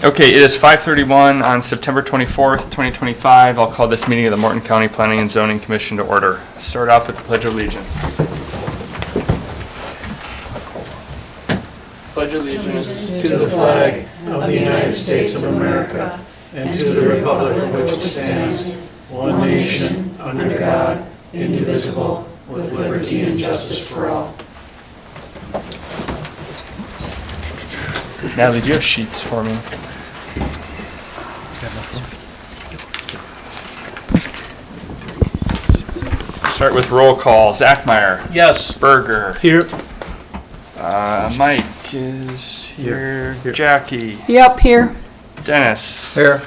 Okay, it is 5:31 on September 24th, 2025. I'll call this meeting of the Morton County Planning and Zoning Commission to order. Start off with the Pledge of Allegiance. Pledge allegiance to the flag of the United States of America and to the republic for which it stands, one nation, under God, indivisible, with liberty and justice for all. Natalie, do you have sheets for me? Start with roll call. Zachmeyer. Yes. Berger. Here. Mike is here. Jackie. Yep, here. Dennis. Here.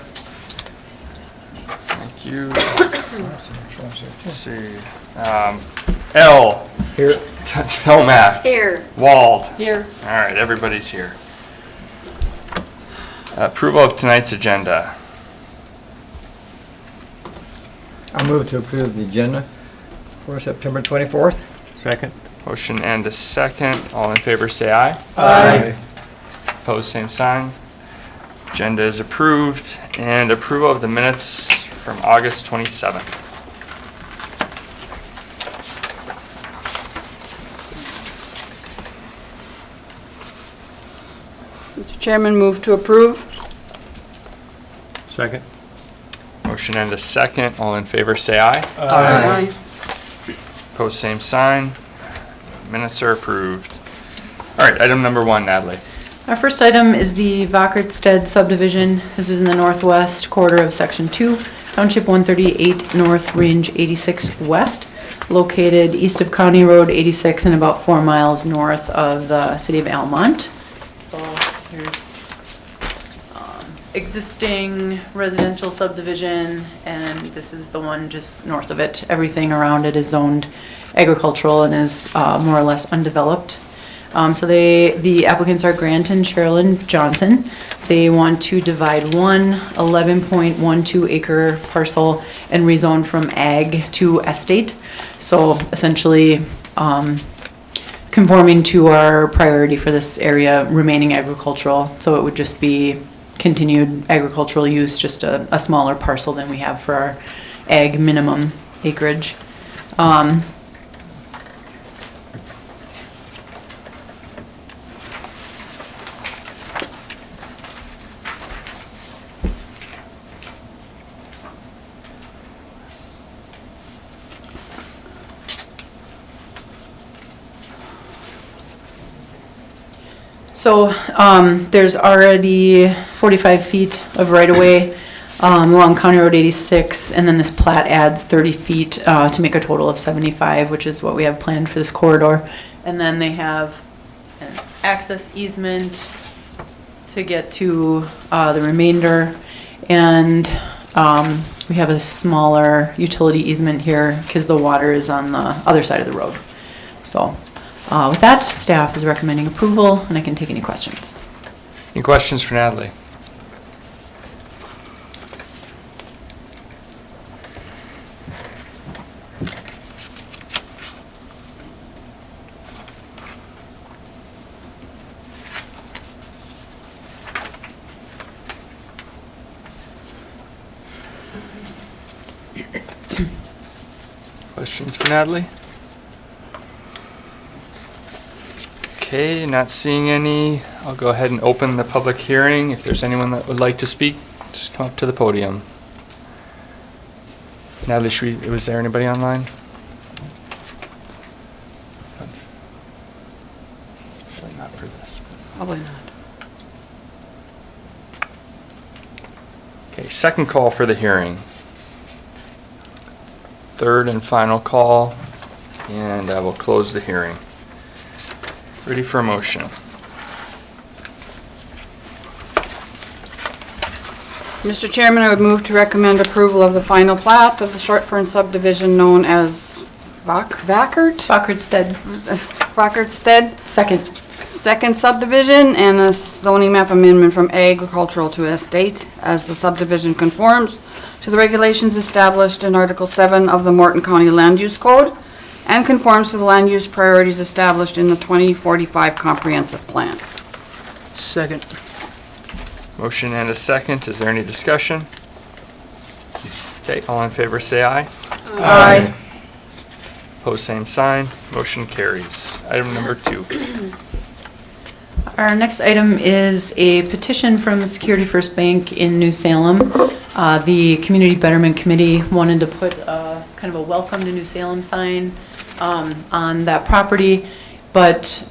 Thank you. Let's see. L. Here. Tomac. Here. Wald. Here. All right, everybody's here. Approval of tonight's agenda. I'll move to approve the agenda for September 24th. Second. Motion and a second. All in favor say aye. Aye. Opposed, same sign. Agenda is approved. And approval of the minutes from August 27th. Mr. Chairman, move to approve. Second. Motion and a second. All in favor say aye. Aye. Opposed, same sign. Minutes are approved. All right, item number 1, Natalie. Our first item is the Vachertstedt subdivision. This is in the northwest quarter of Section 2, Township 138 North, Range 86 West, located east of County Road 86 and about 4 miles north of the city of Almont. So there's existing residential subdivision, and this is the one just north of it. Everything around it is zoned agricultural and is more or less undeveloped. So the applicants are Grant and Sherilyn Johnson. They want to divide one 11.12 acre parcel and rezone from ag to estate. So essentially conforming to our priority for this area remaining agricultural. So it would just be continued agricultural use, just a smaller parcel than we have for our ag minimum acreage. So there's already 45 feet of right-of-way along County Road 86, and then this plat adds 30 feet to make a total of 75, which is what we have planned for this corridor. And then they have an access easement to get to the remainder, and we have a smaller utility easement here because the water is on the other side of the road. So with that, staff is recommending approval, and I can take any questions. Any questions for Natalie? Questions for Natalie? Okay, not seeing any. I'll go ahead and open the public hearing. If there's anyone that would like to speak, just come up to the podium. Natalie, was there anybody online? Probably not for this. Probably not. Okay, second call for the hearing. Third and final call, and I will close the hearing. Ready for a motion. Mr. Chairman, I would move to recommend approval of the final plat of the short-form subdivision known as Vachertstedt. Vachertstedt. Second subdivision and a zoning map amendment from agricultural to estate as the subdivision conforms to the regulations established in Article 7 of the Morton County Land Use Code and conforms to the land use priorities established in the 2045 Comprehensive Plan. Second. Motion and a second. Is there any discussion? Okay, all in favor say aye. Aye. Pose same sign. Motion carries. Item number 2. Our next item is a petition from Security First Bank in New Salem. The Community Betterment Committee wanted to put kind of a welcome to New Salem sign on that property, but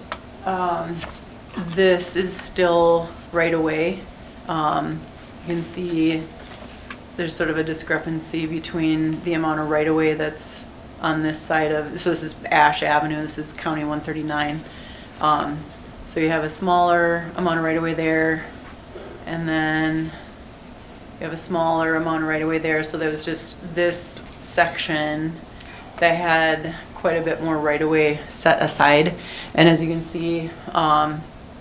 this is still right away. You can see there's sort of a discrepancy between the amount of right-of-way that's on this side of, so this is Ash Avenue, this is County 139. So you have a smaller amount of right-of-way there, and then you have a smaller amount of right-of-way there, so there was just this section that had quite a bit more right-of-way set aside. And as you can see,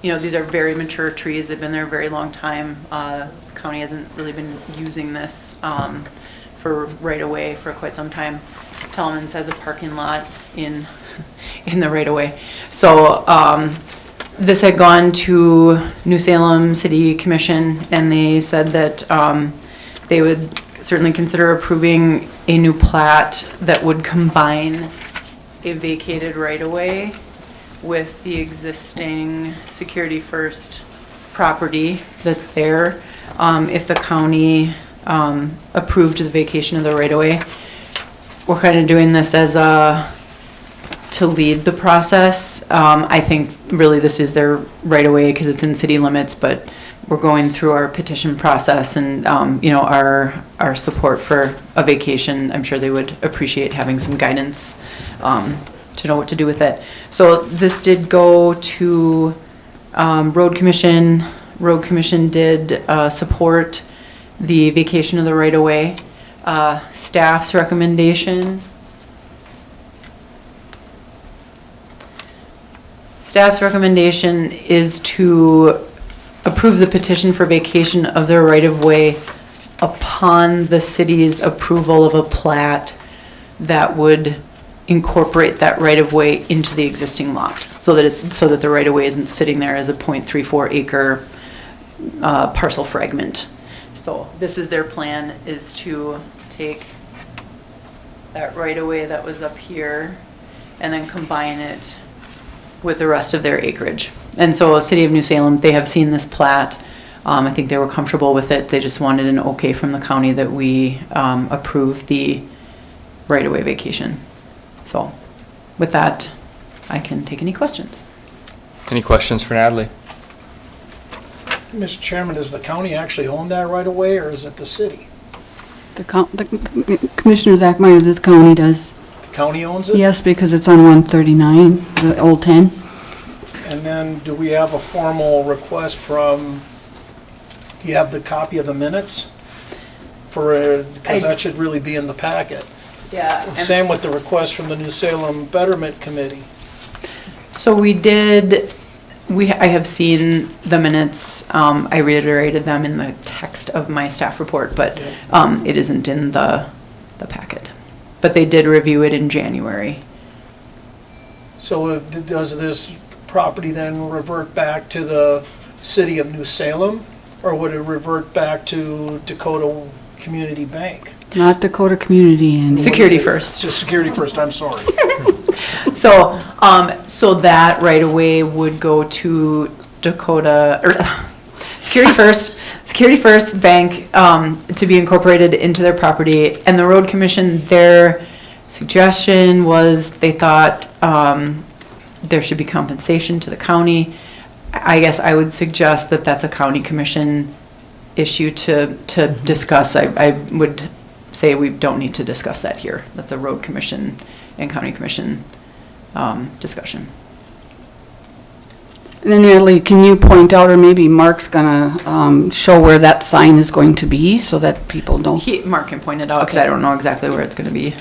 these are very mature trees, they've been there a very long time. The county hasn't really been using this for right-of-way for quite some time. Tellman's has a parking lot in the right-of-way. So this had gone to New Salem City Commission, and they said that they would certainly consider approving a new plat that would combine a vacated right-of-way with the existing Security First property that's there. If the county approved the vacation of the right-of-way, we're kind of doing this as to lead the process. I think really this is their right-of-way because it's in city limits, but we're going through our petition process and our support for a vacation. I'm sure they would appreciate having some guidance to know what to do with it. So this did go to Road Commission. Road Commission did support the vacation of the right-of-way. Staff's recommendation. Staff's recommendation is to approve the petition for vacation of the right-of-way upon the city's approval of a plat that would incorporate that right-of-way into the existing lot, so that the right-of-way isn't sitting there as a 0.34 acre parcel fragment. So this is their plan, is to take that right-of-way that was up here and then combine it with the rest of their acreage. And so City of New Salem, they have seen this plat. I think they were comfortable with it. They just wanted an okay from the county that we approve the right-of-way vacation. So with that, I can take any questions. Any questions for Natalie? Mr. Chairman, does the county actually own that right away, or is it the city? The Commissioner Zach Meyer, the county does. County owns it? Yes, because it's on 139, the old 10. And then do we have a formal request from, do you have the copy of the minutes? Because that should really be in the packet. Yeah. Same with the request from the New Salem Betterment Committee. So I have seen the minutes. I reiterated them in the text of my staff report, but it isn't in the packet. But they did review it in January. So does this property then revert back to the City of New Salem, or would it revert back to Dakota Community Bank? Not Dakota Community and. Security First. Just Security First, I'm sorry. So that right away would go to Dakota, or Security First Bank, to be incorporated into their property. And the Road Commission, their suggestion was they thought there should be compensation to the county. I guess I would suggest that that's a county commission issue to discuss. I would say we don't need to discuss that here. That's a Road Commission and County Commission discussion. And then Natalie, can you point out, or maybe Mark's gonna show where that sign is going to be so that people don't. Mark can point it out because I don't know exactly where it's going to be.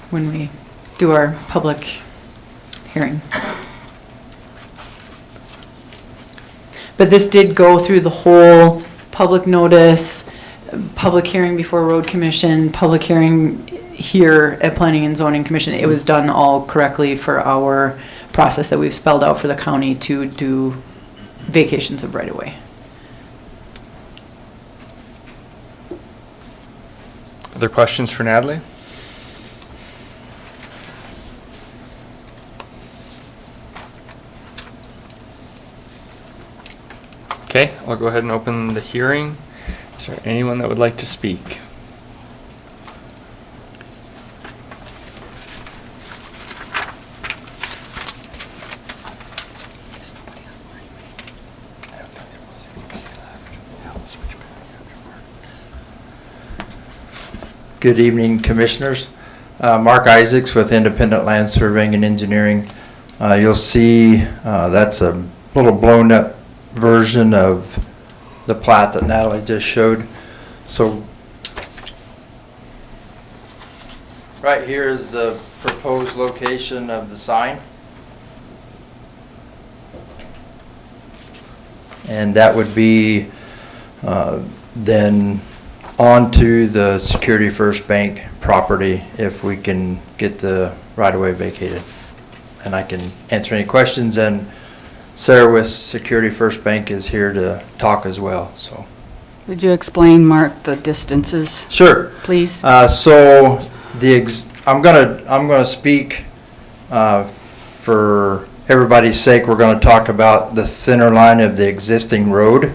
When we do our public hearing. But this did go through the whole public notice, public hearing before Road Commission, public hearing here at Planning and Zoning Commission. It was done all correctly for our process that we've spelled out for the county to do vacations of right-of-way. Other questions for Natalie? Okay, I'll go ahead and open the hearing. Is there anyone that would like to speak? Good evening, Commissioners. Mark Isaacs with Independent Land Surveying and Engineering. You'll see that's a little blown up version of the plat that Natalie just showed. So right here is the proposed location of the sign. And that would be then onto the Security First Bank property if we can get the right-of-way vacated. And I can answer any questions, and Sarah with Security First Bank is here to talk as well, so. Would you explain, Mark, the distances, Sure. please? So I'm gonna speak for everybody's sake. We're gonna talk about the center line of the existing road,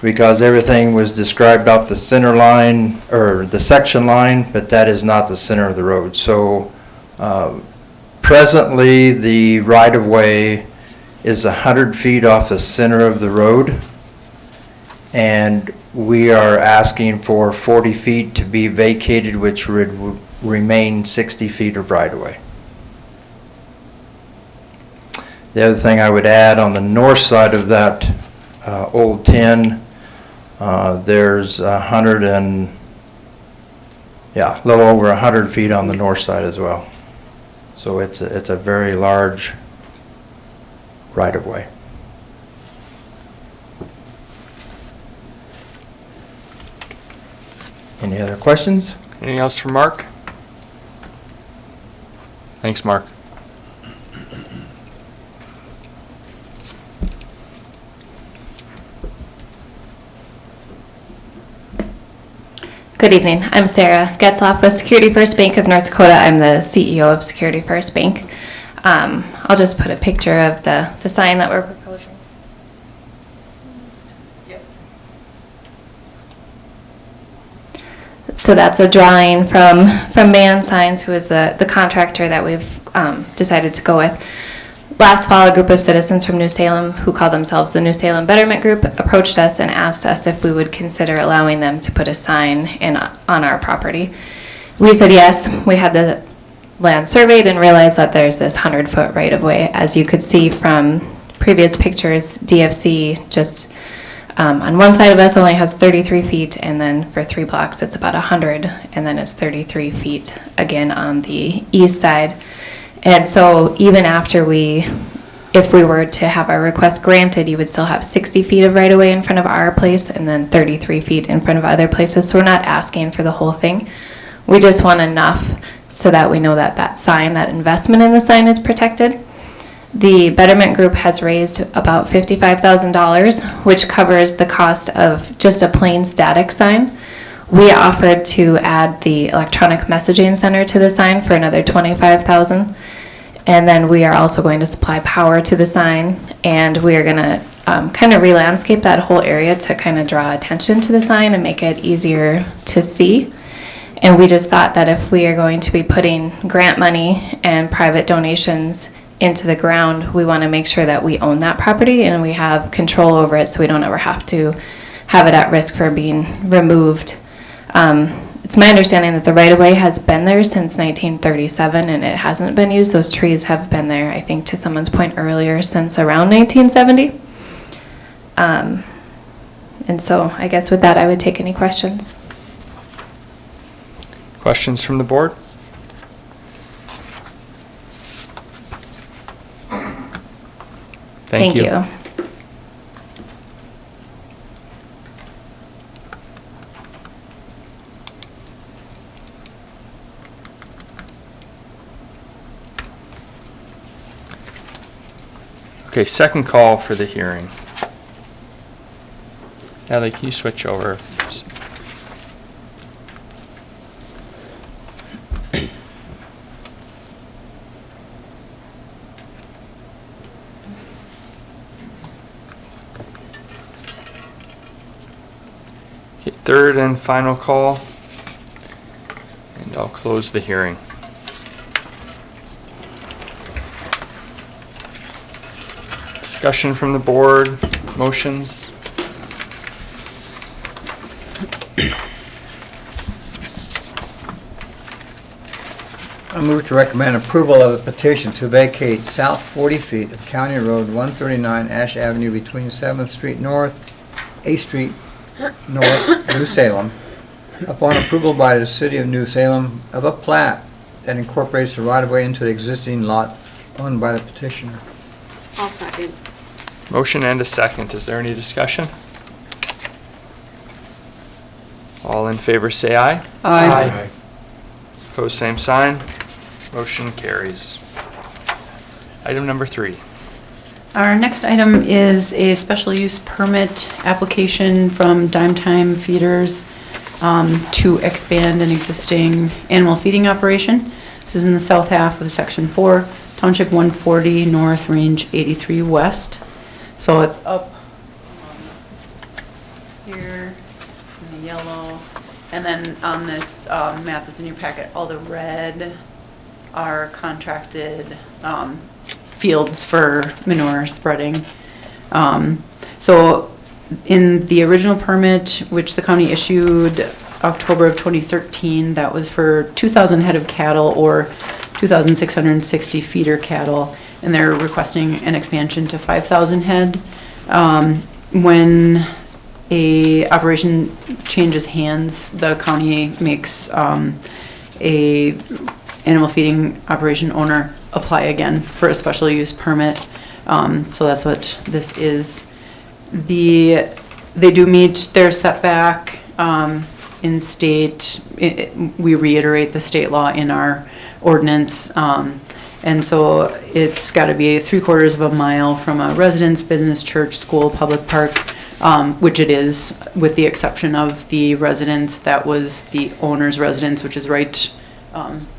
because everything was described off the center line or the section line, but that is not the center of the road. So presently the right-of-way is 100 feet off the center of the road, and we are asking for 40 feet to be vacated, which would remain 60 feet of right-of-way. The other thing I would add, on the north side of that old 10, there's a little over 100 feet on the north side as well. So it's a very large right-of-way. Any other questions? Anything else for Mark? Thanks, Mark. Good evening. I'm Sarah Getzloff with Security First Bank of North Dakota. I'm the CEO of Security First Bank. I'll just put a picture of the sign that we're proposing. So that's a drawing from Man Signs, who is the contractor that we've decided to go with. Last fall, a group of citizens from New Salem, who call themselves the New Salem Betterment Group, approached us and asked us if we would consider allowing them to put a sign on our property. We said yes. We had the land surveyed and realized that there's this 100-foot right-of-way. As you could see from previous pictures, DFC just on one side of us only has 33 feet, and then for 3 blocks it's about 100, and then it's 33 feet again on the east side. And so even after if we were to have our request granted, you would still have 60 feet of right-of-way in front of our place and then 33 feet in front of other places. So we're not asking for the whole thing. We just want enough so that we know that that sign, that investment in the sign is protected. The Betterment Group has raised about $55,000, which covers the cost of just a plain static sign. We offered to add the electronic messaging center to the sign for another $25,000. And then we are also going to supply power to the sign, and we are going to kind of re-landscape that whole area to kind of draw attention to the sign and make it easier to see. And we just thought that if we are going to be putting grant money and private donations into the ground, we want to make sure that we own that property and we have control over it, so we don't ever have to have it at risk for being removed. It's my understanding that the right-of-way has been there since 1937 and it hasn't been used. Those trees have been there, I think, to someone's point earlier, since around 1970. And so I guess with that, I would take any questions. Questions from the board? Thank you. Okay, second call for the hearing. Natalie, can you switch over? Okay, third and final call. And I'll close the hearing. Discussion from the board, motions. I move to recommend approval of the petition to vacate south 40 feet of County Road 139 Ash Avenue between 7th Street North, 8th Street North, New Salem, upon approval by the City of New Salem of a plat that incorporates the right-of-way into the existing lot owned by the petitioner. I'll second. Motion and a second. Is there any discussion? All in favor say aye. Aye. Opposed, same sign. Motion carries. Item number 3. Our next item is a special use permit application from Dime Time Feeders to expand an existing animal feeding operation. This is in the south half of Section 4, Township 140 North, Range 83 West. So it's up here in the yellow, and then on this map that's in your packet, all the red are contracted fields for manure spreading. So in the original permit, which the county issued October of 2013, that was for 2,000 head of cattle or 2,660 feeder cattle, and they're requesting an expansion to 5,000 head. When a operation changes hands, the county makes a animal feeding operation owner apply again for a special use permit. So that's what this is. They do meet their setback in state. We reiterate the state law in our ordinance. And so it's got to be 3/4 of a mile from a residence, business, church, school, public park, which it is, with the exception of the residence that was the owner's residence, which is right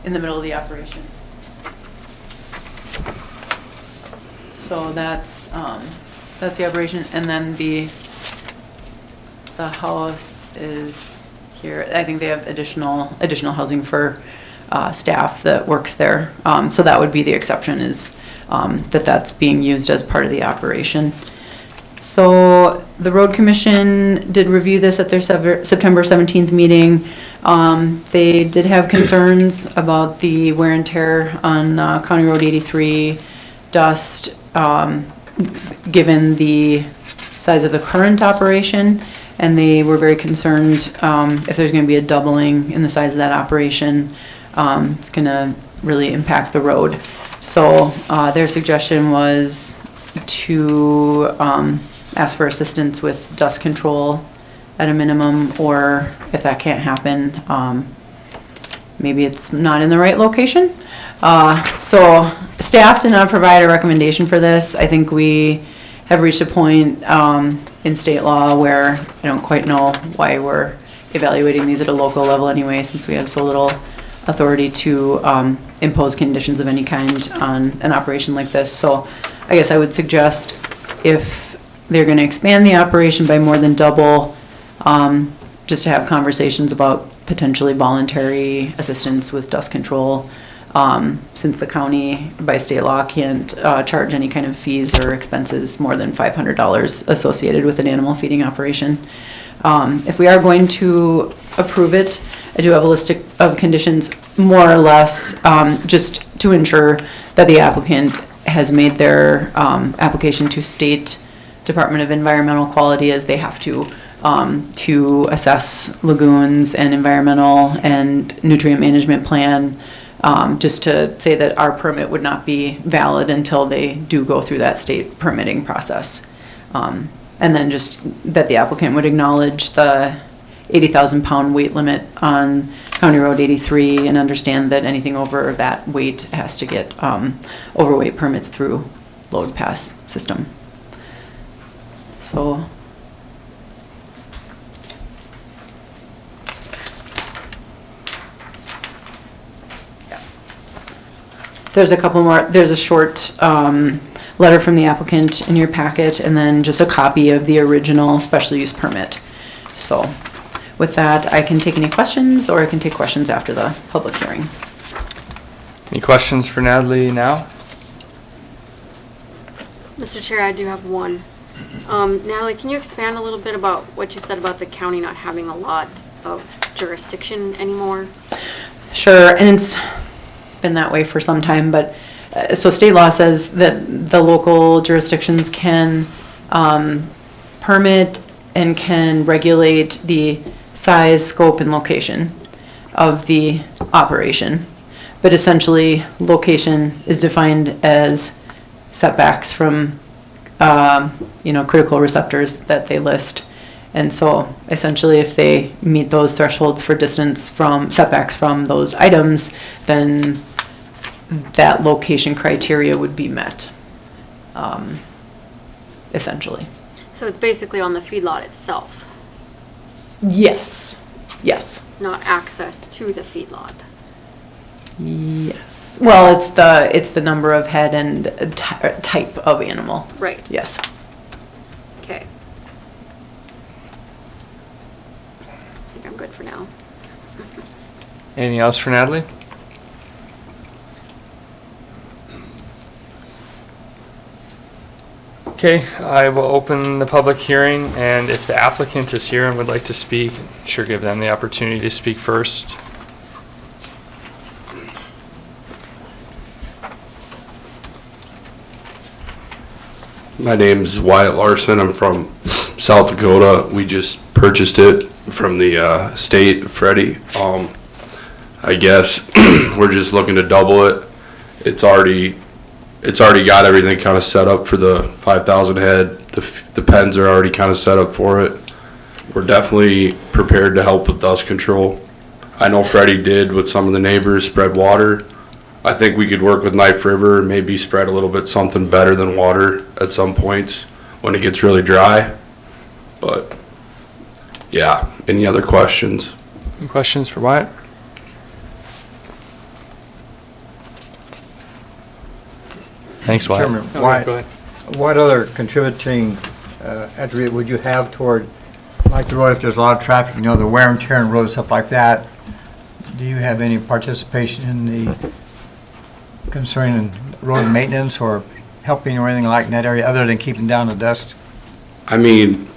in the middle of the operation. So that's the operation, and then the house is here. I think they have additional housing for staff that works there. So that would be the exception, is that's being used as part of the operation. So the Road Commission did review this at their September 17th meeting. They did have concerns about the wear and tear on County Road 83, dust, given the size of the current operation, and they were very concerned if there's going to be a doubling in the size of that operation, it's going to really impact the road. So their suggestion was to ask for assistance with dust control at a minimum, or if that can't happen, maybe it's not in the right location. So staff did not provide a recommendation for this. I think we have reached a point in state law where I don't quite know why we're evaluating these at a local level anyway, since we have so little authority to impose conditions of any kind on an operation like this. So I guess I would suggest, if they're going to expand the operation by more than double, just to have conversations about potentially voluntary assistance with dust control, since the county by state law can't charge any kind of fees or expenses more than $500 associated with an animal feeding operation. If we are going to approve it, I do have a list of conditions, more or less, just to ensure that the applicant has made their application to State Department of Environmental Quality, as they have to assess lagoons and environmental and nutrient management plan, just to say that our permit would not be valid until they do go through that state permitting process. And then just that the applicant would acknowledge the 80,000 pound weight limit on County Road 83, and understand that anything over that weight has to get overweight permits through load pass system. So. There's a couple more, there's a short letter from the applicant in your packet, and then just a copy of the original special use permit. So with that, I can take any questions, or I can take questions after the public hearing. Any questions for Natalie now? Mr. Chair, I do have one. Natalie, can you expand a little bit about what you said about the county not having a lot of jurisdiction anymore? Sure, and it's been that way for some time, but so state law says that the local jurisdictions can permit and can regulate the size, scope, and location of the operation. But essentially, location is defined as setbacks from, critical receptors that they list. And so essentially, if they meet those thresholds for distance from setbacks from those items, then that location criteria would be met, essentially. So it's basically on the feedlot itself, Yes, yes, not access to the feedlot. yes. Well, it's the number of head and type of animal. Right. Yes. Okay. I think I'm good for now. Anything else for Natalie? Okay, I will open the public hearing, and if the applicant is here and would like to speak, sure give them the opportunity to speak first. My name's Wyatt Larson. I'm from South Dakota. We just purchased it from the state, Freddie. I guess we're just looking to double it. It's already got everything kind of set up for the 5,000 head. The pens are already kind of set up for it. We're definitely prepared to help with dust control. I know Freddie did with some of the neighbors spread water. I think we could work with Knife River and maybe spread a little bit something better than water at some points when it gets really dry. But yeah, any other questions? Any questions for Wyatt? Thanks, Wyatt. Chairman, Okay, Wyatt, go ahead. what other contributing attribute would you have toward, like the road, if there's a lot of traffic, the wear and tear on roads, stuff like that? Do you have any participation in the concerning road maintenance or helping or anything like in that area, other than keeping down the dust? I mean,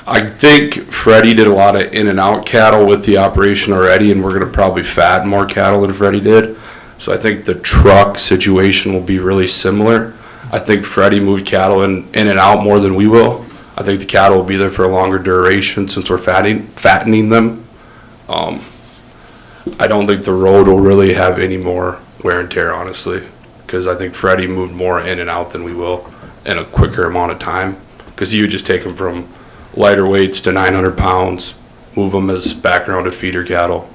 I think Freddie did a lot of in and out cattle with the operation already, and we're gonna probably fatten more cattle than Freddie did. So I think the truck situation will be really similar. I think Freddie moved cattle in and out more than we will. I think the cattle will be there for a longer duration since we're fattening them. I don't think the road will really have any more wear and tear, honestly, because I think Freddie moved more in and out than we will in a quicker amount of time. Because he would just take them from lighter weights to 900 pounds, move them as backgrounded feeder cattle.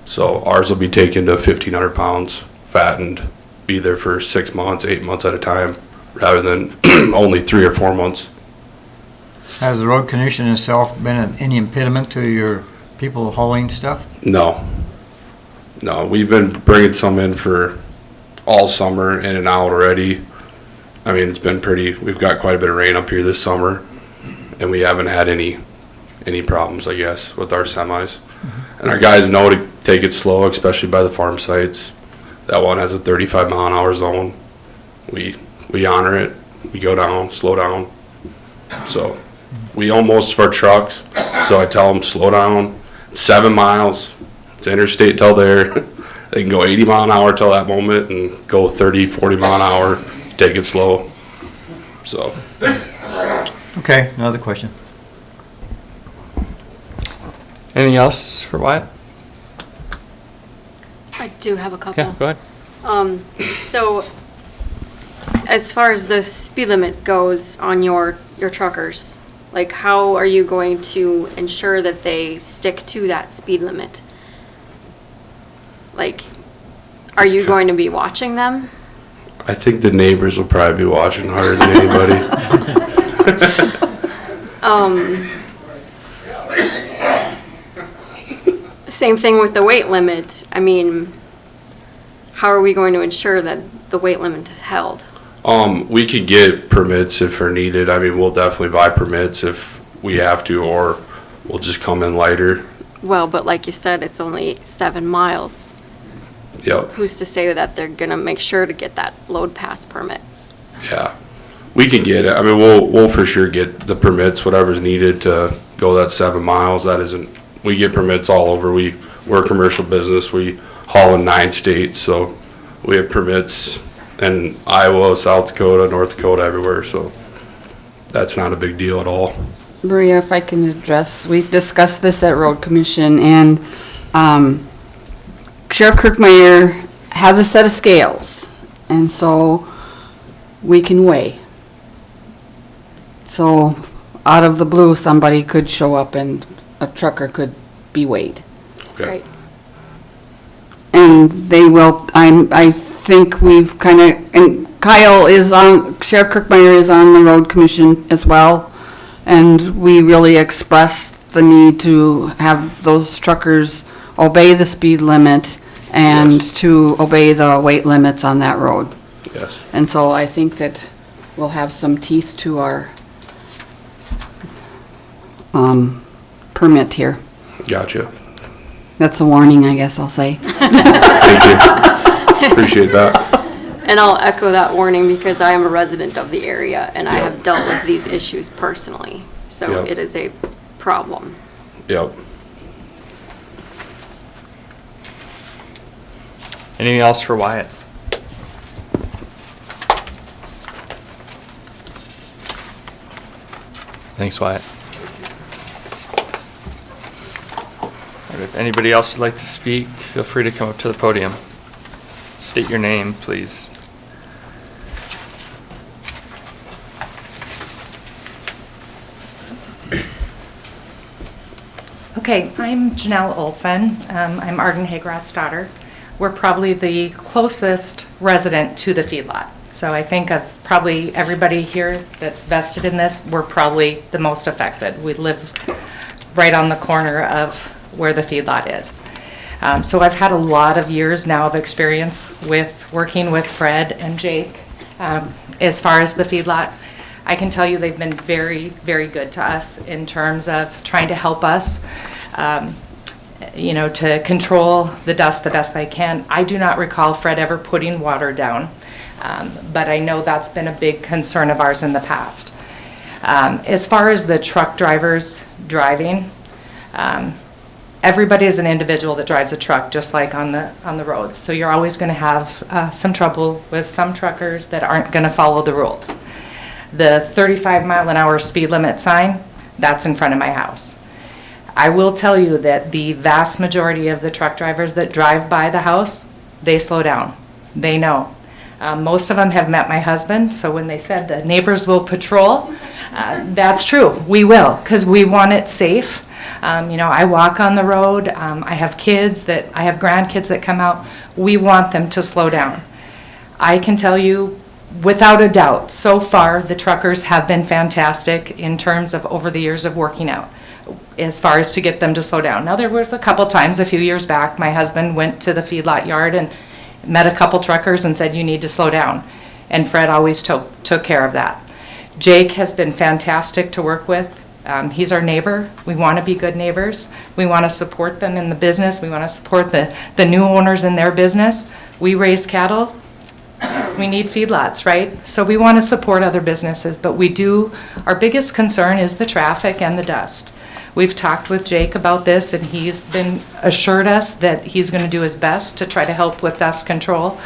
So ours will be taken to 1,500 pounds, fattened, be there for 6 months, 8 months at a time, rather than only 3 or 4 months. Has the road condition itself been any impediment to your people hauling stuff? No. No, we've been bringing some in for all summer, in and out already. I mean, it's been we've got quite a bit of rain up here this summer, and we haven't had any problems, I guess, with our semis. Mm-hmm. And our guys know to take it slow, especially by the farm sites. That one has a 35 mile an hour zone. We honor it. We go down, slow down. So we own most of our trucks, so I tell them slow down. It's 7 miles. It's interstate till there. They can go 80 mile an hour till that moment and go 30, 40 mile an hour. Take it slow. So. Okay, another question. Anything else for Wyatt? I do have a couple. Yeah, go ahead. So as far as the speed limit goes on your truckers, like how are you going to ensure that they stick to that speed limit? Like, are you going to be watching them? I think the neighbors will probably be watching harder than anybody. Same thing with the weight limit. I mean, how are we going to ensure that the weight limit is held? We can get permits if they're needed. I mean, we'll definitely buy permits if we have to, or we'll just come in lighter. Well, but like you said, it's only 7 miles. Yep, Who's to say that they're gonna make sure to get that load pass permit? yeah. We can get it. I mean, we'll for sure get the permits, whatever's needed to go that 7 miles. That isn't, we get permits all over. We're a commercial business. We haul in 9 states, so we have permits in Iowa, South Dakota, North Dakota, everywhere, so that's not a big deal at all. Maria, if I can address, we discussed this at Road Commission, and Sheriff Kirkmeyer has a set of scales, and so we can weigh. So out of the blue, somebody could show up and a trucker could be weighed. Okay. Right. And they will, I think we've kind of, and Kyle is on, Sheriff Kirkmeyer is on the Road Commission as well. And we really expressed the need to have those truckers obey the speed limit and Yes. to obey the weight limits on that road. Yes. And so I think that we'll have some teeth to our permit here. Gotcha. That's a warning, I guess I'll say. Thank you. Appreciate that. And I'll echo that warning because I am a resident of the area and I Yep. have dealt with these issues personally. So Yep. it is a problem. Yep. Anything else for Wyatt? Thanks, Wyatt. All right, if anybody else would like to speak, feel free to come up to the podium. State your name, please. Okay, I'm Janelle Olson. I'm Arden Hagrath's daughter. We're probably the closest resident to the feedlot. So I think of probably everybody here that's vested in this, we're probably the most affected. We live right on the corner of where the feedlot is. So I've had a lot of years now of experience with working with Fred and Jake as far as the feedlot. I can tell you they've been very, very good to us in terms of trying to help us, to control the dust the best they can. I do not recall Fred ever putting water down, but I know that's been a big concern of ours in the past. As far as the truck drivers driving, everybody is an individual that drives a truck, just like on the roads. So you're always going to have some trouble with some truckers that aren't going to follow the rules. The 35-mile-an-hour speed limit sign, that's in front of my house. I will tell you that the vast majority of the truck drivers that drive by the house, they slow down. They know. Most of them have met my husband, so when they said the neighbors will patrol, that's true. We will, because we want it safe. I walk on the road. I have grandkids that come out. We want them to slow down. I can tell you, without a doubt, so far the truckers have been fantastic in terms of over the years of working out, as far as to get them to slow down. Now, there was a couple times a few years back, my husband went to the feedlot yard and met a couple truckers and said, you need to slow down. And Fred always took care of that. Jake has been fantastic to work with. He's our neighbor. We want to be good neighbors. We want to support them in the business. We want to support the new owners in their business. We raise cattle. We need feedlots, right? So we want to support other businesses, but our biggest concern is the traffic and the dust. We've talked with Jake about this, and he's been assured us that he's going to do his best to try to help with dust control.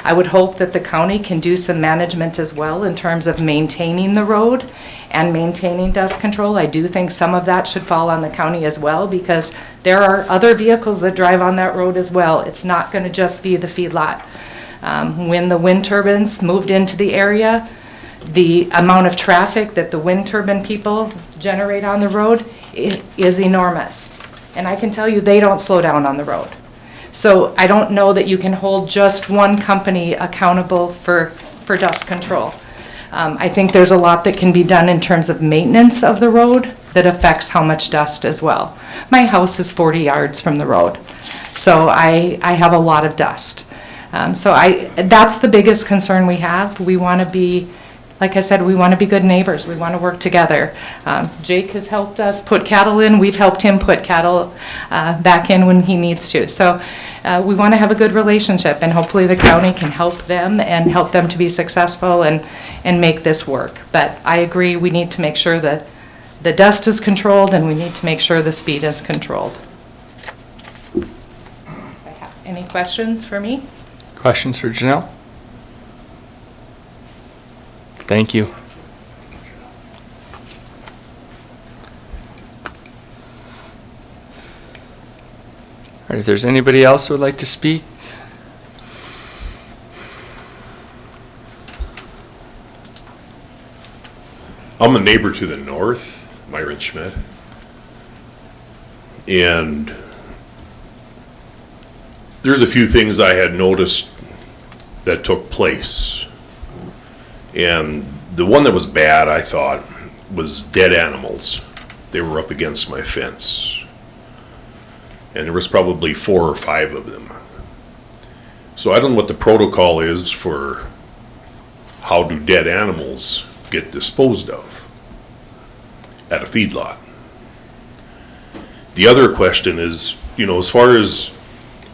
I would hope that the county can do some management as well in terms of maintaining the road and maintaining dust control. I do think some of that should fall on the county as well, because there are other vehicles that drive on that road as well. It's not going to just be the feedlot. When the wind turbines moved into the area, the amount of traffic that the wind turbine people generate on the road is enormous. And I can tell you, they don't slow down on the road. So I don't know that you can hold just one company accountable for dust control. I think there's a lot that can be done in terms of maintenance of the road that affects how much dust as well. My house is 40 yards from the road, so I have a lot of dust. That's the biggest concern we have. We want to be, like I said, we want to be good neighbors. We want to work together. Jake has helped us put cattle in. We've helped him put cattle back in when he needs to. So we want to have a good relationship, and hopefully the county can help them and help them to be successful and make this work. But I agree, we need to make sure that the dust is controlled, and we need to make sure the speed is controlled. Any questions for me? Questions for Janelle? Thank you. All right, if there's anybody else who would like to speak? I'm a neighbor to the north, Myron Schmidt. And there's a few things I had noticed that took place. And the one that was bad, I thought, was dead animals. They were up against my fence. And there was probably 4 or 5 of them. So I don't know what the protocol is for how do dead animals get disposed of at a feedlot. The other question is, as far as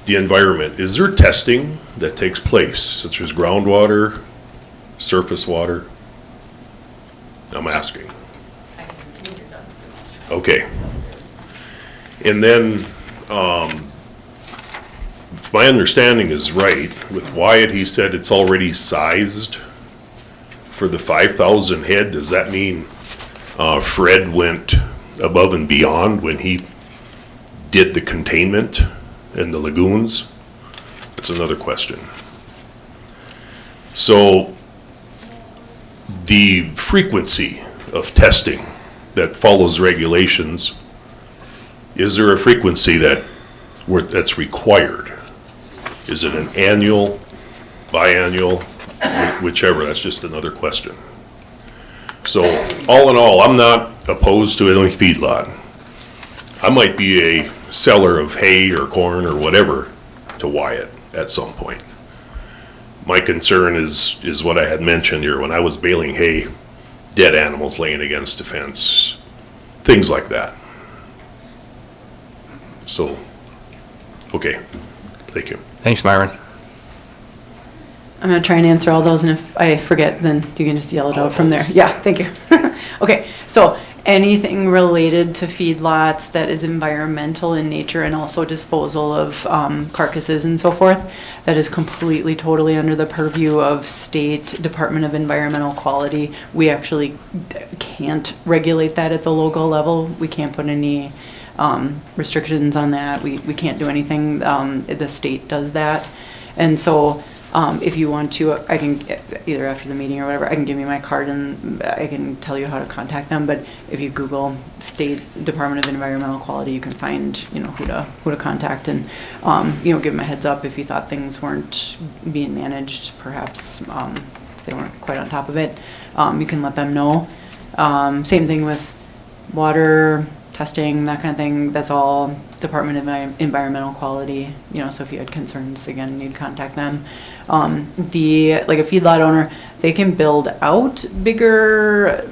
the environment, is there testing that takes place, such as groundwater, surface water? I'm asking. Okay. And then, if my understanding is right, with Wyatt, he said it's already sized for the 5,000 head. Does that mean Fred went above and beyond when he did the containment in the lagoons? That's another question. So the frequency of testing that follows regulations, is there a frequency that's required? Is it an annual, biannual, whichever? That's just another question. So all in all, I'm not opposed to any feedlot. I might be a seller of hay or corn or whatever to Wyatt at some point. My concern is what I had mentioned here when I was baling hay, dead animals laying against the fence, things like that. So, okay, thank you. Thanks, Myron. I'm going to try and answer all those, and if I forget, then you can just yell it out from there. Yeah, thank you. Okay, so anything related to feedlots that is environmental in nature and also disposal of carcasses and so forth, that is completely, totally under the purview of State Department of Environmental Quality. We actually can't regulate that at the local level. We can't put any restrictions on that. We can't do anything. The state does that. And so if you want to, I can, either after the meeting or whatever, I can give you my card and I can tell you how to contact them. But if you Google State Department of Environmental Quality, you can find, who to contact, and, give them a heads up if you thought things weren't being managed, perhaps if they weren't quite on top of it. You can let them know. Same thing with water testing, that kind of thing. That's all Department of Environmental Quality, so if you had concerns, again, you'd contact them. Like a feedlot owner, they can build out bigger,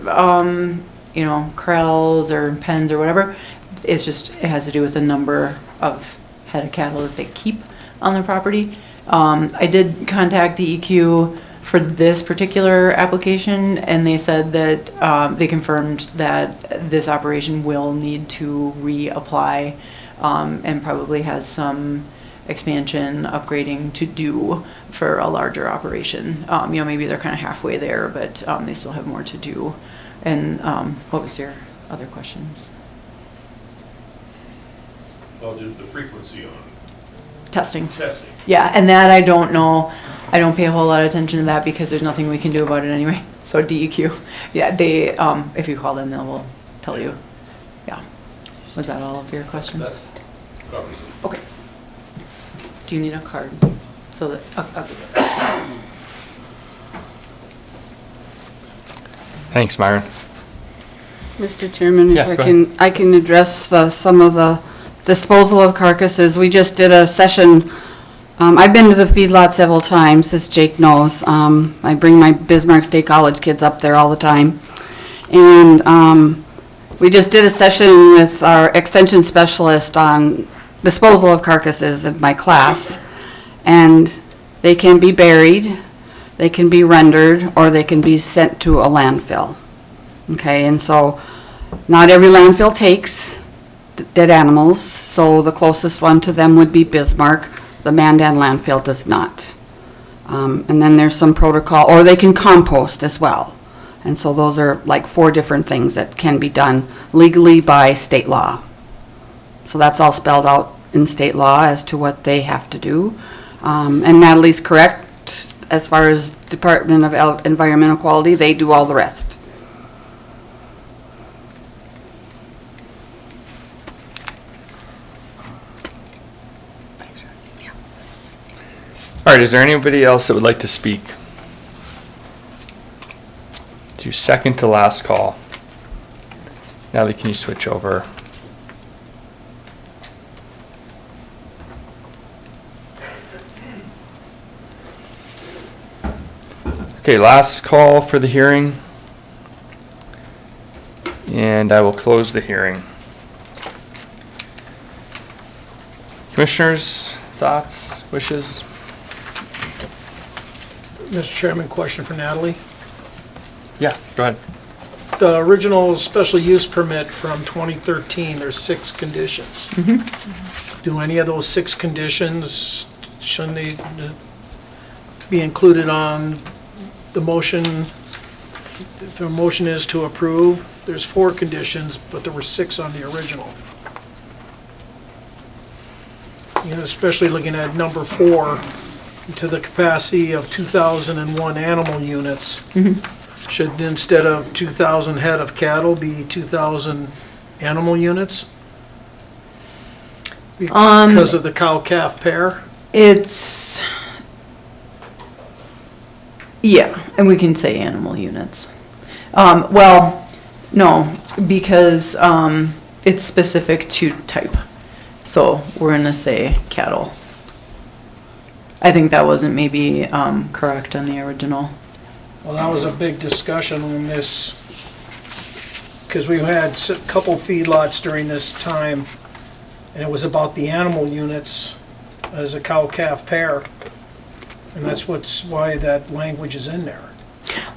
corrals or pens or whatever. It has to do with the number of head of cattle that they keep on their property. I did contact DEQ for this particular application, and they said that they confirmed that this operation will need to reapply and probably has some expansion, upgrading to do for a larger operation. Maybe they're kind of halfway there, but they still have more to do. And what was your other questions? Well, the frequency on Testing. testing. Yeah, and that I don't know. I don't pay a whole lot of attention to that because there's nothing we can do about it anyway. So DEQ, yeah, they, if you call them, they will tell you. Yeah. Was that all of your questions? Okay. Do you need a card? So that, I'll give it. Thanks, Myron. Mr. Chairman, Yeah, if go I can address some of the disposal of carcasses. We just did a session. I've been to the feedlot several times, as Jake knows. I bring my Bismarck State College kids up there all the time. And we just did a session with our extension specialist on disposal of carcasses in my class. And they can be buried, they can be rendered, or they can be sent to a landfill. Okay, and so not every landfill takes dead animals, so the closest one to them would be Bismarck. The Mandan landfill does not. And then there's some protocol, or they can compost as well. And so those are like 4 different things that can be done legally by state law. So that's all spelled out in state law as to what they have to do. And Natalie's correct, as far as Department of Environmental Quality, they do all the rest. All right, is there anybody else that would like to speak? To second to last call. Natalie, can you switch over? Okay, last call for the hearing. And I will close the hearing. Commissioners, thoughts, wishes? Mr. Chairman, question for Natalie. Yeah, go ahead. The original special use permit from 2013, there's 6 conditions. Do any of those 6 conditions, shouldn't they be included on the motion? If the motion is to approve, there's 4 conditions, but there were 6 on the original. You know, especially looking at number 4, to the capacity of 2,001 animal units. Should, instead of 2,000 head of cattle, be 2,000 animal units? Because of the cow-calf pair? It's, yeah, and we can say animal units. Well, no, because it's specific to type. So we're gonna say cattle. I think that wasn't maybe correct on the original. Well, that was a big discussion on this, because we had a couple feedlots during this time, and it was about the animal units as a cow-calf pair. And that's why that language is in there.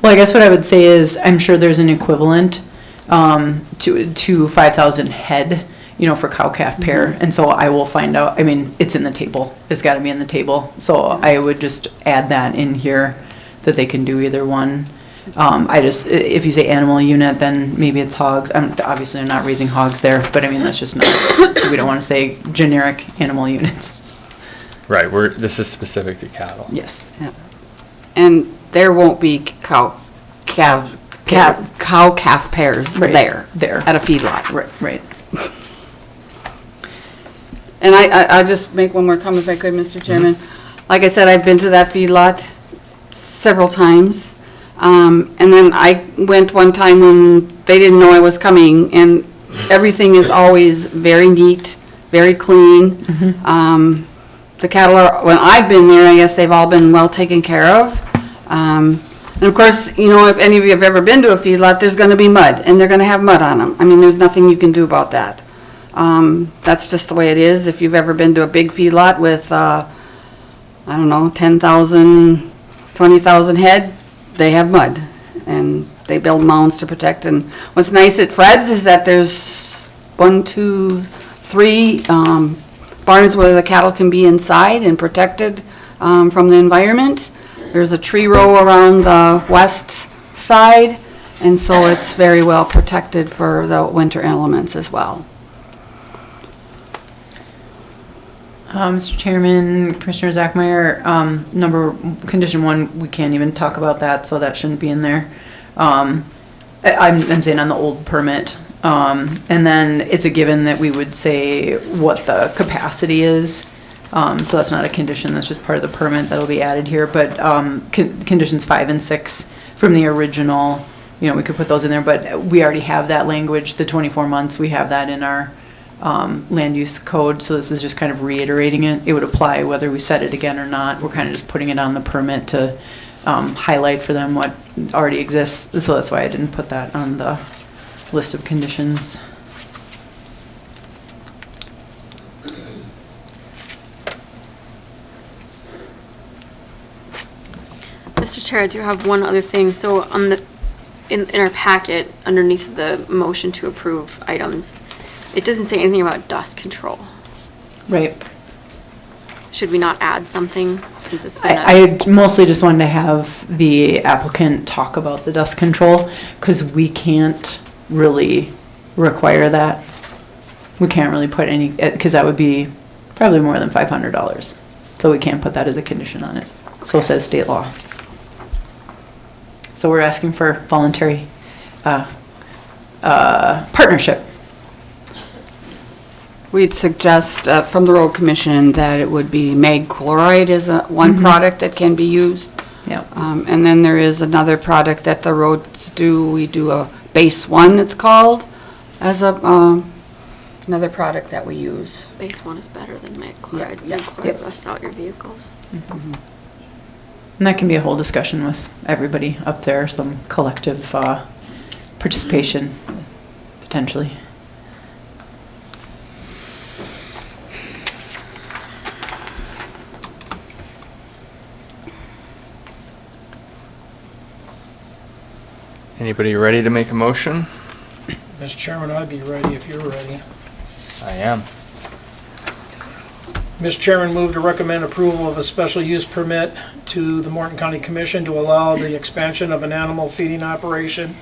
Well, I guess what I would say is, I'm sure there's an equivalent to 5,000 head, you know, for cow-calf pair. And so I will find out, I mean, it's in the table. It's gotta be in the table. So I would just add that in here, that they can do either one. I just, if you say animal unit, then maybe it's hogs. Obviously, I'm not raising hogs there, but I mean, that's just not, we don't wanna say generic animal units. Right, this is specific to cattle. Yes. Yeah. And there won't be cow-calf pairs Right. there at a feedlot. Right. And I just make one more comment if I could, Mr. Chairman. Like I said, I've been to that feedlot several times. And then I went one time when they didn't know I was coming, and everything is always very neat, very clean. The cattle are, when I've been there, I guess they've all been well taken care of. And of course, you know, if any of you have ever been to a feedlot, there's gonna be mud, and they're gonna have mud on them. I mean, there's nothing you can do about that. That's just the way it is. If you've ever been to a big feedlot with, I don't know, 10,000, 20,000 head, they have mud, and they build mounds to protect. And what's nice at Fred's is that there's 1, 2, 3 barns where the cattle can be inside and protected from the environment. There's a tree row around the west side, and so it's very well protected for the winter elements as well. Mr. Chairman, Commissioner Zachmeyer, condition 1, we can't even talk about that, so that shouldn't be in there. I'm saying on the old permit. And then it's a given that we would say what the capacity is So that's not a condition, that's just part of the permit that'll be added here. But conditions 5 and 6 from the original, you know, we could put those in there, but we already have that language, the 24 months, we have that in our land use code, so this is just kind of reiterating it. It would apply whether we set it again or not. We're kind of just putting it on the permit to highlight for them what already exists, so that's why I didn't put that on the list of conditions. Mr. Chair, I do have one other thing. So on the, in our packet, underneath the motion to approve items, it doesn't say anything about dust control. Right. Should we not add something since it's been I mostly just wanted to have the applicant talk about the dust control, because we can't really require that. We can't really put any, because that would be probably more than $500. So we can't put that as a condition on it. So says state law. So we're asking for voluntary partnership. We'd suggest from the road commission that it would be mag chloride is one product that can be used. Yeah. And then there is another product that the roads do. We do a base one, it's called, as a another product that we use. base one is better than mag chloride. Yeah, Mag chloride yes. rusts out your vehicles. And that can be a whole discussion with everybody up there, some collective participation, potentially. Anybody ready to make a motion? Mr. Chairman, I'd be ready if you're ready. I am. Mr. Chairman, move to recommend approval of a special use permit to the Morton County Commission to allow the expansion of an animal feeding operation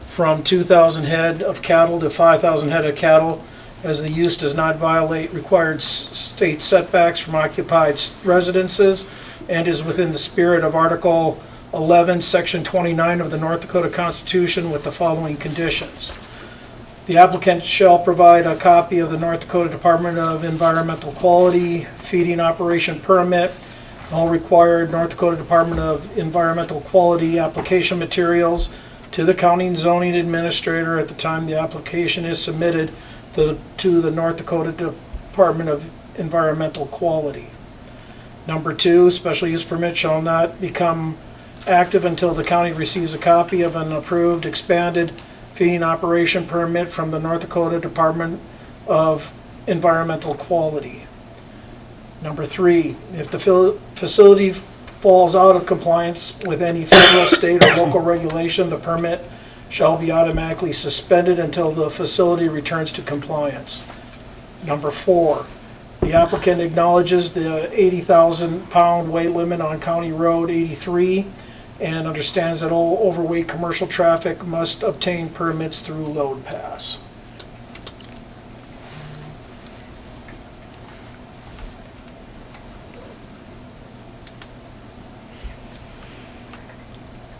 from 2,000 head of cattle to 5,000 head of cattle, as the use does not violate required state setbacks from occupied residences and is within the spirit of Article 11, Section 29 of the North Dakota Constitution, with the following conditions. The applicant shall provide a copy of the North Dakota Department of Environmental Quality feeding operation permit, all required North Dakota Department of Environmental Quality application materials to the county and zoning administrator at the time the application is submitted to the North Dakota Department of Environmental Quality. Number 2, special use permit shall not become active until the county receives a copy of an approved expanded feeding operation permit from the North Dakota Department of Environmental Quality. Number 3, if the facility falls out of compliance with any federal, state, or local regulation, the permit shall be automatically suspended until the facility returns to compliance. Number 4, the applicant acknowledges the 80,000 pound weight limit on County Road 83 and understands that all overweight commercial traffic must obtain permits through load pass.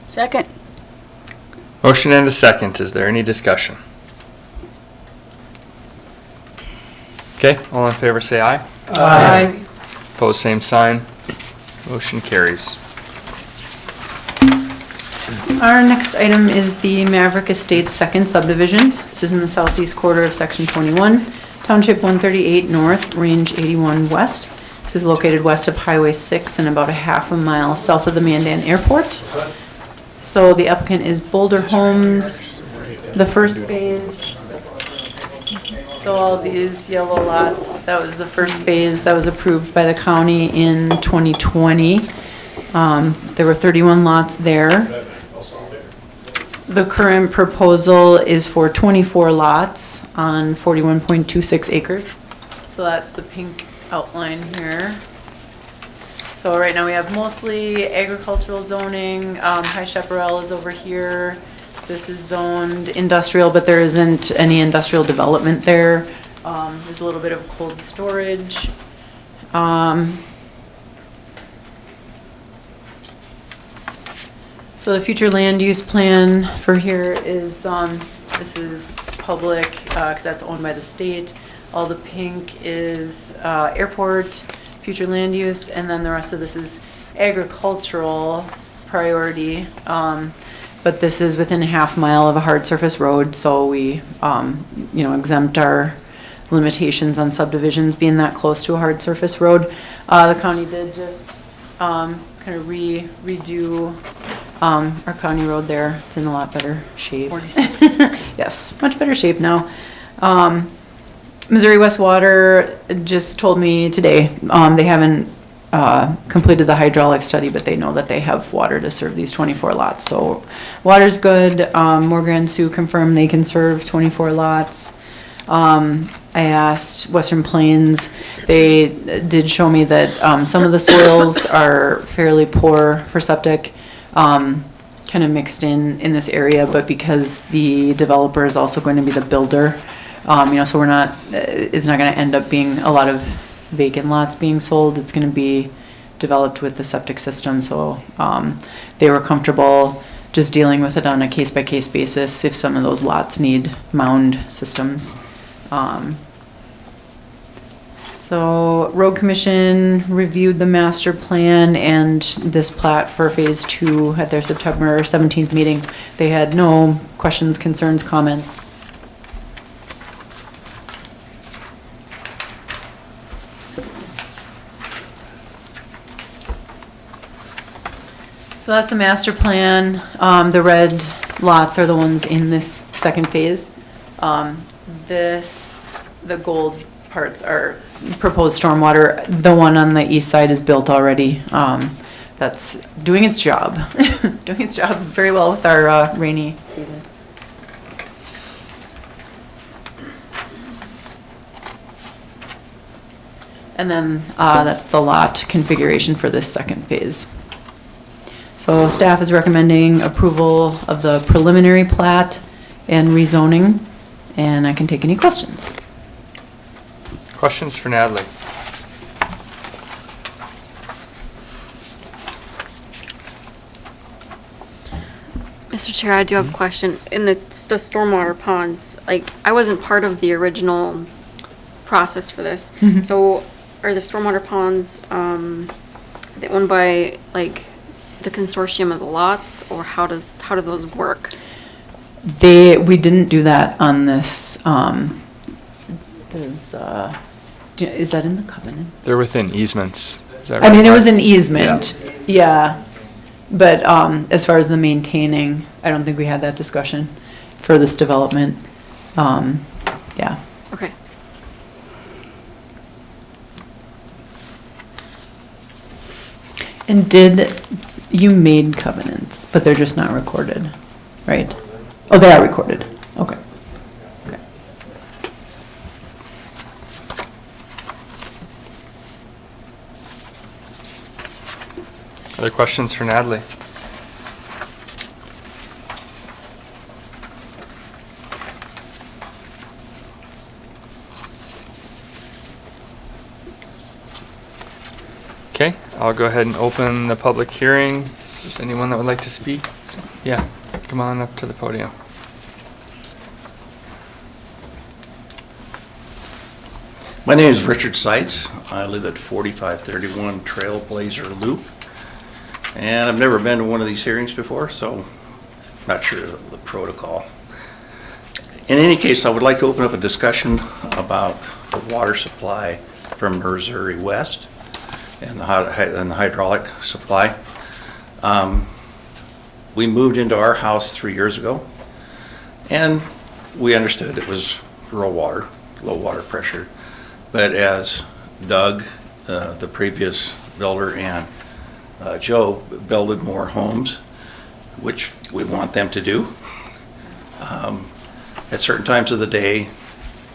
Second. Motion and a second. Is there any discussion? Okay, all in favor say aye. Aye. Opposed, same sign. Motion carries. Our next item is the Maverick Estates second subdivision. This is in the southeast quarter of Section 21, Township 138 North, Range 81 West. This is located west of Highway 6 and about a half a mile south of the Mandan Airport. So the applicant is Boulder Homes, the first phase. So all these yellow lots, that was the first phase that was approved by the county in 2020. There were 31 lots there. The current proposal is for 24 lots on 41.26 acres. So that's the pink outline here. So right now we have mostly agricultural zoning. High Chaparral is over here. This is zoned industrial, but there isn't any industrial development there. There's a little bit of cold storage. So the future land use plan for here is, this is public, because that's owned by the state. All the pink is airport, future land use, and then the rest of this is agricultural priority. But this is within a half mile of a hard surface road, so we, exempt our limitations on subdivisions being that close to a hard surface road. The county did just kind of redo our county road there. It's in a lot better shape. 46. Yes, much better shape now. Missouri West Water just told me today, they haven't completed the hydraulic study, but they know that they have water to serve these 24 lots. So water's good. Morgan and Sioux confirmed they can serve 24 lots. I asked Western Plains, they did show me that some of the soils are fairly poor for septic, kind of mixed in this area, but because the developer is also going to be the builder, so it's not going to end up being a lot of vacant lots being sold. It's going to be developed with the septic system, so they were comfortable just dealing with it on a case-by-case basis if some of those lots need mound systems. So Road Commission reviewed the master plan and this plat for phase 2 at their September 17th meeting. They had no questions, concerns, comments. So that's the master plan. The red lots are the ones in this second phase. The gold parts are proposed stormwater. The one on the east side is built already. That's doing its job. Doing its job very well with our rainy season. And then that's the lot configuration for this second phase. So staff is recommending approval of the preliminary plat and rezoning, and I can take any questions. Questions for Natalie? Mr. Chair, I do have a question. In the stormwater ponds, I wasn't part of the original process for this. Mhm. So are the stormwater ponds, they owned by, the consortium of the lots, or how do those work? We didn't do that on this, is that in the covenant? They're within easements. Is that I mean, right, it was Mark? an easement, yeah. But as far as the maintaining, I don't think we had that discussion for this development. Yeah. Okay. And you made covenants, but they're just not recorded, right? Oh, they are recorded, okay. Okay. Other questions for Natalie? Okay, I'll go ahead and open the public hearing. If there's anyone that would like to speak, yeah, come on up to the podium. My name is Richard Seitz. I live at 4531 Trailblazer Loop. And I've never been to one of these hearings before, so I'm not sure of the protocol. In any case, I would like to open up a discussion about the water supply from Missouri West and the hydraulic supply. We moved into our house 3 years ago, and we understood it was rural water, low water pressure. But as Doug, the previous builder, and Joe builded more homes, which we want them to do, at certain times of the day,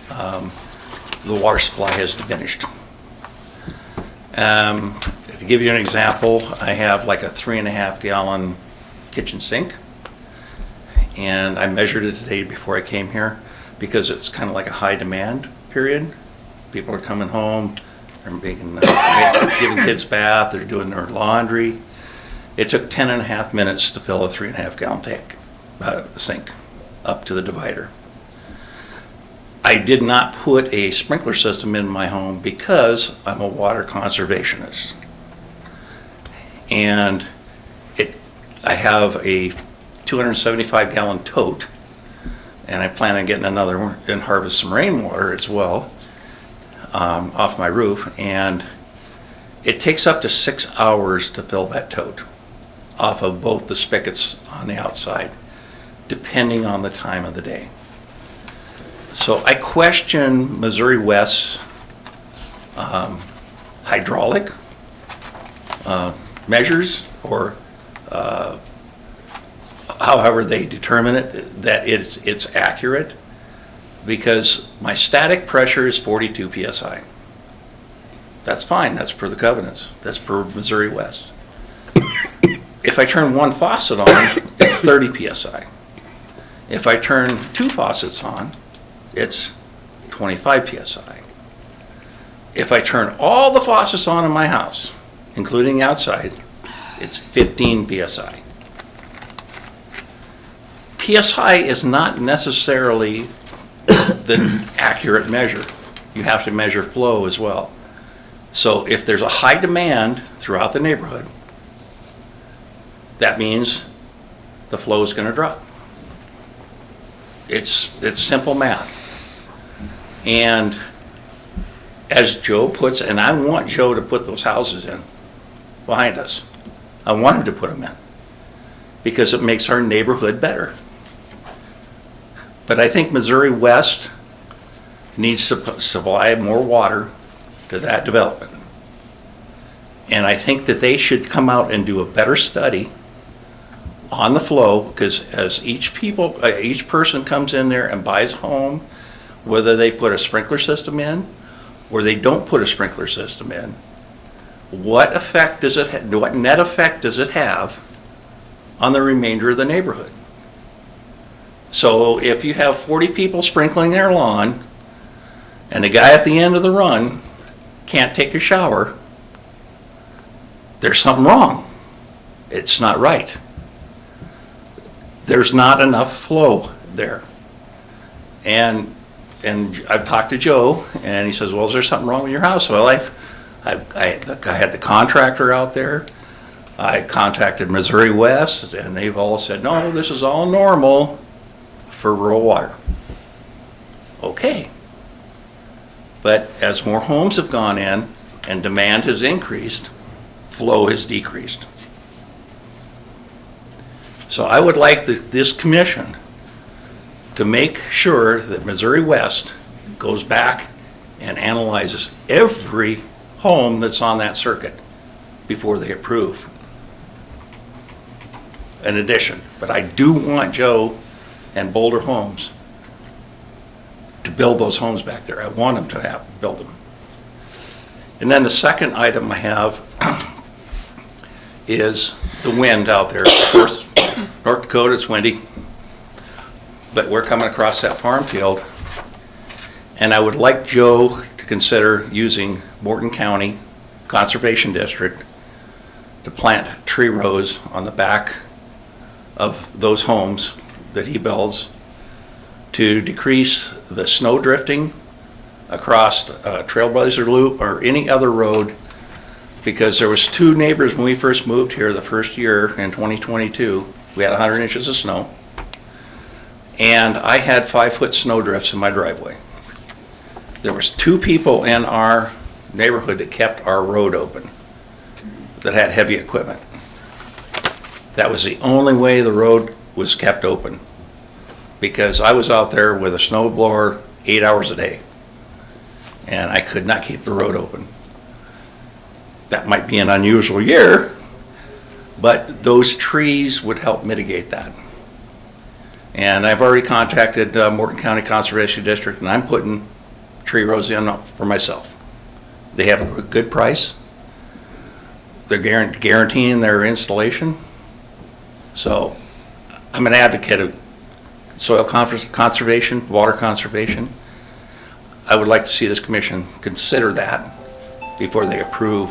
the water supply has diminished. To give you an example, I have like a 3.5 gallon kitchen sink, and I measured it today before I came here because it's kind of like a high demand period. People are coming home, they're giving kids bath, they're doing their laundry. It took 10.5 minutes to fill a 3.5 gallon tank, sink up to the divider. I did not put a sprinkler system in my home because I'm a water conservationist. And I have a 275-gallon tote, and I plan on getting another one and harvest some rainwater as well off my roof. And it takes up to 6 hours to fill that tote off of both the spigots on the outside, depending on the time of the day. So I question Missouri West's hydraulic measures, or however they determine it, that it's accurate, because my static pressure is 42 psi. That's fine, that's per the covenants, that's per Missouri West. If I turn one faucet on, it's 30 psi. If I turn two faucets on, it's 25 psi. If I turn all the faucets on in my house, including outside, it's 15 psi. PSI is not necessarily the accurate measure. You have to measure flow as well. So if there's a high demand throughout the neighborhood, that means the flow is going to drop. It's simple math. And as Joe puts, and I want Joe to put those houses in behind us. I want him to put them in because it makes our neighborhood better. But I think Missouri West needs to supply more water to that development. And I think that they should come out and do a better study on the flow, because as each person comes in there and buys a home, whether they put a sprinkler system in or they don't put a sprinkler system in, what effect does it what net effect does it have on the remainder of the neighborhood? So if you have 40 people sprinkling their lawn and the guy at the end of the run can't take a shower, there's something wrong. It's not right. There's not enough flow there. And I've talked to Joe, and he says, well, is there something wrong with your house? Well, I had the contractor out there. I contacted Missouri West, and they've all said, no, this is all normal for rural water. Okay. But as more homes have gone in and demand has increased, flow has decreased. So I would like this commission to make sure that Missouri West goes back and analyzes every home that's on that circuit before they approve an addition. But I do want Joe and Boulder Homes to build those homes back there. I want them to build them. And then the second item I have is the wind out there. Of course, North Dakota, it's windy, but we're coming across that farm field, and I would like Joe to consider using Morton County Conservation District to plant tree rows on the back of those homes that he builds to decrease the snow drifting across Trailblazer Loop or any other road, because there was two neighbors when we first moved here the first year in 2022. We had 100 inches of snow, and I had 5-foot snow drifts in my driveway. There was two people in our neighborhood that kept our road open that had heavy equipment. That was the only way the road was kept open, because I was out there with a snow blower 8 hours a day, and I could not keep the road open. That might be an unusual year, but those trees would help mitigate that. And I've already contacted Morton County Conservation District, and I'm putting tree rows in for myself. They have a good price. They're guaranteeing their installation. So I'm an advocate of soil conservation, water conservation. I would like to see this commission consider that before they approve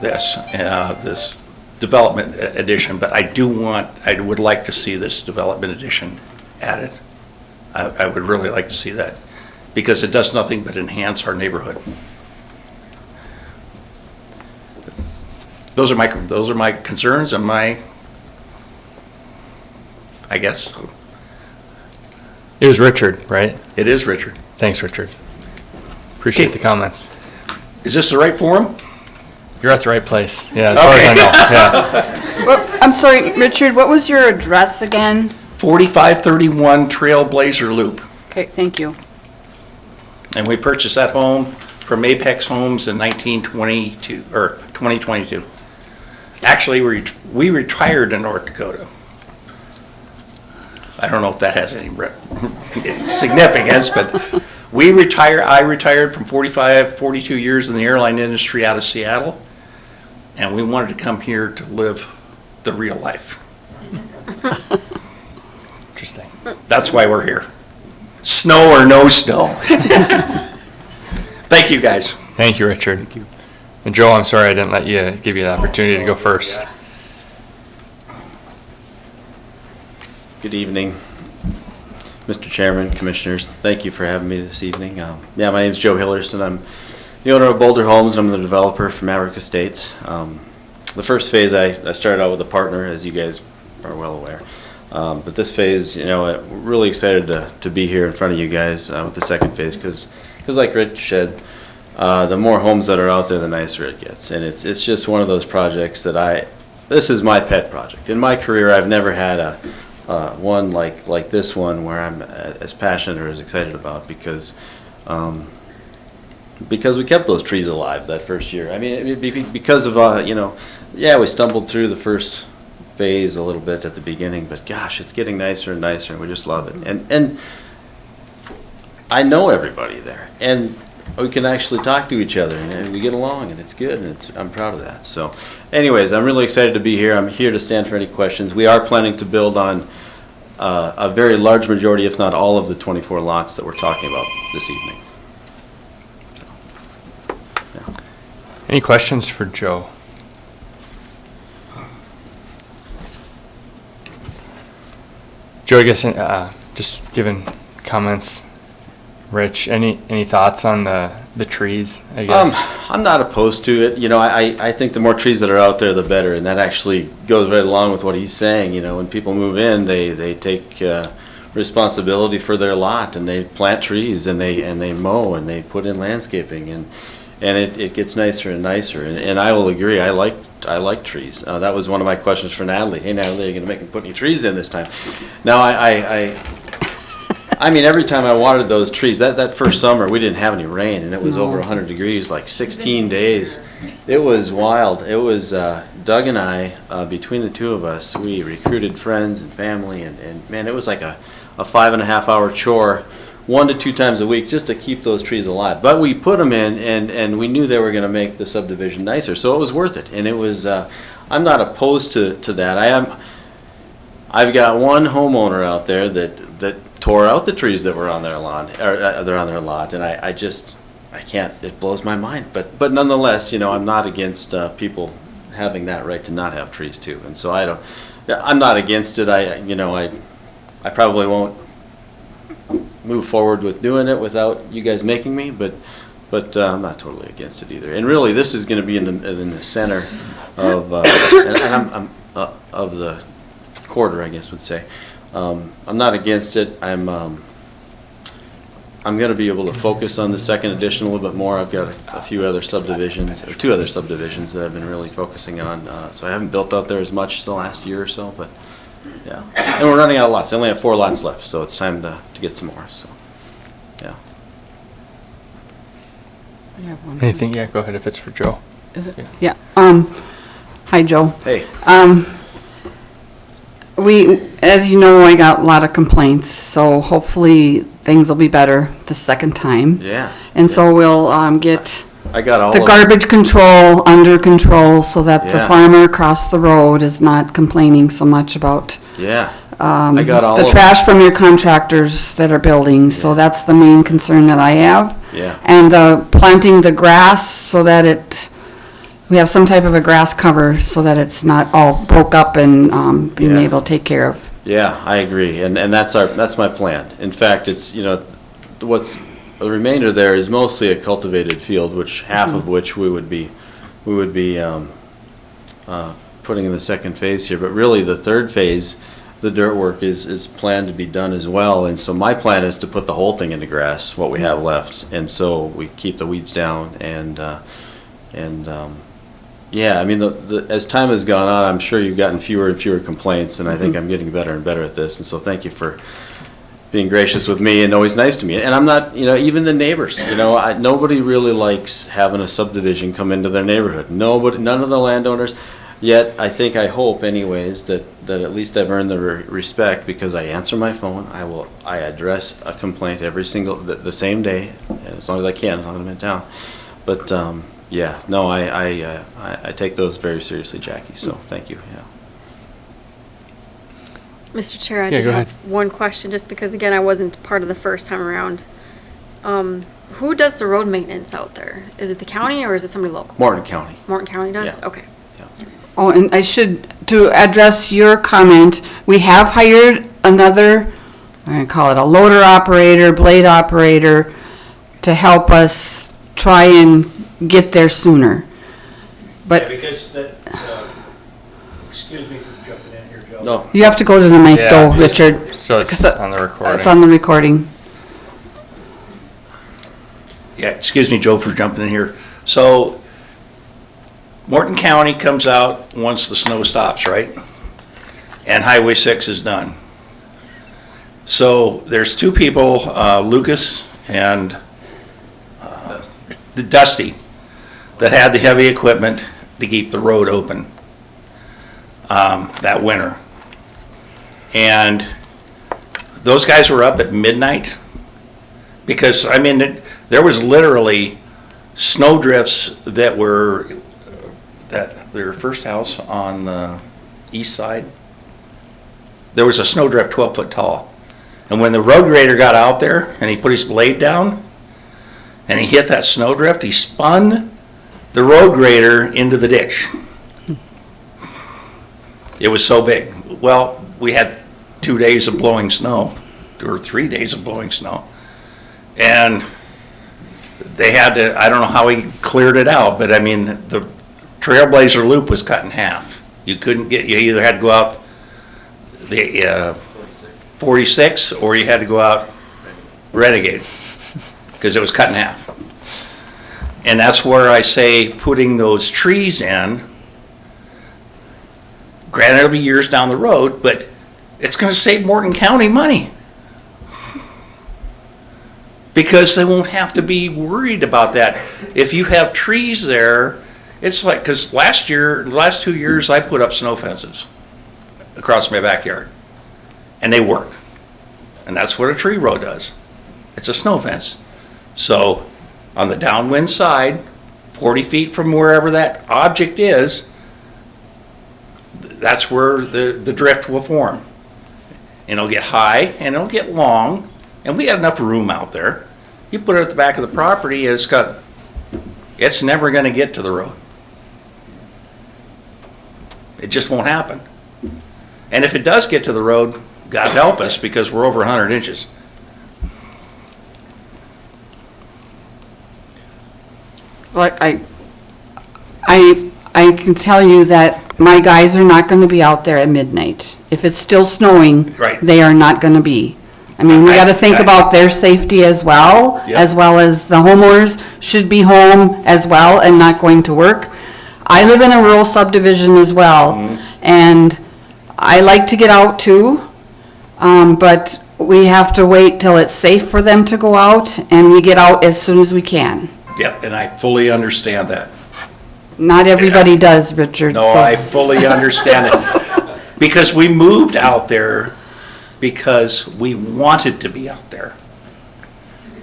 this development addition. But I would like to see this development addition added. I would really like to see that, because it does nothing but enhance our neighborhood. Those are my concerns and my, I guess, It was Richard, right? it is Richard. Thanks, Richard. Appreciate the comments. Is this the right forum? You're at the right place. Yeah, as far as I know. Yeah. I'm sorry, Richard, what was your address again? 4531 Trailblazer Loop. Okay, thank you. And we purchased that home from Apex Homes in 1922, or 2022. Actually, we retired in North Dakota. I don't know if that has any significance, but I retired from 42 years in the airline industry out of Seattle, and we wanted to come here to live the real life. Interesting. That's why we're here. Snow or no snow. Thank you, guys. Thank you, Richard. Thank you. And Joe, I'm sorry I didn't give you the opportunity to go first. Good evening, Mr. Chairman, Commissioners. Thank you for having me this evening. My name is Joe Hillerson. I'm the owner of Boulder Homes, and I'm the developer for Maverick Estates. The first phase, I started out with a partner, as you guys are well aware. But this phase, we're really excited to be here in front of you guys with the second phase, because like Rich said, the more homes that are out there, the nicer it gets. And it's just one of those projects that this is my pet project. In my career, I've never had one like this one where I'm as passionate or as excited about, because we kept those trees alive that first year. I mean, because of, we stumbled through the first phase a little bit at the beginning, but gosh, it's getting nicer and nicer, and we just love it. And I know everybody there, and we can actually talk to each other, and we get along, and it's good, and I'm proud of that. So anyways, I'm really excited to be here. I'm here to stand for any questions. We are planning to build on a very large majority, if not all, of the 24 lots that we're talking about this evening. Any questions for Joe? Joe, I guess just giving comments. Rich, any thoughts on the trees, I guess? I'm not opposed to it. I think the more trees that are out there, the better, and that actually goes right along with what he's saying. When people move in, they take responsibility for their lot, and they plant trees, and they mow, and they put in landscaping, and it gets nicer and nicer. And I will agree, I like trees. That was one of my questions for Natalie. Hey, Natalie, are you going to make me put any trees in this time? Now, I mean, every time I watered those trees, that first summer, we didn't have any rain, and it was over 100 degrees, like 16 days. It was wild. It was Doug and I, between the two of us, we recruited friends and family, and man, it was like a 5.5-hour chore, 1 to 2 times a week, just to keep those trees alive. But we put them in, and we knew they were going to make the subdivision nicer, so it was worth it. And it was, I'm not opposed to that. I've got one homeowner out there that tore out the trees that were on their lawn, or they're on their lot, and I can't. It blows my mind. But nonetheless, I'm not against people having that right to not have trees too. And so I'm not against it. I probably won't move forward with doing it without you guys making me, but I'm not totally against it either. And really, this is going to be in the center of of the quarter, I guess would say. I'm not against it. I'm going to be able to focus on the second edition a little bit more. I've got a few other subdivisions, or 2 other subdivisions that I've been really focusing on. So I haven't built out there as much the last year or so, but yeah. And we're running out of lots. I only have 4 lots left, so it's time to get some more. So yeah. I have one. Anything? Yeah, go ahead if it's for Joe. Is it? Yeah. Hi, Joe. Hey. As you know, I got a lot of complaints, so hopefully things will be better the second time. Yeah. And so we'll get I got all the of garbage control under control so that the Yeah. farmer across the road is not complaining so much about Yeah. I got all the of trash from your contractors that are building. So that's the main concern that I have. Yeah. And planting the grass so that we have some type of a grass cover so that it's not all broke up and being Yeah. able to take care of. Yeah, I agree, and that's my plan. In fact, it's, what's the remainder there is mostly a cultivated field, which half of which we would be putting in the second phase here. But really, the third phase, the dirt work is planned to be done as well. And so my plan is to put the whole thing into grass, what we have left, and so we keep the weeds down yeah, I mean, as time has gone on, I'm sure you've gotten fewer and fewer complaints, and I think I'm getting better and better at this. And so thank you for being gracious with me and always nice to me. And I'm not, even the neighbors, nobody really likes having a subdivision come into their neighborhood. Nobody, none of the landowners. Yet, I hope anyways, that at least I've earned the respect because I answer my phone. I address a complaint every the same day, as long as I can, as long as I'm in town. But, yeah, no, I take those very seriously, Jackie, so thank you, yeah. Mr. Chair, I Yeah, did go have ahead. one question, just because, again, I wasn't part of the first time around. Who does the road maintenance out there? Is it the county or is it somebody local? Morton County. Morton County does? Yeah. Okay. Oh, and to address your comment, we have hired another, I'm going to call it a loader operator, blade operator, to help us try and get there sooner. But Because excuse me for jumping in here, Joe. No, you have to go to the mic though, Yeah, Richard. So it's Because on the recording. It's on the recording. Yeah, excuse me, Joe, for jumping in here. So Morton County comes out once the snow stops, right? And Highway 6 is done. So there's two people, Lucas and the Dusty, that had the heavy equipment to keep the road open that winter. And those guys were up at midnight because, I mean, there was literally snow drifts that were, their first house on the east side, there was a snow drift 12 foot tall. And when the road grader got out there and he put his blade down and he hit that snow drift, he spun the road grader into the ditch. It was so big. Well, we had 2 days of blowing snow, or 3 days of blowing snow. And they had to, I don't know how he cleared it out, but I mean, the Trailblazer loop was cut in half. You couldn't get, you either had to go out the 46 or you had to go out Renegade because it was cut in half. And that's where I say putting those trees in, granted it'll be years down the road, but it's going to save Morton County money. Because they won't have to be worried about that. If you have trees there, it's like, because the last 2 years, I put up snow fences across my backyard. And they work. And that's what a tree row does. It's a snow fence. So on the downwind side, 40 feet from wherever that object is, that's where the drift will form. And it'll get high and it'll get long. And we had enough room out there. You put it at the back of the property, and it's never going to get to the road. It just won't happen. And if it does get to the road, God help us, because we're over 100 inches. Well, I can tell you that my guys are not going to be out there at midnight. If it's still snowing, Right. they are not going to be. I mean, we got to think about their safety as well, Yep. as well as the homeowners should be home as well and not going to work. I live in a rural subdivision as well, and I like to get out too, but we have to wait till it's safe for them to go out, and we get out as soon as we can. Yep, and I fully understand that. Not everybody does, Richard. No, so- I fully understand it. Because we moved out there because we wanted to be out there.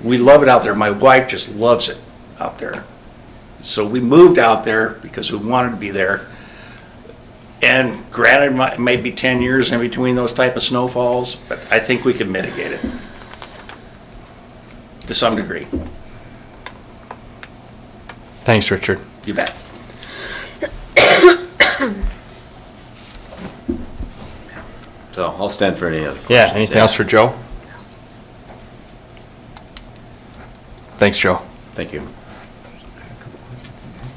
We love it out there. My wife just loves it out there. So we moved out there because we wanted to be there. And granted, it may be 10 years in between those type of snowfalls, but I think we can mitigate it to some degree. Thanks, Richard. You bet. So I'll stand for any other questions. Yeah, anything else for Joe? Thanks, Joe. Thank you.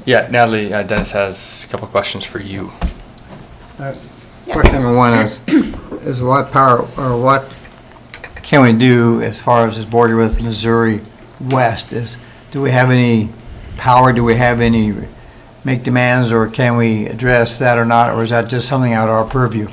Yeah, Natalie, Dennis has a couple questions for you. Question number one is what power, or what can we do as far as this border with Missouri West? Do we have any power, do we have any make demands, or can we address that or not, or is that just something out of our purview?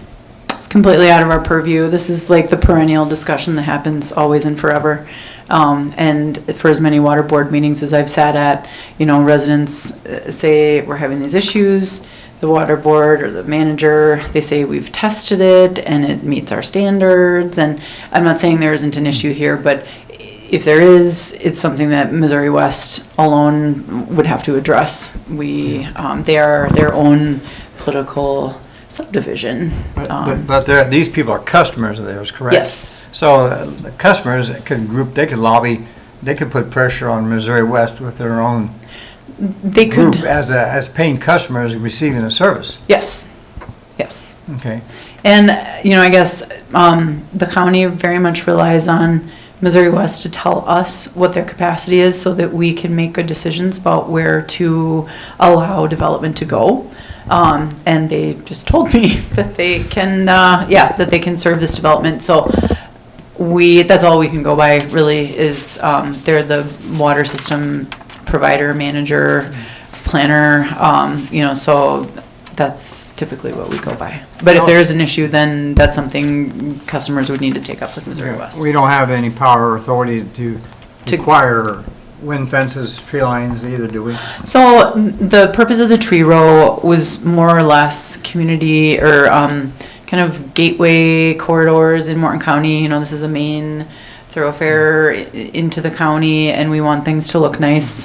It's completely out of our purview. This is like the perennial discussion that happens always and forever. And for as many water board meetings as I've sat at, residents say we're having these issues. The water board or the manager, they say we've tested it and it meets our standards. And I'm not saying there isn't an issue here, but if there is, it's something that Missouri West alone would have to address. They are their own political subdivision. But these people are customers of theirs, correct? Yes. So the customers they could lobby, they could put pressure on Missouri West with their own group as paying customers receiving a service. Yes. Okay. And, I guess the county very much relies on Missouri West to tell us what their capacity is so that we can make good decisions about where to allow development to go. And they just told me that they can, that they can serve this development. So that's all we can go by really is they're the water system provider, manager, planner, so that's typically what we go by. But if there is an issue, then that's something customers would need to take up with Missouri West. We don't have any power or authority to require wind fences, tree lines either, do we? So the purpose of the tree row was more or less community or kind of gateway corridors in Morton County. This is a main thoroughfare into the county, and we want things to look nice.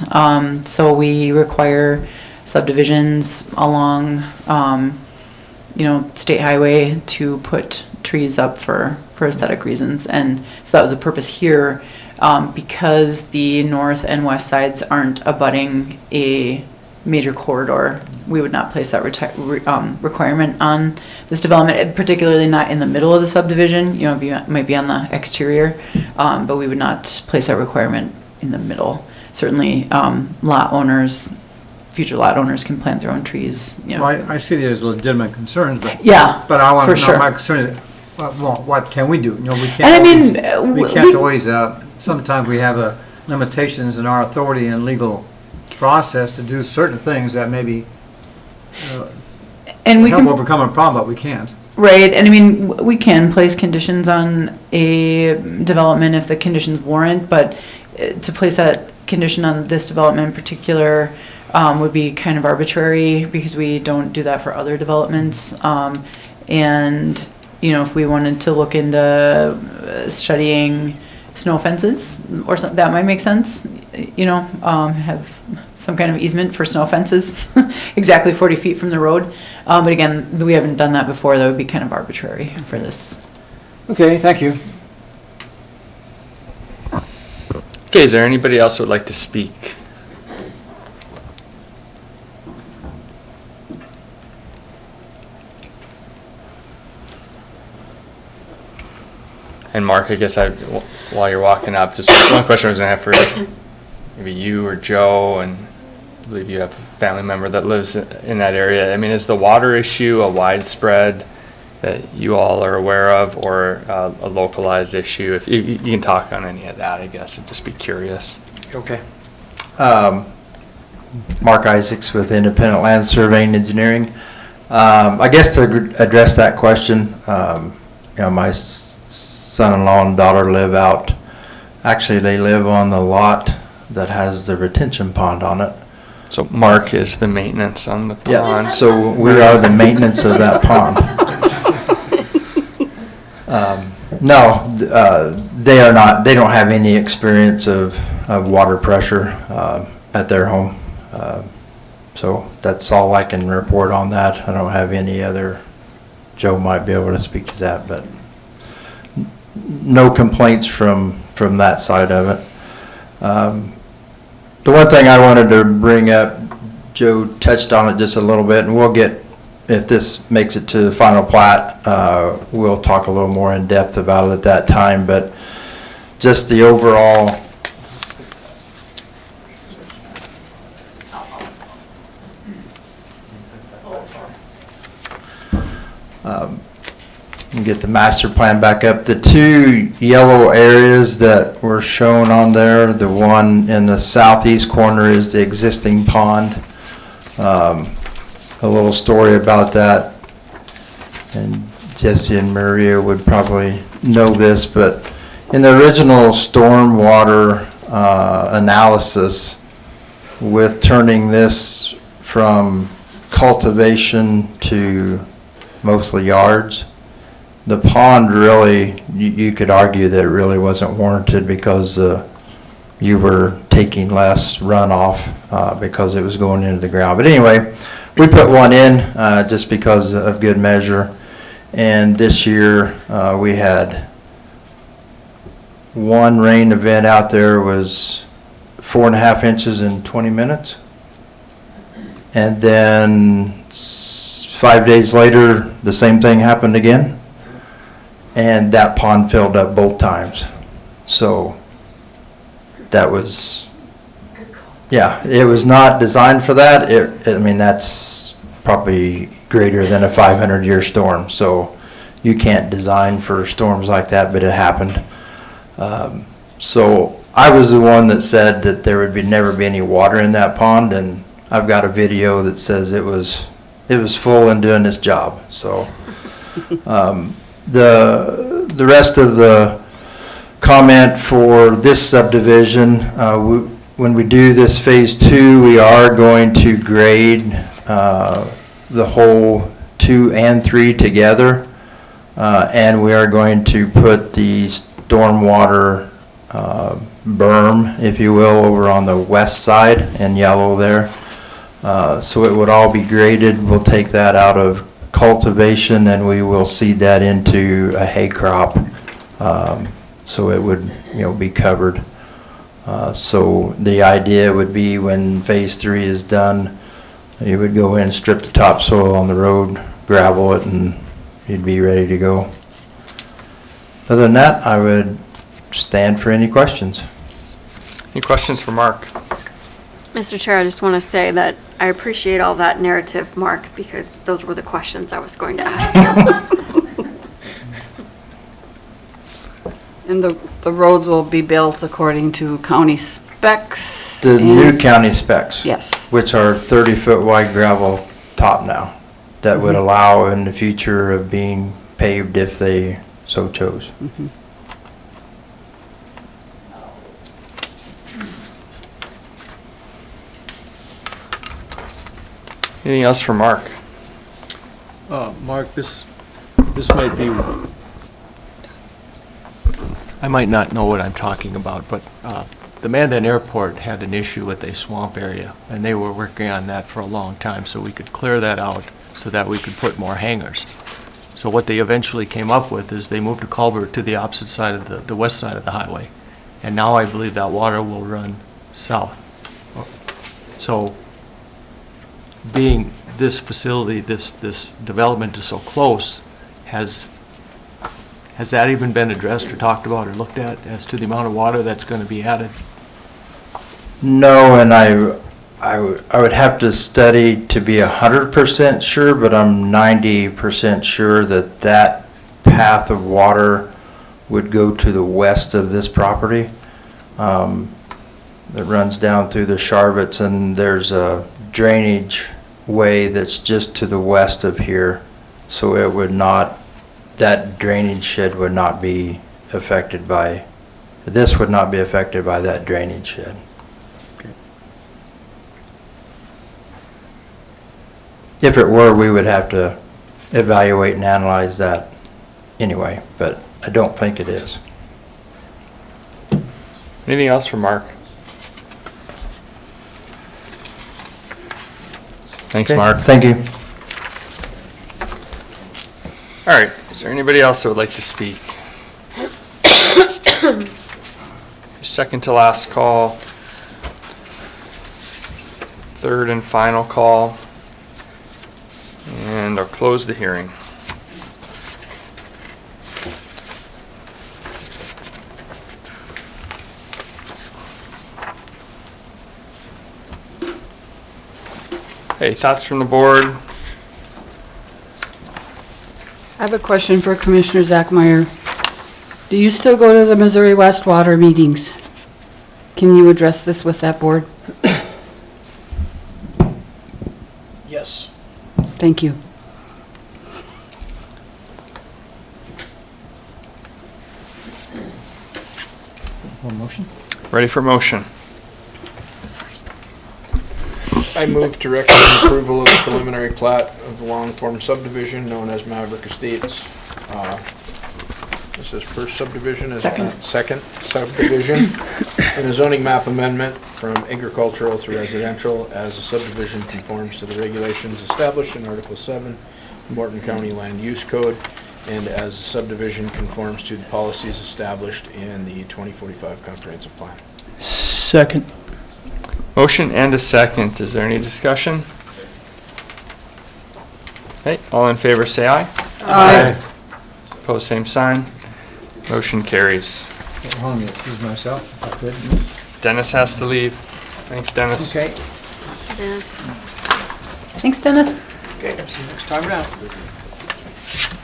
So we require subdivisions along, state highway to put trees up for aesthetic reasons. And so that was the purpose here, because the north and west sides aren't abutting a major corridor. We would not place that requirement on this development, particularly not in the middle of the subdivision. It might be on the exterior, but we would not place that requirement in the middle. Certainly, future lot owners can plant their own trees. Well, I see these as legitimate concerns, but but I want to know, sure. my concern is, what can we do? We can't. And always. Sometimes we have limitations in our authority and legal process to do certain things that maybe and we help can overcome a problem, but we can't. Right, and we can place conditions on a development if the conditions warrant, but to place that condition on this development in particular would be kind of arbitrary because we don't do that for other developments. And, if we wanted to look into studying snow fences or something, that might make sense, have some kind of easement for snow fences, exactly 40 feet from the road. But again, we haven't done that before. That would be kind of arbitrary for this. Okay, thank you. Okay, is there anybody else who would like to speak? And Mark, I guess while you're walking up, just one question I was going to have for maybe you or Joe, and I believe you have a family member that lives in that area. I mean, is the water issue a widespread that you all are aware of, or a localized issue? If you can talk on any of that, I guess, I'd just be curious. Okay. Mark Isaacs with Independent Land Surveying Engineering. I guess to address that question, my son-in-law and daughter they live on the lot that has the retention pond on it. So Mark is the maintenance on the pond. Yeah, so we are the maintenance of that pond. No, they are not. They don't have any experience of water pressure at their home. So that's all I can report on that. I don't have any other. Joe might be able to speak to that, but no complaints from that side of it. The one thing I wanted to bring up, Joe touched on it just a little bit, and we'll get if this makes it to the final plat, we'll talk a little more in depth about it at that time, but just the overall and get the master plan back up. The two yellow areas that were shown on there, the one in the southeast corner is the existing pond. A little story about that, and Jesse and Maria would probably know this, but in the original stormwater analysis, with turning this from cultivation to mostly yards, the pond really, you could argue that it really wasn't warranted because you were taking less runoff because it was going into the ground. But anyway, we put one in just because of good measure. And this year we had one rain event out there, was 4.5 inches in 20 minutes. And then 5 days later, the same thing happened again. And that pond filled up both times. So that was, yeah, it was not designed for that. I mean, that's probably greater than a 500-year storm. So you can't design for storms like that, but it happened. So I was the one that said that there would never be any water in that pond, and I've got a video that says it was full and doing its job. So the rest of the comment for this subdivision, when we do this phase 2, we are going to grade the whole 2 and 3 together, and we are going to put the stormwater berm, if you will, over on the west side in yellow there. So it would all be graded. We'll take that out of cultivation and we will seed that into a hay crop. So it would, be covered. So the idea would be when phase 3 is done, you would go in, strip the topsoil on the road, gravel it, and you'd be ready to go. Other than that, I would stand for any questions. Any questions for Mark? Mr. Chair, I just want to say that I appreciate all that narrative, Mark, because those were the questions I was going to ask you. And the roads will be built according to county specs? The new county specs. Yes. Which are 30-foot wide gravel top now, that would allow in the future of being paved if they so chose. Anything else for Mark? Mark, this might be, I might not know what I'm talking about, but the Mandan Airport had an issue with a swamp area, and they were working on that for a long time, so we could clear that out so that we could put more hangars. So what they eventually came up with is they moved a culvert to the opposite side of the west side of the highway, and now I believe that water will run south. So being this facility, this development is so close, has that even been addressed or talked about or looked at as to the amount of water that's going to be added? No, and I would have to study to be 100% sure, but I'm 90% sure that path of water would go to the west of this property. It runs down through the Charvettes, and there's a drainage way that's just to the west of here, so it would not, that drainage shed would not be affected by, this would not be affected by that drainage shed. Okay. If it were, we would have to evaluate and analyze that anyway, but I don't think it is. Anything else for Mark? Thanks, Okay, Mark. Thank you. All right, is there anybody else that would like to speak? Second to last call. Third and final call. And and I'll close the hearing. Hey, thoughts from the board? I have a question for Commissioner Zachmeyer. Do you still go to the Missouri West Water meetings? Can you address this with that board? Yes. Thank you. One motion? Ready for motion? I move to recommend approval of the preliminary plat of the long-form subdivision known as Maverick Estates. This is first subdivision. Second. Second subdivision. And a zoning map amendment from agricultural to residential as the subdivision conforms to the regulations established in Article 7, Morton County Land Use Code, and as the subdivision conforms to the policies established in the 2045 Comprehensive Plan. Second. Motion and a second. Is there any discussion? Okay, all in favor say aye. Aye. Opposed, same sign. Motion carries. Hold on, excuse myself, if I could. Dennis has to leave. Thanks, Dennis. Okay. Dennis. Thanks, Dennis. Okay, see you next time around.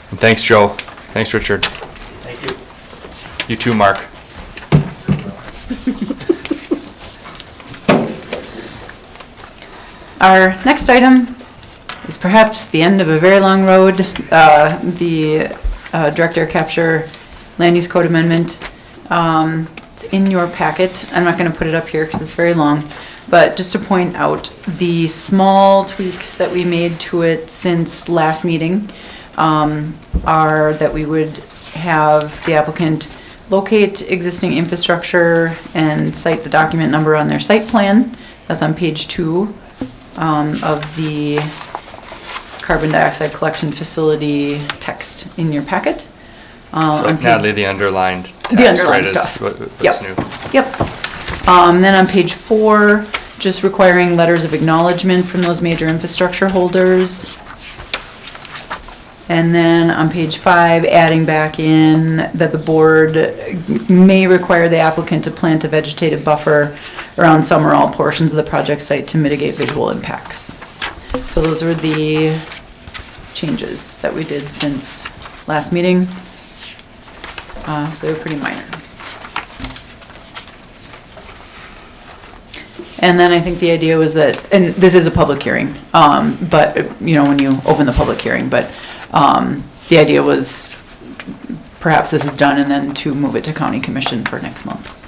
And thanks, Joe. Thanks, Richard. Thank you. You too, Mark. Our next item is perhaps the end of a very long road. The Director Capture Land Use Code Amendment. It's in your packet. I'm not going to put it up here because it's very long. But just to point out, the small tweaks that we made to it since last meeting are that we would have the applicant locate existing infrastructure and cite the document number on their site plan. That's on page 2 of the carbon dioxide collection facility text in your packet. So on Natalie, the underlined The text, underlined right, is stuff. what's Yep. new. Yep. Then on page 4, just requiring letters of acknowledgement from those major infrastructure holders. And then on page 5, adding back in that the board may require the applicant to plant a vegetative buffer around some or all portions of the project site to mitigate visual impacts. So those are the changes that we did since last meeting. So they were pretty minor. And then I think the idea was that, and this is a public hearing, but, you know, when you open the public hearing, but the idea was perhaps this is done and then to move it to county commission for next month.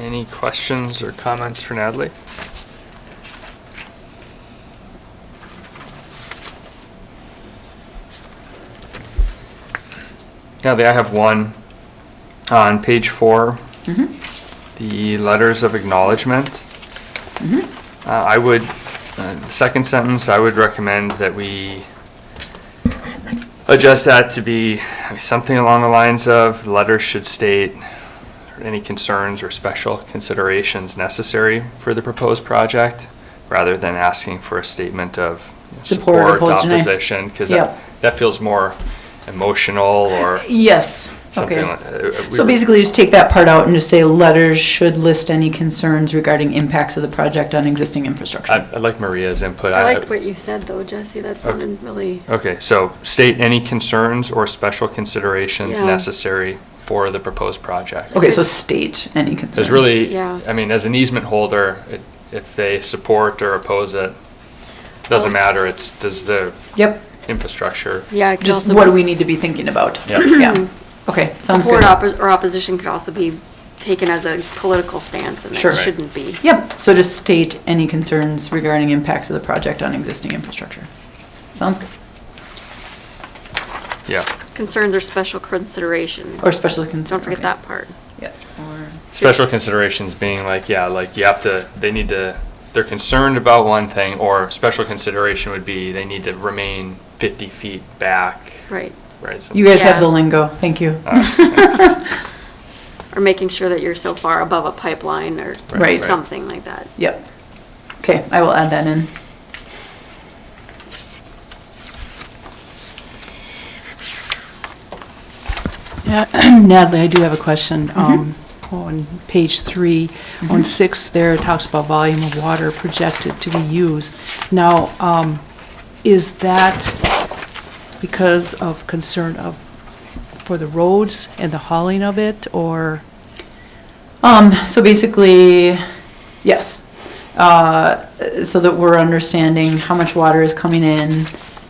Any questions or comments for Natalie? Natalie, I have one on page 4. The letters of acknowledgement. I would, the second sentence, I would recommend that we adjust that to be something along the lines of, letters should state any concerns or special considerations necessary for the proposed project, rather than asking for a statement of support, opposed, deny. opposition, because Yep. that feels more emotional or Yes, something okay. like. So basically just take that part out and just say letters should list any concerns regarding impacts of the project on existing infrastructure. I like Maria's input. I liked what you said though, Jesse. That sounded really, Okay, so state any concerns or special considerations Yeah. necessary for the proposed project. Okay, so state any concerns. There's really, Yeah. I mean, as an easement holder, if they support or oppose it, doesn't matter, it's, does the Yep, infrastructure. Yeah, it could just also what be- do we need to be thinking about? Yeah. Yeah, okay, sounds good. Support or opposition could also be taken as a political stance, and Sure. it shouldn't be. Yep, so just state any concerns regarding impacts of the project on existing infrastructure. Sounds good. Yeah. Concerns or special considerations. Or special concerns. Don't forget that part. Yeah, or, Special considerations being like, yeah, like you have to, they need to, they're concerned about one thing, or special consideration would be they need to remain 50 feet back. Right. Right. So- you guys have Yeah. the lingo, thank you. Or making sure that you're so far above a pipeline or Right. something like that. Yep. Okay, I will add that in. Natalie, I do have a question. On page 3, on 6 there, it talks about volume of water projected to be used. Now, is that because of concern of, for the roads and the hauling of it, or? So basically, yes. So that we're understanding how much water is coming in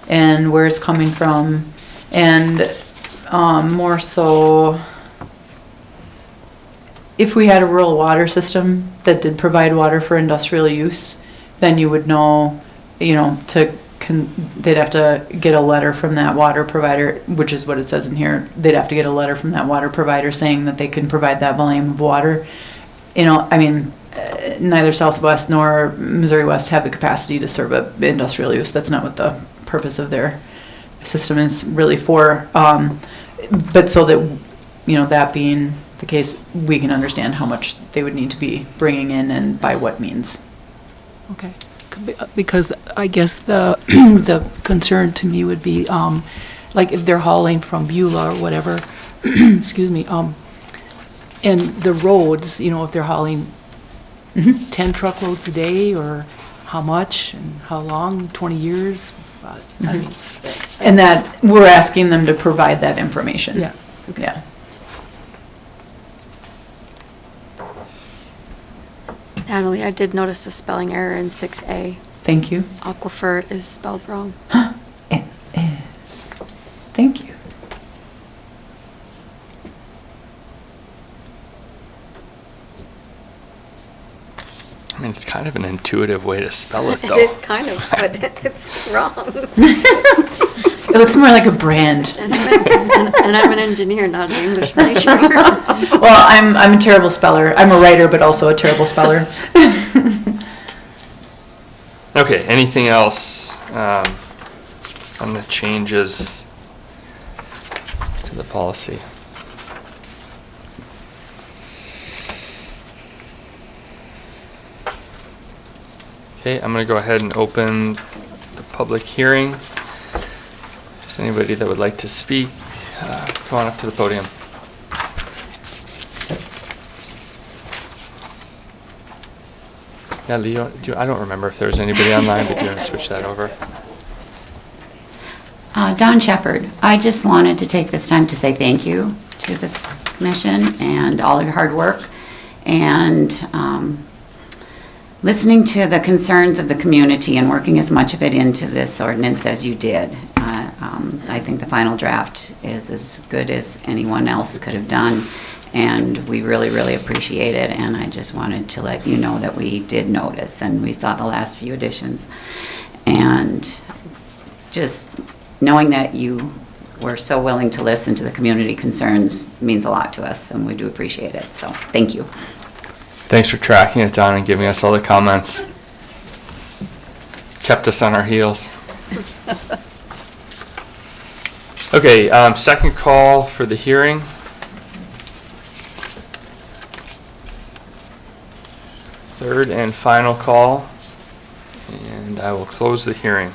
and where it's coming from. And more so, if we had a rural water system that did provide water for industrial use, then you would know, you know, they'd have to get a letter from that water provider, which is what it says in here. They'd have to get a letter from that water provider saying that they can provide that volume of water. You know, I mean, neither Southwest nor Missouri West have the capacity to serve a industrial use. That's not what the purpose of their system is really for. But so that, you know, that being the case, we can understand how much they would need to be bringing in and by what means. Okay. Because I guess the, the concern to me would be, like if they're hauling from Beulah or whatever, excuse me, and the roads, you know, if they're hauling 10 truckloads a day, or how much and how long, 20 years? I mean, And that, we're asking them to provide that information. yeah. Yeah. Natalie, I did notice a spelling error in 6A. Thank you. Aquifer is spelled wrong. Thank you. I mean, it's kind of an intuitive way to spell it, though. It is kind of, but it's wrong. It looks more like a brand. And I'm an engineer, not an English major. Well, I'm a terrible speller. I'm a writer, but also a terrible speller. Okay, anything else on the changes to the policy? Okay, I'm going to go ahead and open the public hearing. If there's anybody that would like to speak, come on up to the podium. Yeah, Leo, I don't remember if there was anybody online, but do you want to switch that over? Don Shepherd, I just wanted to take this time to say thank you to this commission and all your hard work, and listening to the concerns of the community and working as much of it into this ordinance as you did. I think the final draft is as good as anyone else could have done, and we really, really appreciate it. And I just wanted to let you know that we did notice, and we saw the last few additions. And just knowing that you were so willing to listen to the community concerns means a lot to us, and we do appreciate it. So thank you. Thanks for tracking it down and giving us all the comments. Kept us on our heels. Okay, second call for the hearing. Third and final call, and I will close the hearing.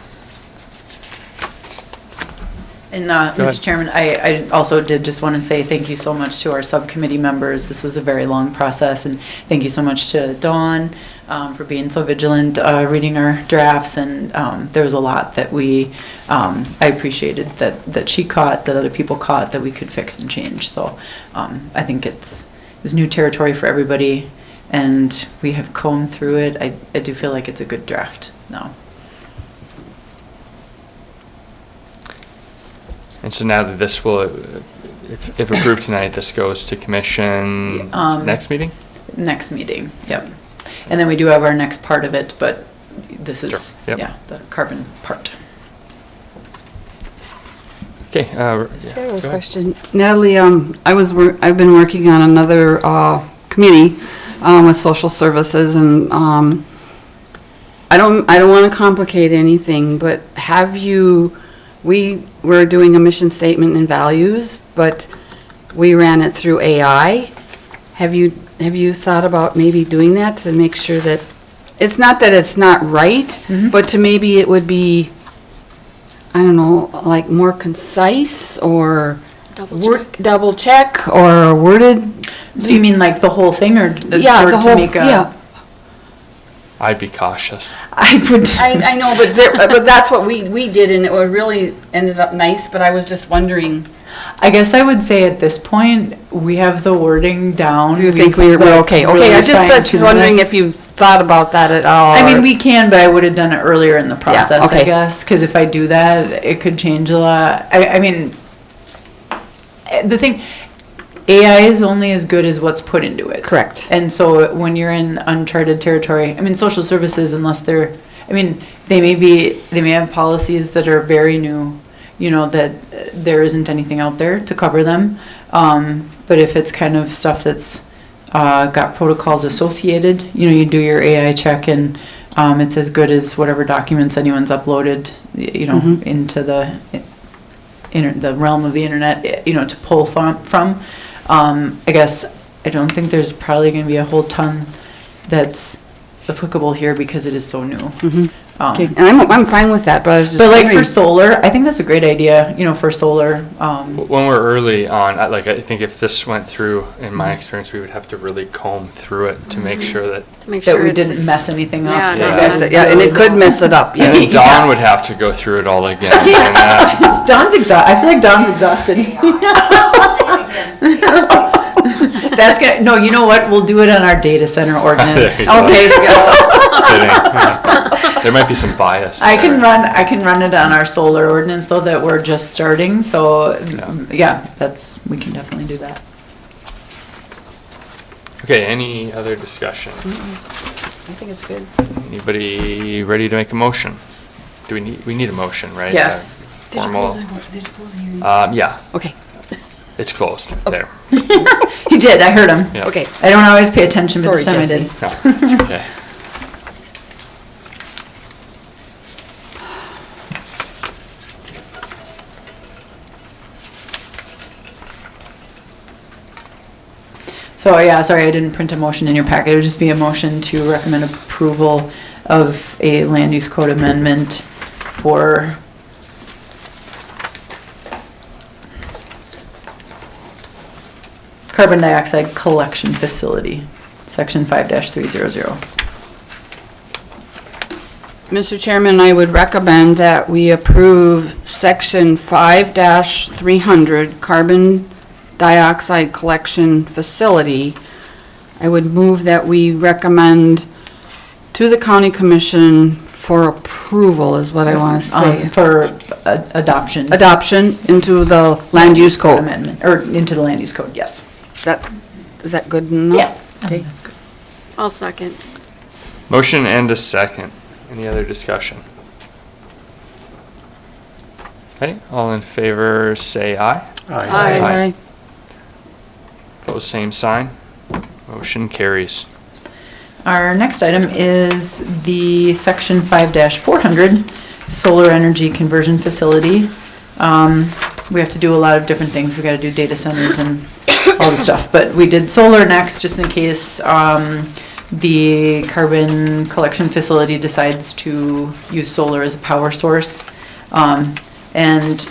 And, Go ahead. Mr. Chairman, I also did just want to say thank you so much to our subcommittee members. This was a very long process, and thank you so much to Dawn for being so vigilant, reading our drafts, and there was a lot that I appreciated that she caught, that other people caught, that we could fix and change. So I think it was new territory for everybody, and we have combed through it. I do feel like it's a good draft now. And so now that this will, if approved tonight, this goes to commission next meeting? Next meeting, yep. And then we do have our next part of it, but this is, Sure, yep. yeah, the carbon part. Okay. I have a question. Natalie, I've been working on another committee with social services, and I don't want to complicate anything, but we were doing a mission statement and values, but we ran it through AI. Have you thought about maybe doing that to make sure that, it's not that it's not right, but to maybe it would be, I don't know, like more concise or double check or worded? Do you mean like the whole thing, or Yeah, or the to whole, make a? yeah. I'd be cautious. I would. I know, but that's what we did, and it really ended up nice, but I was just wondering. I guess I would say at this point, we have the wording down. Do you think we're okay? Okay, I just wondering if you thought about that at all. I mean, we can, but I would have done it earlier in the process, okay. I guess, because if I do that, it could change a lot. I mean, the thing, AI is only as good as what's put into it. Correct. And so when you're in uncharted territory, I mean, social services, unless they're, I mean, they may have policies that are very new, you know, that there isn't anything out there to cover them. But if it's kind of stuff that's got protocols associated, you know, you do your AI check, and it's as good as whatever documents anyone's uploaded, you know, into the realm of the internet, you know, to pull from. I guess I don't think there's probably going to be a whole ton that's applicable here because it is so new. Okay, and I'm fine with that, but I was just But like wondering. for solar, I think that's a great idea, you know, for solar. When we're early on, I think if this went through, in my experience, we would have to really comb through it to make sure that. That we didn't mess anything up. Yeah, So not that's mess it- Yeah, and it could mess it up, And then yeah. Dawn would have to go through it all again. And, Dawn's exhausted. I feel like Dawn's exhausted. That's good. No, you know what? We'll do it on our data center ordinance. There you go. Okay, kidding, yeah. There might be some bias. I there. can run it on our solar ordinance though that we're just starting. So yeah, we can definitely do that. Okay, any other discussion? I think it's good. Anybody ready to make a motion? We need a motion, right? Yes. Formal. Did you close the hearing? Yeah, Okay, it's closed. There. He did. I heard him. Yeah. okay. I don't always pay attention, but this Sorry, time I Jesse. did. No, it's okay. So yeah, sorry, I didn't print a motion in your packet. It would just be a motion to recommend approval of a land use code amendment for carbon dioxide collection facility, section 5-300. Mr. Chairman, I would recommend that we approve section 5-300 carbon dioxide collection facility. I would move that we recommend to the county commission for approval is what I want to say. For adoption. Adoption into the land use code. Amendment, or into the land use code, yes. Is that good enough? Yeah. Okay. That's good. I'll second. Motion and a second. Any other discussion? Okay, all in favor, say aye. Aye. Opposed, same sign. Motion carries. Our next item is the section 5-400 solar energy conversion facility. We have to do a lot of different things. We gotta do data centers and all the stuff, but we did solar next just in case the carbon collection facility decides to use solar as a power source. And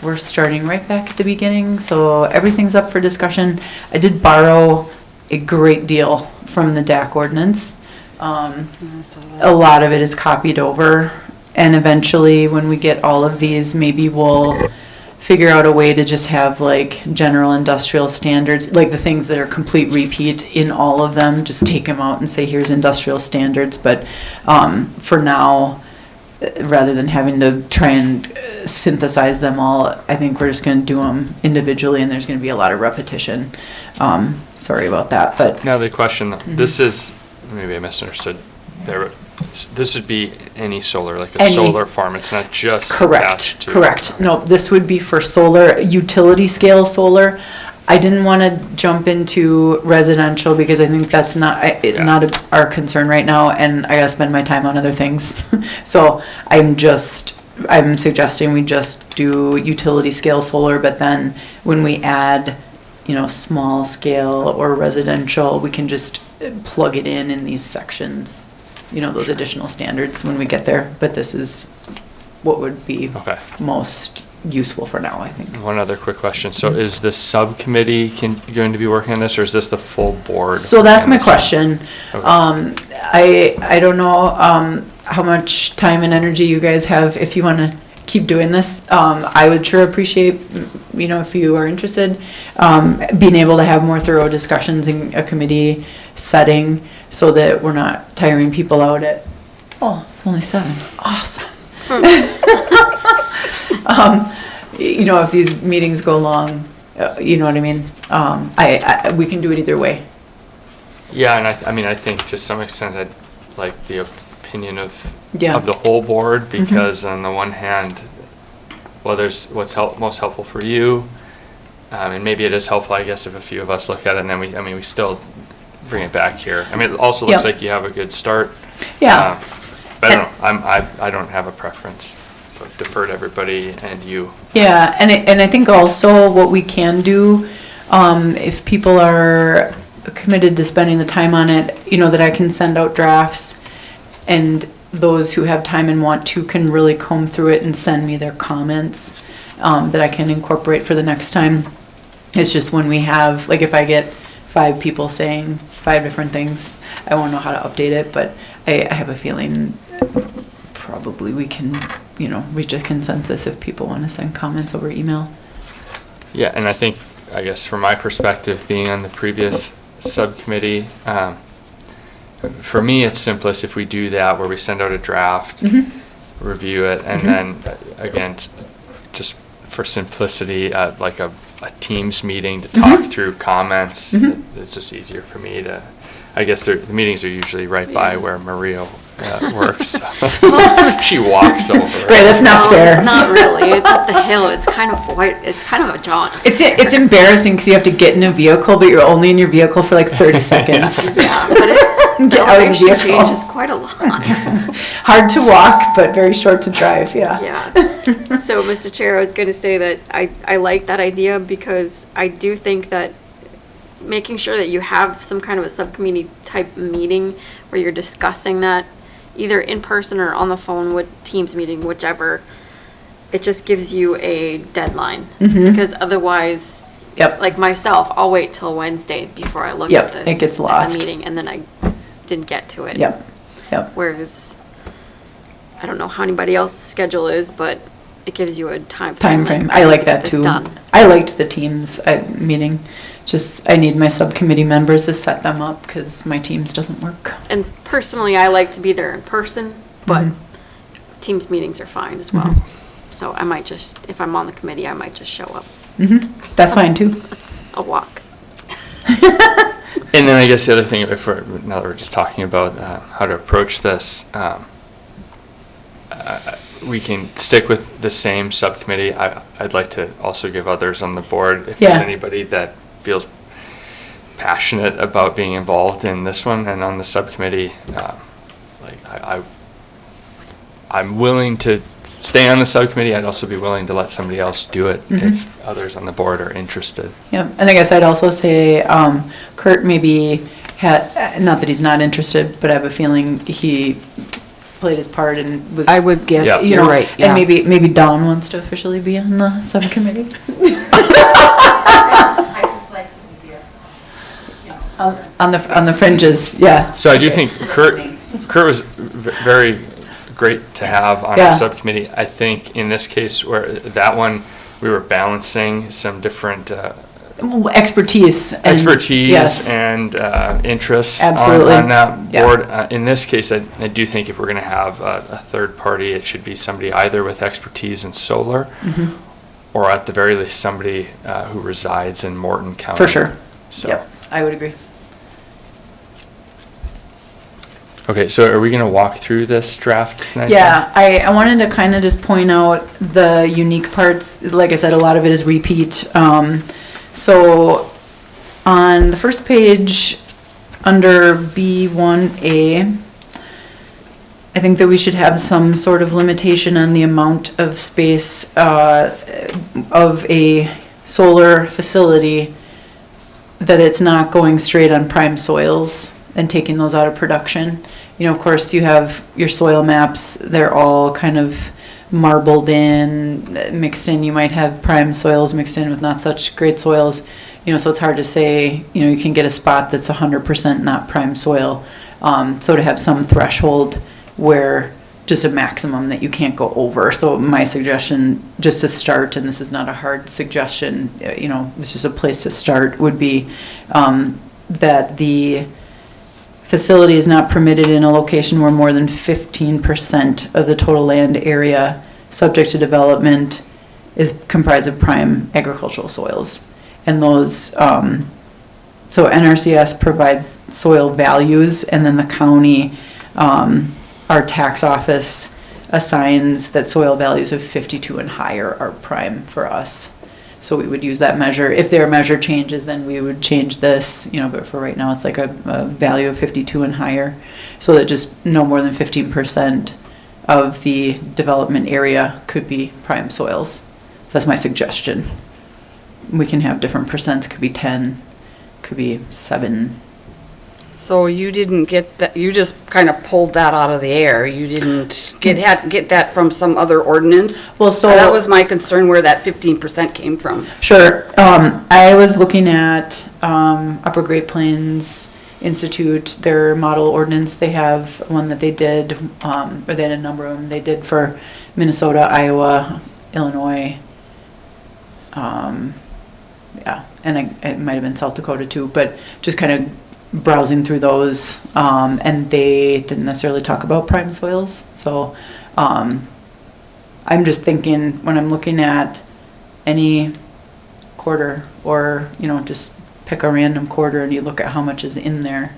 we're starting right back at the beginning, so everything's up for discussion. I did borrow a great deal from the DAC ordinance. A lot of it is copied over, and eventually, when we get all of these, maybe we'll figure out a way to just have like general industrial standards, like the things that are complete repeat in all of them, just take them out and say, here's industrial standards. But for now, rather than having to try and synthesize them all, I think we're just going to do them individually, and there's going to be a lot of repetition. Sorry about that, but. Now the question, this is, maybe I misunderstood there. This would be any solar, like a solar farm. It's not just attached to. Correct. No, this would be for solar, utility scale solar. I didn't want to jump into residential because I think that's not our concern right now, and I gotta spend my time on other things. So I'm suggesting we just do utility scale solar, but then when we add, small scale or residential, we can just plug it in these sections, those additional standards when we get there. But this is what would be most useful for now, I think. One other quick question. So is the subcommittee going to be working on this, or is this the full board? So that's my question. Okay. I don't know how much time and energy you guys have if you want to keep doing this. I would sure appreciate, if you are interested, being able to have more thorough discussions in a committee setting so that we're not tiring people out at, it's only 7. Awesome. If these meetings go long, you know what I mean? We can do it either way. Yeah, and I think to some extent I'd like the opinion of Yeah. the whole board, because on the one hand, there's what's most helpful for you, and maybe it is helpful, I guess, if a few of us look at it, and then we still bring it back here. It also looks like you have a good start. Yeah. But I don't know. I don't have a preference, so defer to everybody and you. Yeah, and I think also what we can do, if people are committed to spending the time on it, that I can send out drafts, and those who have time and want to can really comb through it and send me their comments that I can incorporate for the next time. It's just when we have, like if I get 5 people saying 5 different things, I won't know how to update it, but I have a feeling probably we can, reach a consensus if people want to send comments over email. Yeah, and I guess from my perspective, being on the previous subcommittee, for me, it's simplest if we do that, where we send out a draft, review it, and then, again, just for simplicity, like a Teams meeting to talk through comments. It's just easier for me to, I guess the meetings are usually right by where Maria works. She walks over. Right, that's not fair. Not really. It's up the hill. It's kind of a jaunt. It's embarrassing because you have to get in a vehicle, but you're only in your vehicle for like 30 seconds. Yeah, but the elevation changes quite a lot. Hard to walk, but very short to drive, yeah. Yeah. So, Mr. Chair, I was going to say that I like that idea, because I do think that making sure that you have some kind of a subcommittee type meeting where you're discussing that, either in person or on the phone with Teams meeting, whichever, it just gives you a deadline. Because otherwise, like myself, I'll wait till Wednesday before I look at this. It gets lost. At the meeting, and then I didn't get to it. Whereas, I don't know how anybody else's schedule is, but it gives you a time frame. I like that too. Done. I liked the Teams meeting. Just, I need my subcommittee members to set them up because my Teams doesn't work. And personally, I like to be there in person, but Teams meetings are fine as well. So I might just, if I'm on the committee, I might just show up. That's fine too. I'll walk. And then I guess the other thing, now that we're just talking about how to approach this, we can stick with the same subcommittee. I'd like to also give others on the board, if there's anybody that feels passionate about being involved in this one and on the subcommittee, I'm willing to stay on the subcommittee. I'd also be willing to let somebody else do it if others on the board are interested. Yeah, and I guess I'd also say Kurt maybe had, not that he's not interested, but I have a feeling he played his part and was. I would guess Yeah. you you're know, right, yeah. And maybe Dawn wants to officially be on the subcommittee. I just like to be there. On the fringes, yeah. So I do think Kurt was very great to have on Yeah. our subcommittee. I think in this case, where that one, we were balancing some different Expertise. And, expertise yes. and interests Absolutely. on that Yeah. board. In this case, I do think if we're going to have a third party, it should be somebody either with expertise in solar, Mhm. or at the very least, somebody who resides in Morton County. For sure. So. Yep, I would agree. Okay, so are we going to walk through this draft tonight? Yeah, I wanted to kind of just point out the unique parts. Like I said, a lot of it is repeat. So on the first page, under B1A, I think that we should have some sort of limitation on the amount of space of a solar facility, that it's not going straight on prime soils and taking those out of production. You know, of course, you have your soil maps, they're all kind of marbled in, mixed in. You might have prime soils mixed in with not such great soils, you know, so it's hard to say, you know, you can get a spot that's 100% not prime soil. So to have some threshold where just a maximum that you can't go over. So my suggestion, just to start, and this is not a hard suggestion, you know, it's just a place to start, would be that the facility is not permitted in a location where more than 15% of the total land area subject to development is comprised of prime agricultural soils. And those, so NRCS provides soil values, and then the county, our tax office assigns that soil values of 52 and higher are prime for us. So we would use that measure. If their measure changes, then we would change this, you know, but for right now, it's like a value of 52 and higher. So that just no more than 15% of the development area could be prime soils. That's my suggestion. We can have different percents, could be 10, could be 7. So you didn't get that, you just kind of pulled that out of the air. You didn't get that from some other ordinance? Well, so that was my concern, where that 15% came from. Sure. I was looking at Upper Great Plains Institute, their model ordinance. They have one that they did, or they had a number of them. They did for Minnesota, Iowa, Illinois, yeah, and it might have been South Dakota too, but just kind of browsing through those, and they didn't necessarily talk about prime soils. So I'm just thinking, when I'm looking at any quarter, or, you know, just pick a random quarter and you look at how much is in there,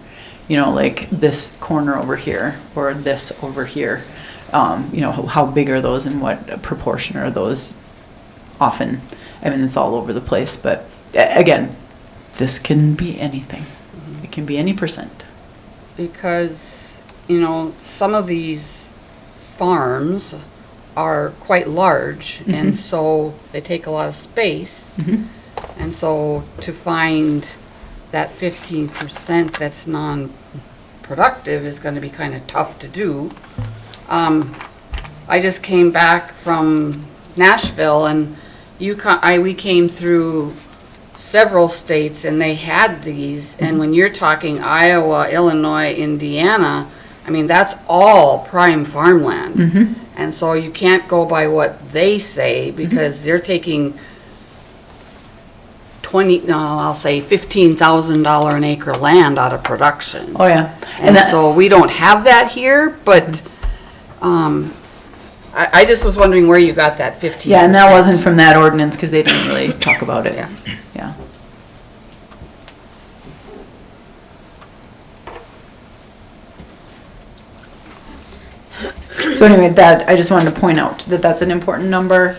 you know, like this corner over here or this over here, you know, how big are those and what proportion are those? Often, I mean, it's all over the place, but again, this can be anything. It can be any percent. Because, you know, some of these farms are quite large, and so they take a lot of space. And so to find that 15% that's non-productive is going to be kind of tough to do. I just came back from Nashville, and we came through several states, and they had these. And when you're talking Iowa, Illinois, Indiana, I mean, that's all prime farmland. And so you can't go by what they say, because they're taking I'll say $15,000 an acre land out of production. Oh, yeah. And so we don't have that here, but I just was wondering where you got that 15%. Yeah, and that wasn't from that ordinance, because they didn't really talk about it. Yeah. So anyway, that, I just wanted to point out that that's an important number.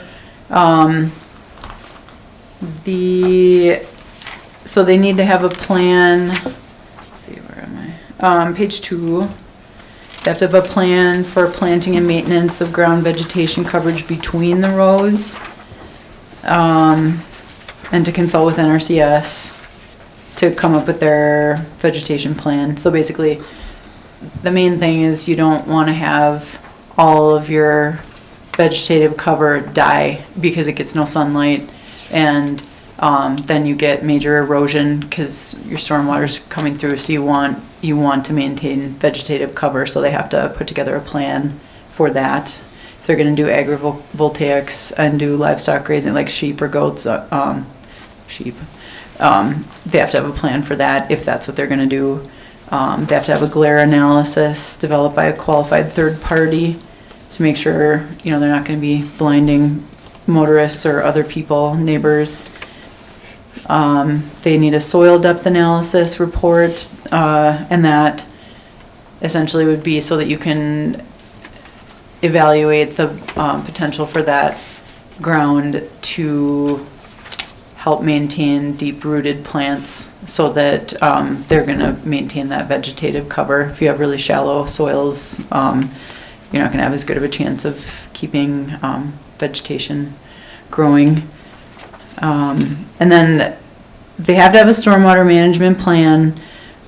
So they need to have a plan, let's see, where am I? Page 2. They have to have a plan for planting and maintenance of ground vegetation coverage between the rows. And to consult with NRCS to come up with their vegetation plan. So basically, the main thing is you don't want to have all of your vegetative cover die because it gets no sunlight, and then you get major erosion because your stormwater's coming through, so you want to maintain vegetative cover, so they have to put together a plan for that. If they're gonna do agrivoltaics and do livestock grazing like sheep or goats, they have to have a plan for that if that's what they're gonna do. They have to have a glare analysis developed by a qualified third party to make sure, they're not gonna be blinding motorists or other people, neighbors. They need a soil depth analysis report, and that essentially would be so that you can evaluate the potential for that ground to help maintain deep-rooted plants so that they're going to maintain that vegetative cover. If you have really shallow soils, you're not going to have as good of a chance of keeping vegetation growing. And then they have to have a stormwater management plan,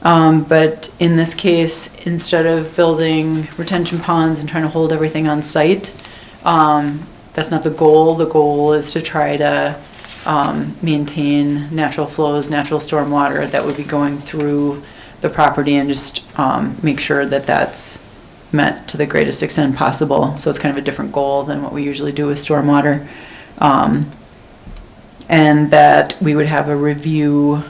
but in this case, instead of building retention ponds and trying to hold everything on site, that's not the goal. The goal is to try to maintain natural flows, natural stormwater that would be going through the property, and just make sure that that's met to the greatest extent possible. So it's kind of a different goal than what we usually do with stormwater. And that we would have a review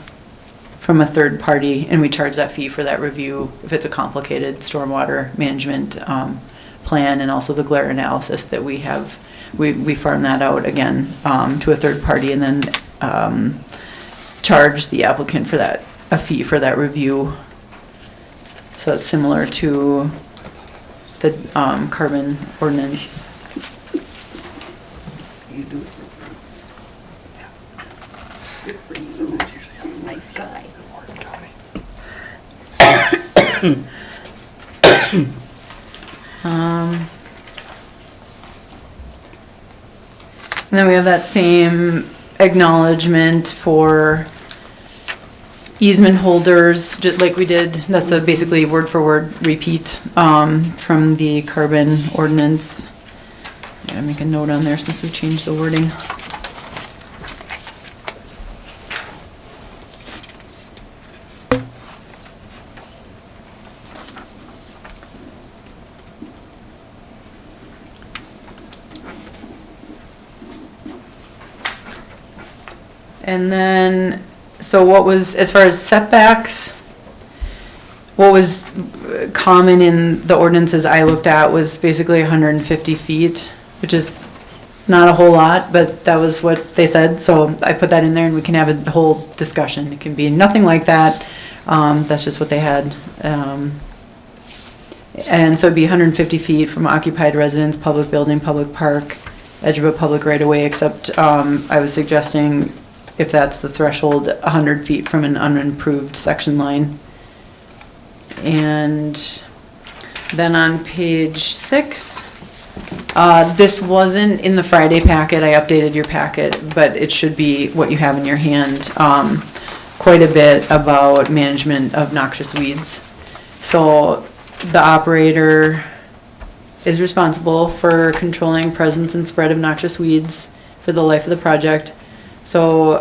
from a third party, and we charge that fee for that review if it's a complicated stormwater management plan, and also the glare analysis that we have. We farm that out again to a third party, and then charge the applicant for that, a fee for that review. So it's similar to the carbon ordinance. Nice guy. And then we have that same acknowledgement for easement holders, just like we did. That's a basically word for word repeat from the carbon ordinance. I gotta make a note on there since we changed the wording. And then, so what was, as far as setbacks, what was common in the ordinances I looked at was basically 150 feet, which is not a whole lot, but that was what they said. So I put that in there, and we can have a whole discussion. It can be nothing like that. That's just what they had. And so it'd be 150 feet from occupied residence, public building, public park, edge of a public right of way, except I was suggesting, if that's the threshold, 100 feet from an unimproved section line. And then on page 6, this wasn't in the Friday packet. I updated your packet, but it should be what you have in your hand. Quite a bit about management of noxious weeds. So the operator is responsible for controlling presence and spread of noxious weeds for the life of the project. So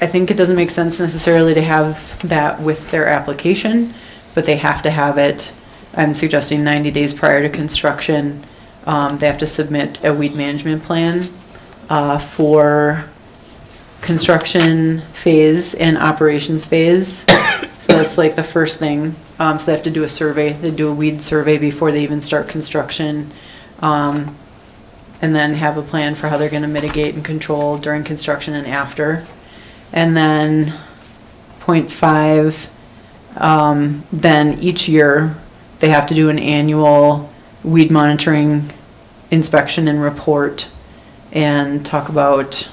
I think it doesn't make sense necessarily to have that with their application, but they have to have it. I'm suggesting 90 days prior to construction. They have to submit a weed management plan for construction phase and operations phase. So that's like the first thing. So they have to do a survey. They do a weed survey before they even start construction. And then have a plan for how they're going to mitigate and control during construction and after. And then point 5, then each year they have to do an annual weed monitoring inspection and report, and talk about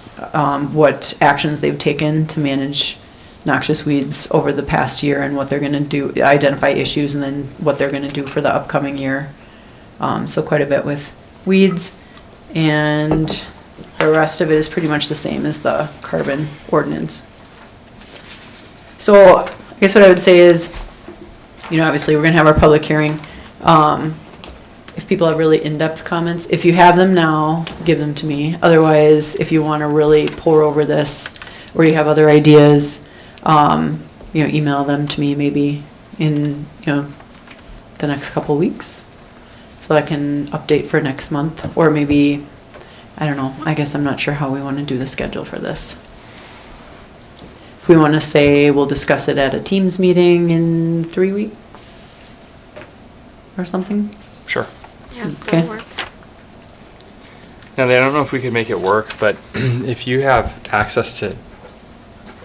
what actions they've taken to manage noxious weeds over the past year, and what they're going to do, identify issues, and then what they're going to do for the upcoming year. So quite a bit with weeds. And the rest of it is pretty much the same as the carbon ordinance. So I guess what I would say is, obviously we're going to have our public hearing. If people have really in-depth comments, if you have them now, give them to me. Otherwise, if you want to really pore over this, or you have other ideas, email them to me maybe in, the next couple weeks. So I can update for next month, or maybe, I don't know, I guess I'm not sure how we want to do the schedule for this. If we want to say we'll discuss it at a Teams meeting in 3 weeks or something. Sure. Yeah, Okay. that'll work. Now, I don't know if we could make it work, but if you have access to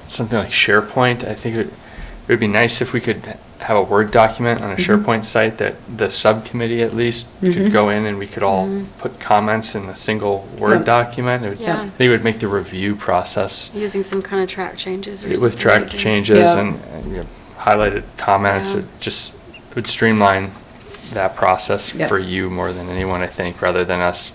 something like SharePoint, I think it would be nice if we could have a Word document on a SharePoint site that the subcommittee at least could go in and we could all put comments in a single Word Yep. document. It would, Yeah. I think it would make the review process Using some kind of track changes or something. with track like that. changes Yeah. and highlighted comments. Yeah. It just would streamline that process Yep. for you more than anyone, I think, rather than us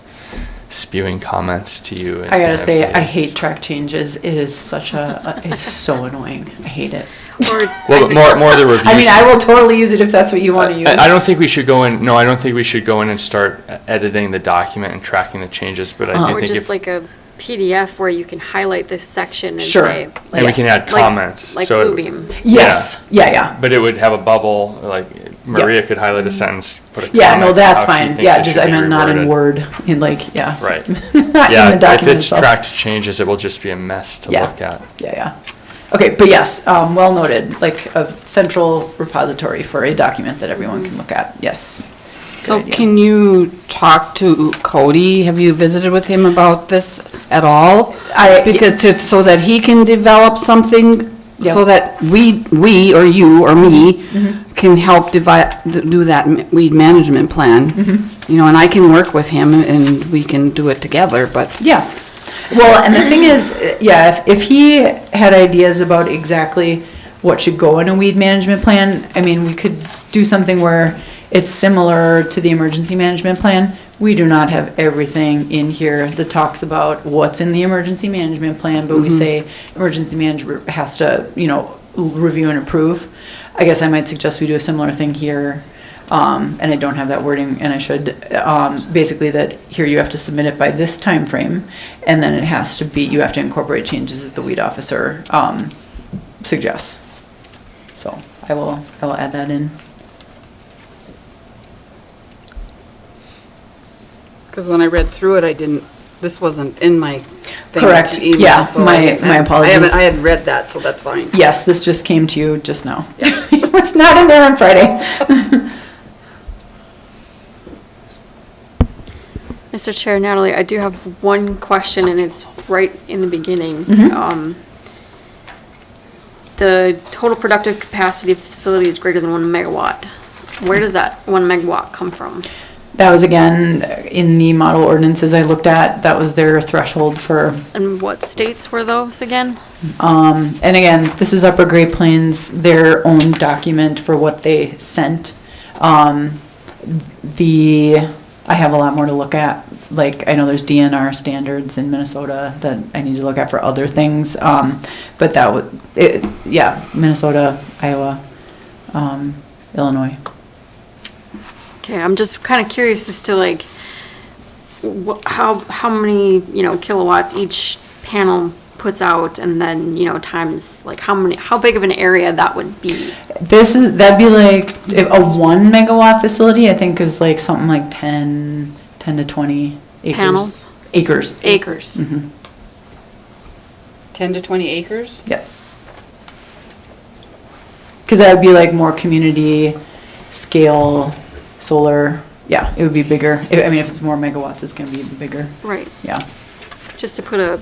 spewing comments to you. and I gotta say, everybody. I hate track changes. It is it's so annoying. I hate it. Or, Well, but more of the reviews. I mean, I will totally use it if that's what you want to use. I don't think we should go in, no, I don't think we should go in and start editing the document and tracking the changes, but I do or think just if, like a PDF where you can highlight this section and Sure. say. and we can add like- comments. Like so- Bluebeam. Yes, yeah. But it would have a bubble, like Maria could highlight a sentence, put a comment. Yeah, no, that's how she fine. thinks Yeah, it just, should I be meant not in reworded. Word, in yeah. Right. Not Yeah, in the if document it's itself. tracked changes, it will just be a mess to Yeah. look at. Yeah. Okay, but yes, well noted, like a central repository for a document that everyone can look at, yes. So Good idea. can you talk to Cody? Have you visited with him about this at all? So that he can develop something, so Yep. that we or you or me Mm-hmm. can help do that weed management plan. Mm-hmm. And I can work with him and we can do it together, but. Yeah. Well, and the thing is, if he had ideas about exactly what should go in a weed management plan, I mean, we could do something where it's similar to the emergency management plan. We do not have everything in here that talks about what's in the emergency management plan, but we say emergency manager has to, review and approve. I guess I might suggest we do a similar thing here. And I don't have that wording, and I should, basically that here you have to submit it by this time frame, and then it has to be, you have to incorporate changes that the weed officer, suggests. So I will add that in. Because when I read through it, this wasn't in my thing. Correct. to email, Yeah, so my I apologies. I had read that, so that's fine. Yes, this just came to you just now. It was not in there on Friday. Mr. Chair, Natalie, I do have one question, and it's right in the beginning. The total productive capacity of facility is greater than 1 megawatt. Where does that 1 megawatt come from? That was again, in the model ordinances I looked at, that was their threshold for, And what states were those again? and again, this is Upper Great Plains, their own document for what they sent. I have a lot more to look at, like, I know there's DNR standards in Minnesota that I need to look at for other things, but that would, Minnesota, Iowa, Illinois. Okay, I'm just kind of curious as to like, how many, kilowatts each panel puts out, and then, times, like, how big of an area that would be? That'd be like, a 1 megawatt facility, I think is like something like 10 to 20 acres. Panels? Acres. Acres. 10 to 20 acres? Yes. Because that would be like more community scale solar. Yeah, it would be bigger. I mean, if it's more megawatts, it's going to be bigger. Right. Yeah. Just to put a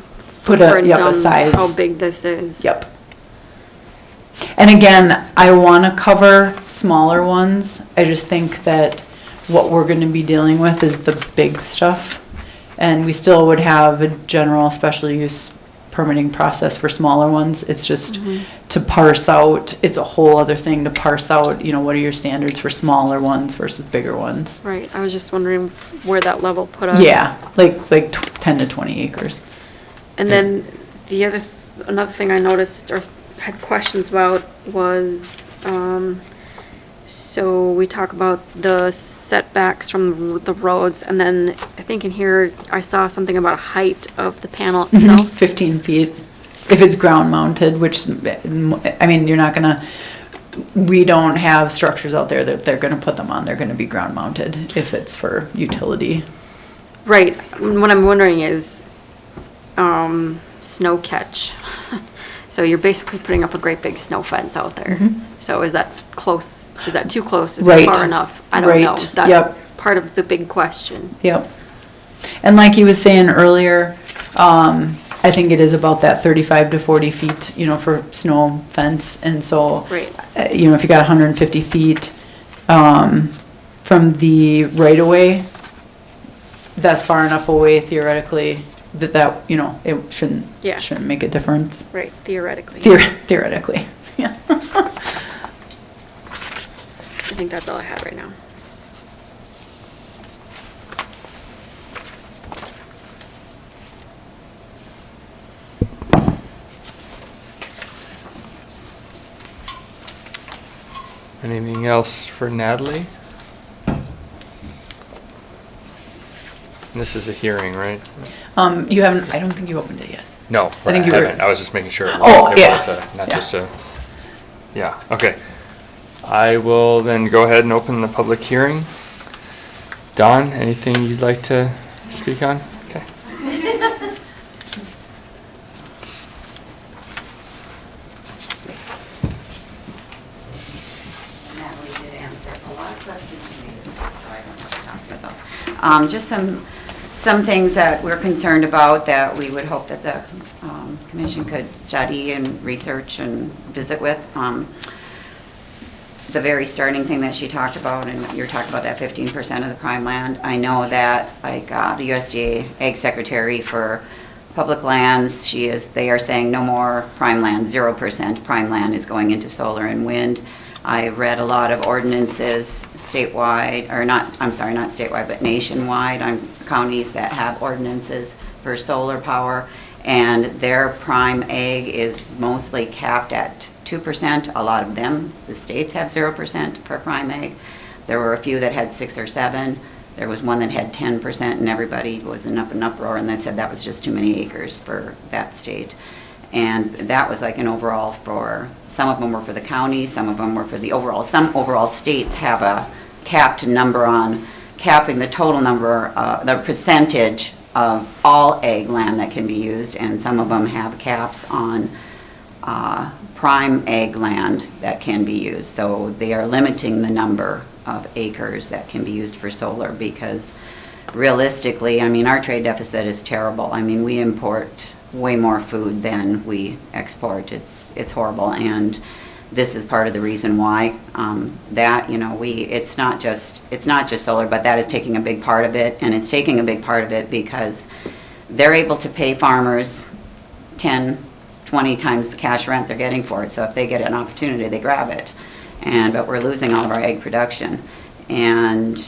a down size. how big this is. Yep. And again, I want to cover smaller ones. I just think that what we're going to be dealing with is the big stuff. And we still would have a general special use permitting process for smaller ones. It's just to parse out, it's a whole other thing to parse out, what are your standards for smaller ones versus bigger ones. Right, I was just wondering where that level put us. Yeah, like 10 to 20 acres. And then another thing I noticed or had questions about was, So we talk about the setbacks from the roads, and then I think in here, I saw something about height of the panel itself. 15 feet, if it's ground mounted, which, I mean, you're not gonna, we don't have structures out there that they're gonna put them on, they're gonna be ground mounted if it's for utility. Right, what I'm wondering is, snow catch. So you're basically putting up a great big snow fence out there. So is that close, is that too close? Is it Right. far enough? I don't know. Right. That's Yep. part of the big question. Yep. And like he was saying earlier, I think it is about that 35 to 40 feet, you know, for snow fence. And so, Right. you know, if you got 150 feet from the right of way, that's far enough away theoretically that, you know, it shouldn't make a difference. Right, theoretically. Theoretically, yeah. I think that's all I have right now. Anything else for Natalie? This is a hearing, right? You haven't, I don't think you opened it yet. No, I think you haven't. were. I was just making sure. Oh, it yeah. was not Yeah. just a, yeah, okay. I will then go ahead and open the public hearing. Don, anything you'd like to speak on? Okay. Natalie did answer a lot of questions to me, so I don't have to talk about those. Just some things that we're concerned about that we would hope that the commission could study and research and visit with. The very starting thing that she talked about, and you're talking about that 15% of the prime land. I know that, like, the USDA Ag Secretary for Public Lands, they are saying no more prime land, 0% prime land is going into solar and wind. I read a lot of ordinances statewide, or not, I'm sorry, not statewide, but nationwide, on counties that have ordinances for solar power, and their prime ag is mostly capped at 2%. A lot of them, the states have 0% for prime ag. There were a few that had 6 or 7. There was one that had 10%, and everybody was in an uproar, and they said that was just too many acres for that state. And that was like an overall for, some of them were for the county, some of them were for the overall. Some overall states have a capped number on capping the total number, the percentage of all ag land that can be used, and some of them have caps on prime ag land that can be used. So they are limiting the number of acres that can be used for solar, because realistically, I mean, our trade deficit is terrible. I mean, we import way more food than we export. It's horrible, and this is part of the reason why. That, you know, it's not just solar, but that is taking a big part of it, and it's taking a big part of it because they're able to pay farmers 10, 20 times the cash rent they're getting for it. So if they get an opportunity, they grab it. But we're losing all of our egg production. And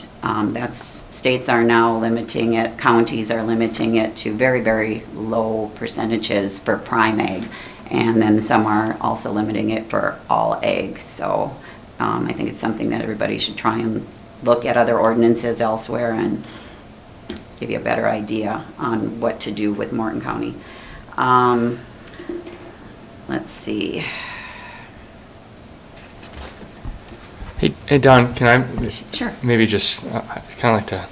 states are now limiting it, counties are limiting it to very, very low percentages for prime egg. And then some are also limiting it for all egg. So I think it's something that everybody should try and look at other ordinances elsewhere and give you a better idea on what to do with Morton County. Let's see. Hey Don, can I Sure. maybe just kind of like to?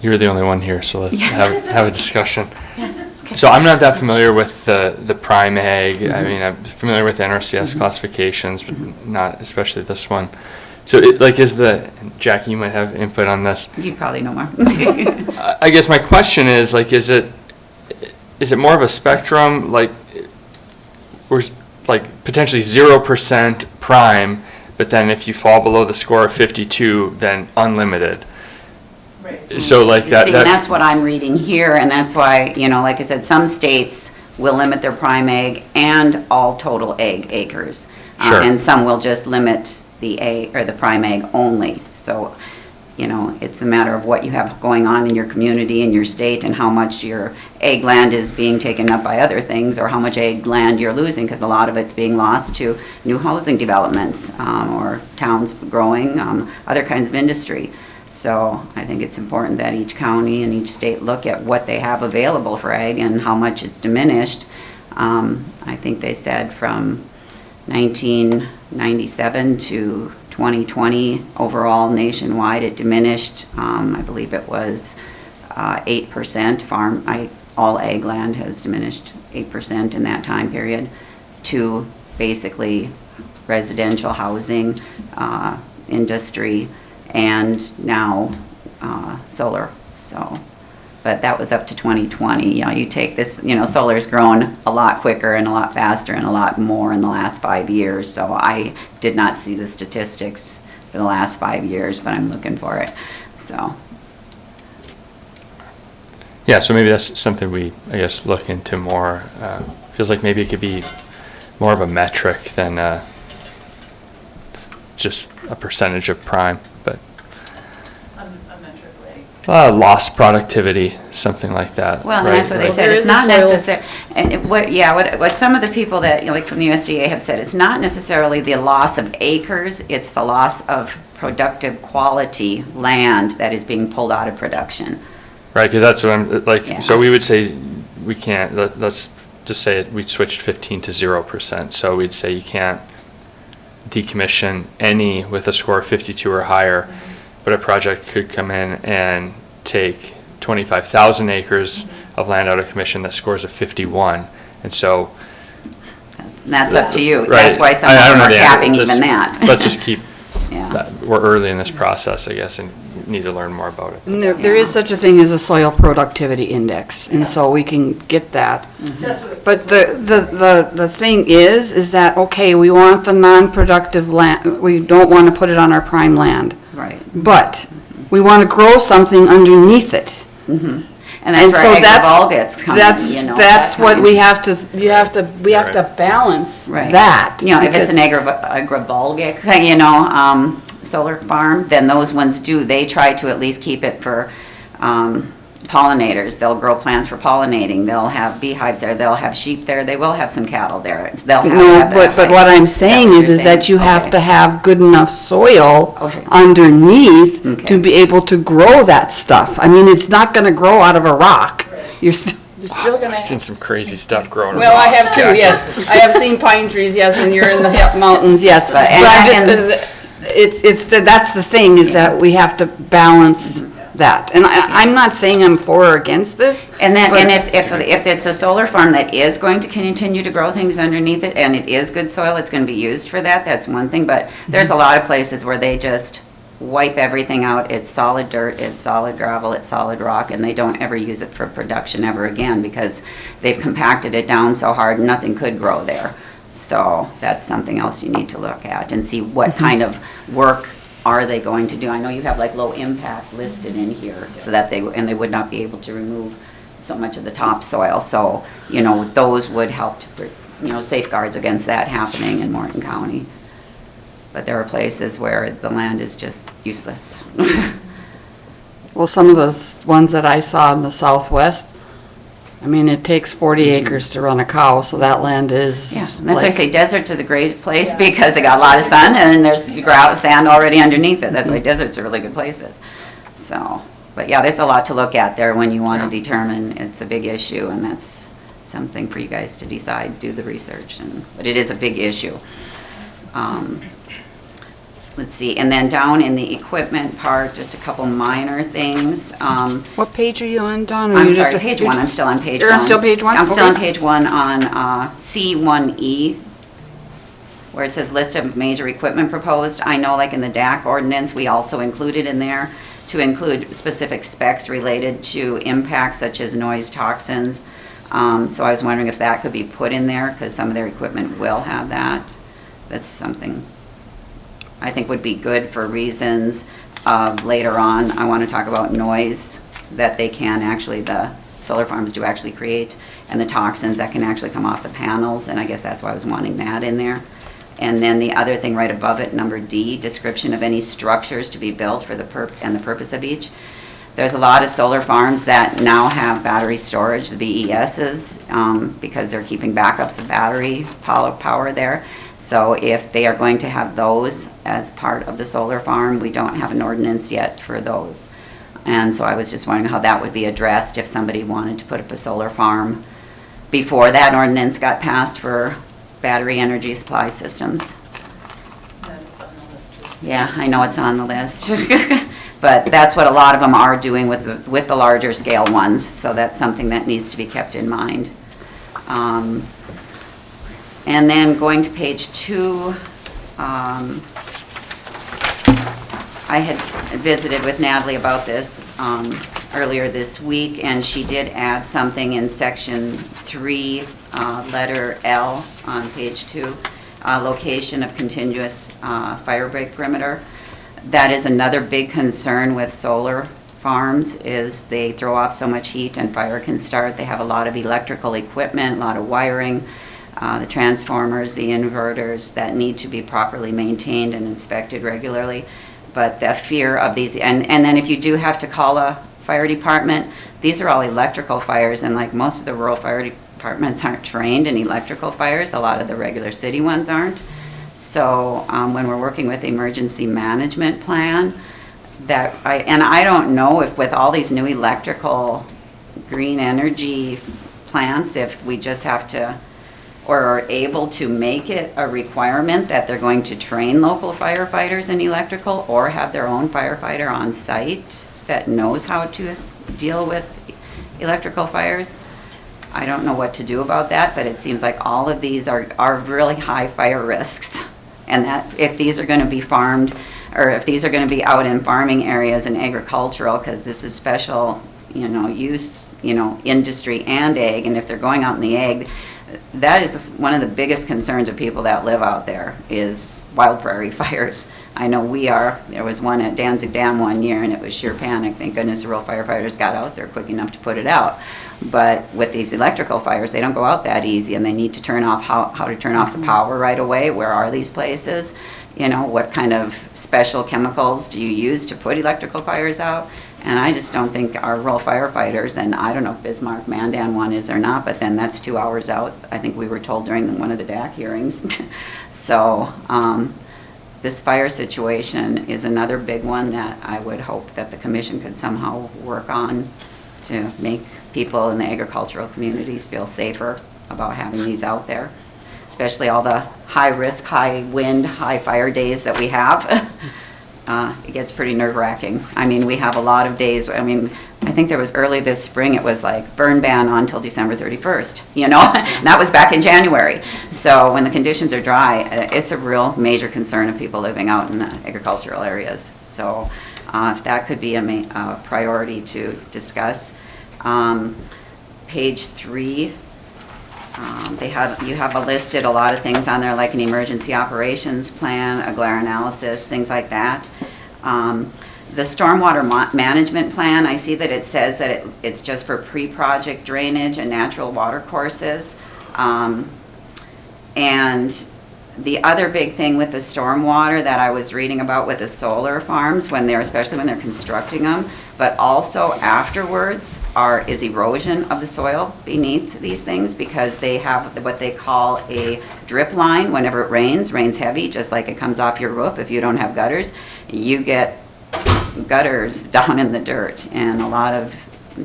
You're the only one here, so let's have a discussion. Okay. So I'm not that familiar with the prime ag. I mean, I'm familiar with the NRCS classifications, but not especially this one. So Jackie, you might have input on this. You probably know more. I guess my question is, like, is it more of a spectrum, like, or like potentially 0% prime, but then if you fall below the score of 52, then unlimited? Right. So like that. See, that's what I'm reading here, and that's why, you know, like I said, some states will limit their prime egg and all total egg acres. Sure. And some will just limit the egg or the prime egg only. So you know, it's a matter of what you have going on in your community, in your state, and how much your ag land is being taken up by other things, or how much ag land you're losing, because a lot of it's being lost to new housing developments, or towns growing, other kinds of industry. So I think it's important that each county and each state look at what they have available for ag and how much it's diminished. I think they said from 1997 to 2020, overall nationwide, it diminished. I believe it was 8%. All ag land has diminished 8% in that time period to basically residential housing, industry, and now solar. So, but that was up to 2020. You know, you take this, you know, solar's grown a lot quicker and a lot faster and a lot more in the last 5 years. So I did not see the statistics for the last 5 years, but I'm looking for it. So. Yeah, so maybe that's something we, I guess, look into more. Feels like maybe it could be more of a metric than just a percentage of prime, but. A metric like? Lost productivity, something like that. Well, right? and that's what they Like- said, it's not necessary, and what some of the people that, you know, like from the USDA have said, it's not necessarily the loss of acres, it's the loss of productive quality land that is being pulled out of production. Right, because that's what I'm, like, Yeah. so we would say, we can't, let's just say it, we switched 15 to 0%. So we'd say you can't decommission any with a score of 52 or higher, but a project could come in and take 25,000 acres of land out of commission that scores a 51. And so. And that's up to you. Right. That's why some I of don't them know are the answer. capping even that. Let's just keep, Yeah. we're early in this process, I guess, and need to learn more about it. And there is such a thing as a soil productivity index, and so we can get that. But the thing is that, okay, we want the non-productive land, we don't want to put it on our prime land. Right. But we want to grow something underneath it. Mm-hmm. And that's so where agrivolgates come in, you know. That's that what kind we of- have to, we have to balance Right. that. You know, if it's because- an agrivolgic, you know, solar farm, then those ones they try to at least keep it for pollinators. They'll grow plants for pollinating. They'll have beehives there. They'll have sheep there. They will have some cattle there. They'll have No, that. but what I'm saying what is you're that you saying. have Okay. to have good enough soil Okay. underneath Okay. to be able to grow that stuff. I mean, it's not gonna grow out of a rock. You're still gonna. I've seen some crazy stuff growing. Well, I have too, Jackie. yes. I have seen pine trees, yes, and you're in the mountains, yes. But that's the thing, is that we have to balance that. And I'm not saying I'm for or against this. And then, but- and if it's a solar farm that is going to continue to grow things underneath it, and it is good soil, it's gonna be used for that, that's one thing, but there's a lot of places where they just wipe everything out, it's solid dirt, it's solid gravel, it's solid rock, and they don't ever use it for production ever again, because they've compacted it down so hard, nothing could grow there. So that's something else you need to look at and see what kind of work are they going to do. I know you have like low impact listed in here, so that they would not be able to remove so much of the topsoil. So, you know, those would help to, you know, safeguards against that happening in Morton County. But there are places where the land is just useless. Well, some of those ones that I saw in the southwest, I mean, it takes 40 acres to run a cow, so that land is. Yeah, and that's why I like- say deserts are the great place, because they got a lot of sun and there's sand already underneath it. That's why deserts are really good places. So, but yeah, there's a lot to look at there when you want to determine. It's a big issue, and that's something for you guys to decide, do the research, but it is a big issue. Let's see, and then down in the equipment part, just a couple minor things. What page are you on, Dawn? Or I'm you sorry, just- page one, I'm still on page one. You're on still page one? I'm still on Okay. page one on C1E, where it says list of major equipment proposed. I know like in the DAC ordinance, we also included in there to include specific specs related to impacts such as noise toxins. So I was wondering if that could be put in there, because some of their equipment will have that. That's something I think would be good for reasons of later on. I want to talk about noise that they can actually, the solar farms do actually create, and the toxins that can actually come off the panels, and I guess that's why I was wanting that in there. And then the other thing right above it, number D, description of any structures to be built for the purpose of each. There's a lot of solar farms that now have battery storage, the BESs, because they're keeping backups of battery power there. So if they are going to have those as part of the solar farm, we don't have an ordinance yet for those. And so I was just wondering how that would be addressed if somebody wanted to put up a solar farm before that ordinance got passed for battery energy supply systems. Yeah, I know it's on the list. But that's what a lot of them are doing with the larger scale ones, so that's something that needs to be kept in mind. And then going to page 2, I had visited with Natalie about this earlier this week, and she did add something in section 3, letter L on page 2, location of continuous fire break perimeter. That is another big concern with solar farms, is they throw off so much heat and fire can start. They have a lot of electrical equipment, a lot of wiring, the transformers, the inverters that need to be properly maintained and inspected regularly. But the fear of these, and then if you do have to call a fire department, these are all electrical fires, and like most of the rural fire departments aren't trained in electrical fires, a lot of the regular city ones aren't. So when we're working with the emergency management plan, I don't know if with all these new electrical green energy plants, if we just have to, or are able to make it a requirement that they're going to train local firefighters in electrical or have their own firefighter on site that knows how to deal with electrical fires. I don't know what to do about that, but it seems like all of these are really high fire risks. And that if these are going to be farmed, or if these are going to be out in farming areas and agricultural, because this is special, use, industry and ag, and if they're going out in the ag, that is one of the biggest concerns of people that live out there is wild prairie fires. I know there was one at Danzig Dam one year, and it was sheer panic. Thank goodness the rural firefighters got out there quick enough to put it out. But with these electrical fires, they don't go out that easy, and they need to turn off how to turn off the power right away. Where are these places? What kind of special chemicals do you use to put electrical fires out? And I just don't think our rural firefighters, and I don't know if Bismarck Mandan one is or not, but then that's 2 hours out. I think we were told during one of the DAC hearings. So this fire situation is another big one that I would hope that the commission could somehow work on to make people in the agricultural communities feel safer about having these out there, especially all the high risk, high wind, high fire days that we have. It gets pretty nerve-wracking. I mean, we have a lot of days, I think there was early this spring, it was like burn ban on until December 31st, and that was back in January. So when the conditions are dry, it's a real major concern of people living out in the agricultural areas. So if that could be a priority to discuss. Page 3, you have listed a lot of things on there, like an emergency operations plan, a glare analysis, things like that. The stormwater management plan, I see that it says that it's just for pre-project drainage and natural water courses. And the other big thing with the stormwater that I was reading about with the solar farms, especially when they're constructing them, but also afterwards is erosion of the soil beneath these things, because they have what they call a drip line. Whenever it rains heavy, just like it comes off your roof. If you don't have gutters, you get gutters down in the dirt and a lot of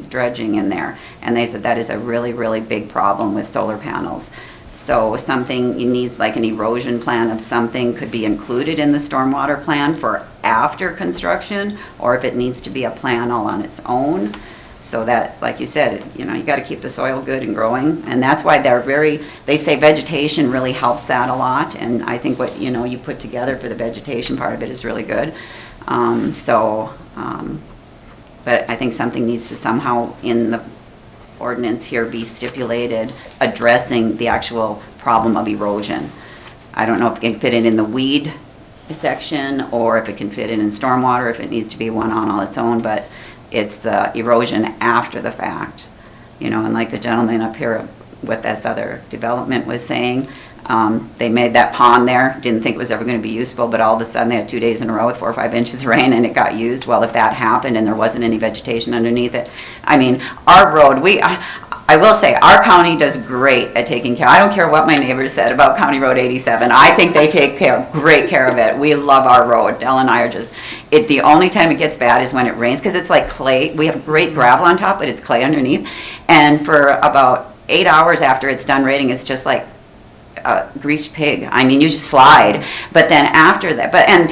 dredging in there. And they said that is a really, really big problem with solar panels. So something needs, like an erosion plan of something, could be included in the stormwater plan for after construction, or if it needs to be a plan all on its own. So that, like you said, you got to keep the soil good and growing. And that's why they say vegetation really helps that a lot. And I think what, you put together for the vegetation part of it is really good. But I think something needs to somehow in the ordinance here be stipulated addressing the actual problem of erosion. I don't know if it can fit in the weed section, or if it can fit in stormwater, if it needs to be one on all its own, but it's the erosion after the fact. And like the gentleman up here with this other development was saying, They made that pond there, didn't think it was ever going to be useful, but all of a sudden they had 2 days in a row with 4 or 5 inches of rain and it got used. Well, if that happened and there wasn't any vegetation underneath it, I mean, our road, I will say, our county does great at taking care. I don't care what my neighbors said about County Road 87. I think they take great care of it. We love our road. Dell and I are just, the only time it gets bad is when it rains, because it's like clay. We have great gravel on top, but it's clay underneath. And for about 8 hours after it's done raining, it's just like a greased pig. I mean, you just slide. But then after that, and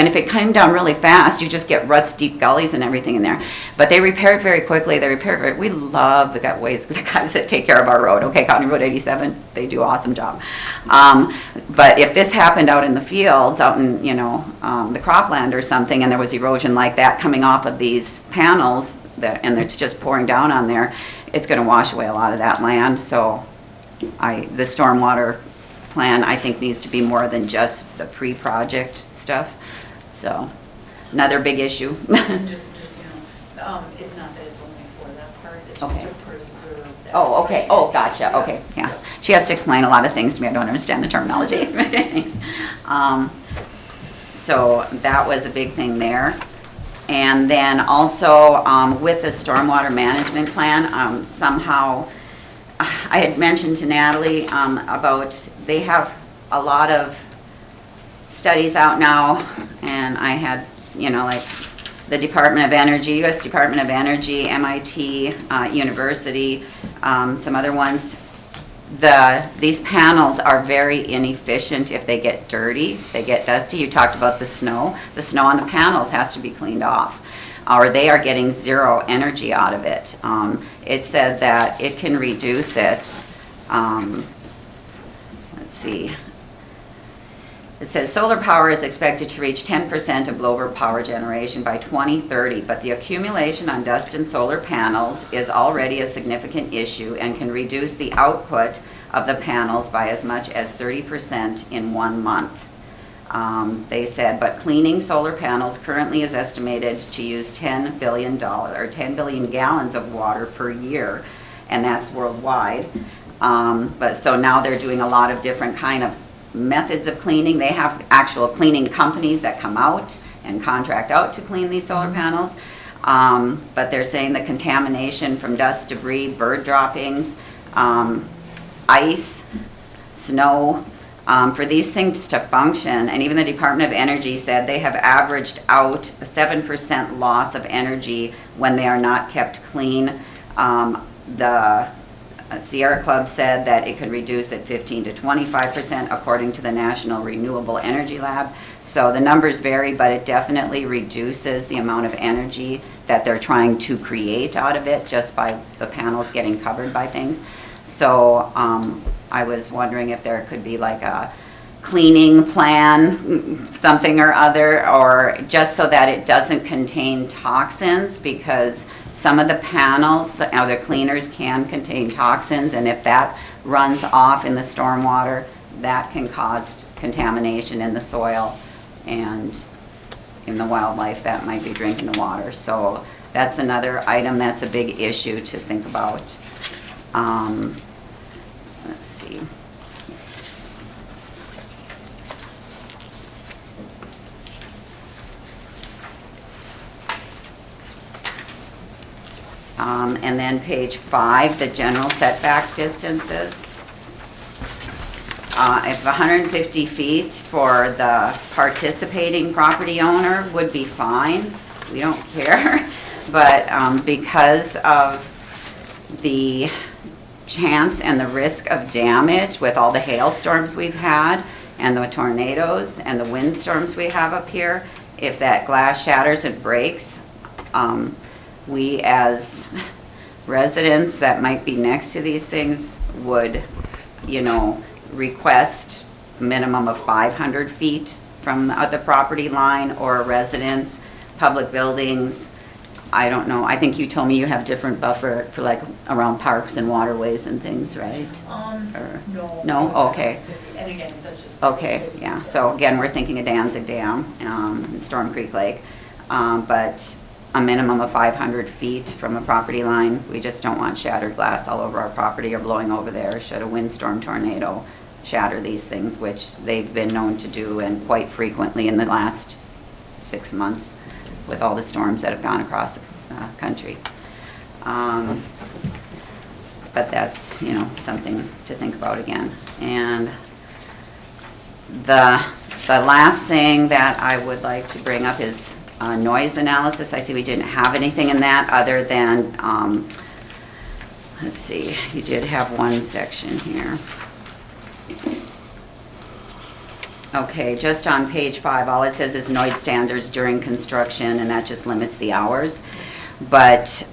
if it came down really fast, you just get ruts, deep gullies and everything in there. But they repair it very quickly. We love the guys that take care of our road. Okay, County Road 87, they do an awesome job. But if this happened out in the fields, out in, the cropland or something, and there was erosion like that coming off of these panels, and it's just pouring down on there, it's going to wash away a lot of that land. So the stormwater plan, I think, needs to be more than just the pre-project stuff. So, another big issue. Just, it's not that it's only for that part, it's just to preserve that. Oh, okay. Oh, gotcha. Okay, yeah. She has to explain a lot of things to me. I don't understand the terminology. Thanks. So that was a big thing there. And then also with the stormwater management plan, somehow I had mentioned to Natalie about they have a lot of studies out now, and I had, like the Department of Energy, U.S. Department of Energy, MIT, University, some other ones. These panels are very inefficient if they get dirty, they get dusty. You talked about the snow. The snow on the panels has to be cleaned off, or they are getting zero energy out of it. It said that it can reduce it. Let's see. It says solar power is expected to reach 10% of global power generation by 2030, but the accumulation on dust and solar panels is already a significant issue and can reduce the output of the panels by as much as 30% in 1 month. They said, but cleaning solar panels currently is estimated to use $10 billion or 10 billion gallons of water per year, and that's worldwide. But so now they're doing a lot of different kind of methods of cleaning. They have actual cleaning companies that come out and contract out to clean these solar panels. But they're saying the contamination from dust, debris, bird droppings, ice, snow, for these things to function, and even the Department of Energy said they have averaged out a 7% loss of energy when they are not kept clean. The Sierra Club said that it could reduce it 15 to 25% according to the National Renewable Energy Lab. So the numbers vary, but it definitely reduces the amount of energy that they're trying to create out of it just by the panels getting covered by things. So I was wondering if there could be like a cleaning plan, something or other, or just so that it doesn't contain toxins, because some of the panels, the cleaners can contain toxins, and if that runs off in the stormwater, that can cause contamination in the soil and in the wildlife that might be drinking the water. So that's another item that's a big issue to think about. Let's see. And then page 5, the general setback distances. If 150 feet for the participating property owner would be fine, we don't care. But because of the chance and the risk of damage with all the hailstorms we've had and the tornadoes and the windstorms we have up here, if that glass shatters and breaks, we as residents that might be next to these things would, request a minimum of 500 feet from the property line, or residents, public buildings. I don't know. I think you told me you have different buffer for like around parks and waterways and things, right? No. No? Okay. And again, that's just. Okay, yeah. So again, we're thinking of Danzig Dam, and Storm Creek Lake. But a minimum of 500 feet from a property line. We just don't want shattered glass all over our property or blowing over there should a windstorm, tornado shatter these things, which they've been known to do and quite frequently in the last 6 months with all the storms that have gone across the country. But that's, something to think about again. And the last thing that I would like to bring up is noise analysis. I see we didn't have anything in that other than, let's see, you did have one section here. Okay, just on page 5, all it says is noise standards during construction, and that just limits the hours. But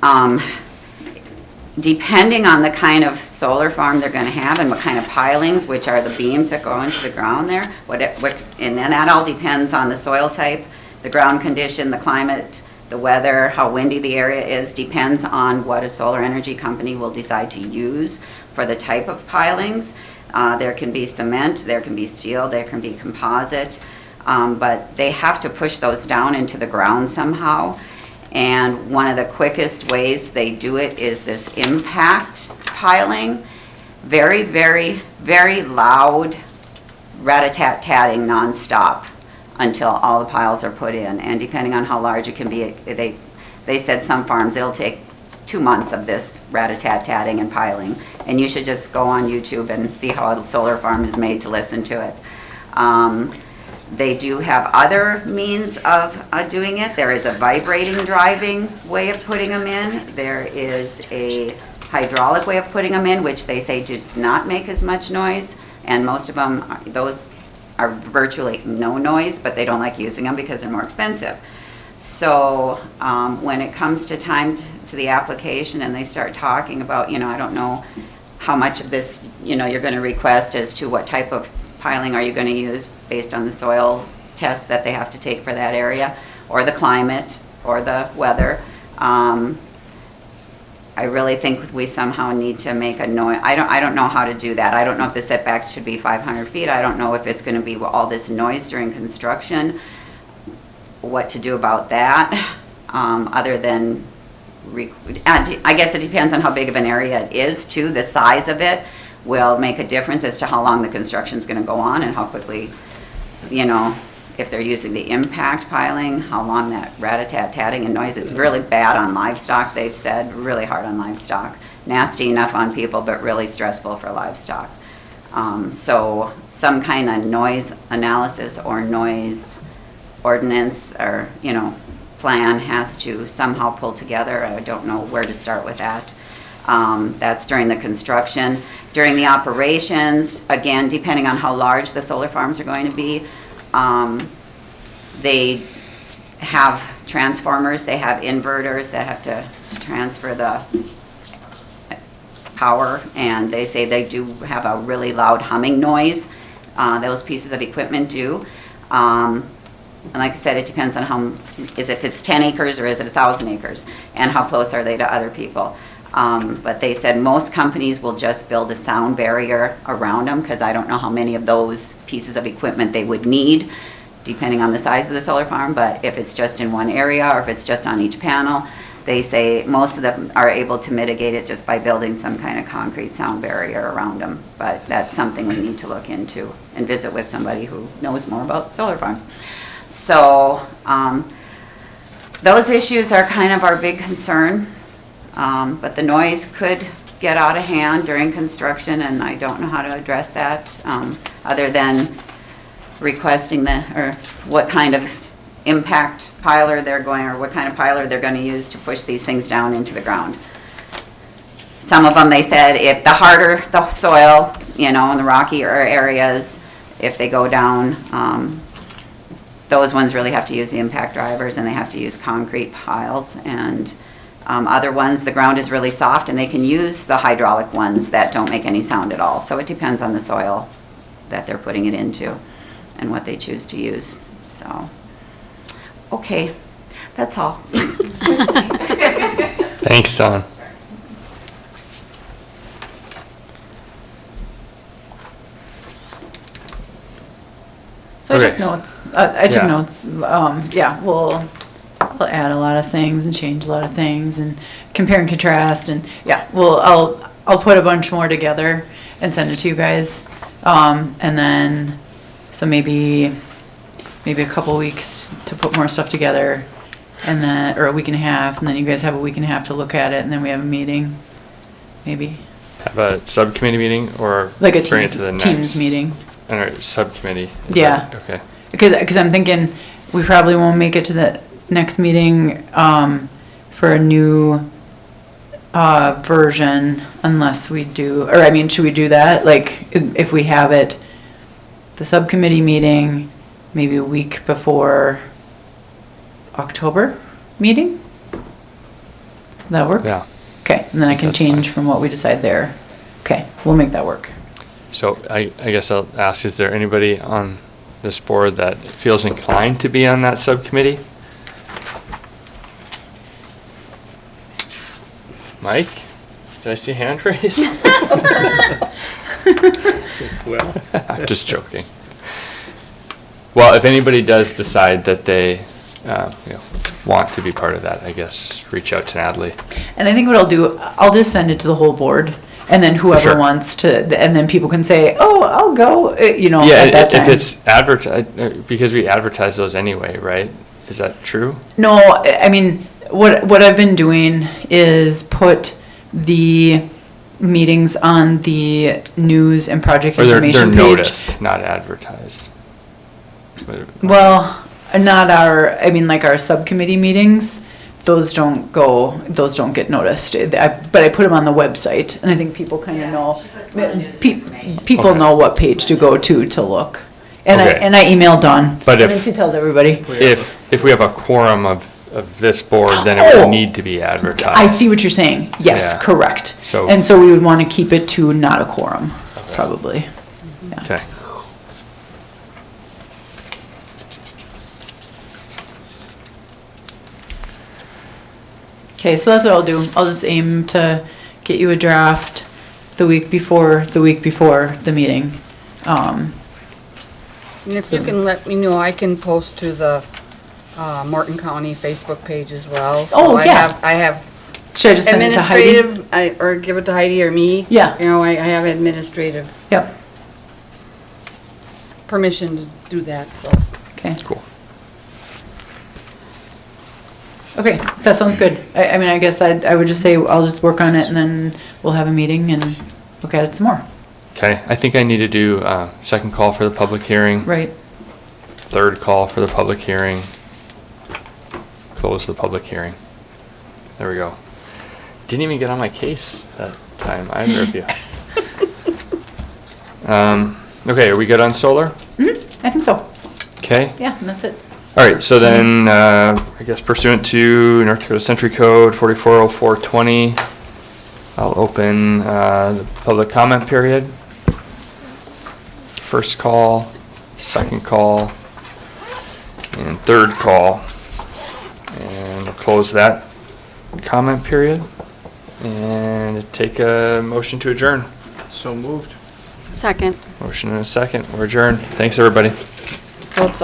depending on the kind of solar farm they're going to have and what kind of pilings, which are the beams that go into the ground there, and then that all depends on the soil type, the ground condition, the climate, the weather, how windy the area is, depends on what a solar energy company will decide to use for the type of pilings. There can be cement, there can be steel, there can be composite, but they have to push those down into the ground somehow. And one of the quickest ways they do it is this impact piling. Very, very, very loud rat-a-tat-tatting nonstop until all the piles are put in. And depending on how large it can be, they said some farms it'll take 2 months of this rat-a-tat-tatting and piling. And you should just go on YouTube and see how a solar farm is made to listen to it. They do have other means of doing it. There is a vibrating driving way of putting them in. There is a hydraulic way of putting them in, which they say does not make as much noise. And most of them, those are virtually no noise, but they don't like using them because they're more expensive. So when it comes to time to the application and they start talking about, I don't know how much of this, you're going to request as to what type of piling are you going to use based on the soil tests that they have to take for that area, or the climate, or the weather. I really think we somehow need to make a noise. I don't know how to do that. I don't know if the setbacks should be 500 feet. I don't know if it's going to be all this noise during construction. What to do about that, other than, I guess it depends on how big of an area it is too. The size of it will make a difference as to how long the construction's going to go on and how quickly, if they're using the impact piling, how long that rat-a-tat-tatting and noise. It's really bad on livestock, they've said, really hard on livestock. Nasty enough on people, but really stressful for livestock. So some kind of noise analysis or noise ordinance or, plan has to somehow pull together. I don't know where to start with that. That's during the construction. During the operations, again, depending on how large the solar farms are going to be, they have transformers, they have inverters that have to transfer the power, and they say they do have a really loud humming noise. Those pieces of equipment do. And like I said, it depends on if it's 10 acres or is it 1,000 acres, and how close are they to other people. But they said most companies will just build a sound barrier around them, because I don't know how many of those pieces of equipment they would need, depending on the size of the solar farm. But if it's just in one area or if it's just on each panel, they say most of them are able to mitigate it just by building some kind of concrete sound barrier around them. But that's something we need to look into and visit with somebody who knows more about solar farms. So those issues are kind of our big concern. But the noise could get out of hand during construction, and I don't know how to address that, other than requesting what kind of impact piler they're going, or what kind of piler they're going to use to push these things down into the ground. Some of them, they said, if the harder the soil, in the rockier areas, if they go down, those ones really have to use the impact drivers, and they have to use concrete piles. And other ones, the ground is really soft, and they can use the hydraulic ones that don't make any sound at all. So it depends on the soil that they're putting it into and what they choose to use. So, okay, that's all. Thanks, Dawn. So I Okay. took notes. I took Yeah. notes. Yeah, we'll add a lot of things and change a lot of things and compare and contrast, and yeah, I'll put a bunch more together and send it to you guys And then, so maybe a couple weeks to put more stuff together, and then, or a week and a half, and then you guys have a week and a half to look at it, and then we have a meeting, maybe. Have a subcommittee meeting or Like a bring it to the next? teams meeting. And our subcommittee? Is Yeah. that- Okay. Because I'm thinking we probably won't make it to the next meeting, for a new, version unless we do, or I mean, should we do that? Like, if we have it, the subcommittee meeting, maybe a week before October meeting? That work? Yeah. Okay, and then I can That's fine. change from what we decide there. Okay, we'll make that work. So I guess I'll ask, is there anybody on this board that feels inclined to be on that subcommittee? Mike? Did I see a hand raised? Well. I'm just joking. Well, if anybody does decide that they, want to be part of that, I guess just reach out to Natalie. And I think what I'll do, I'll just send it to the whole board, and then whoever Sure. wants to, and then people can say, oh, I'll go, Yeah, at that time. if it's advertised, because we advertise those anyway, right? Is that true? No, I mean, what I've been doing is put the meetings on the news and project Or they're information page. noticed, not advertised? Well, not like our subcommittee meetings, those don't get noticed. But I put them on the website, and I think people kind of know. People Okay. know what page to go to look. And Okay. I emailed Dawn. But And if- she tells everybody. If we have a quorum of this board, then it Oh! would need to be advertised. I see what you're saying. Yes, Yeah. correct. So- And so we would want to keep it to not a quorum, probably. Yeah. Okay. Okay, so that's what I'll do. I'll just aim to get you a draft the week before the meeting. And if you can let me know, I can post to the Morton County Facebook page as well. So Oh, yeah. I have Should I just send it to Heidi? administrative, or give it to Heidi or me. Yeah. You know, I have administrative Yep, permission to do that, so. okay. Cool. Okay, that sounds good. I mean, I guess I would just say I'll just work on it and then we'll have a meeting and look at it some more. Okay, I think I need to do second call for the public hearing. Right. Third call for the public hearing. Close the public hearing. There we go. Didn't even get on my case that time, either of you. Okay, are we good on solar? I think so. Okay. Yeah, and that's it. All right, so then, I guess pursuant to North Dakota Century Code 440420, I'll open the public comment period. First call, second call, and third call. And we'll close that comment period and take a motion to adjourn. So moved. Second. Motion and a second. We're adjourned. Thanks, everybody. So it's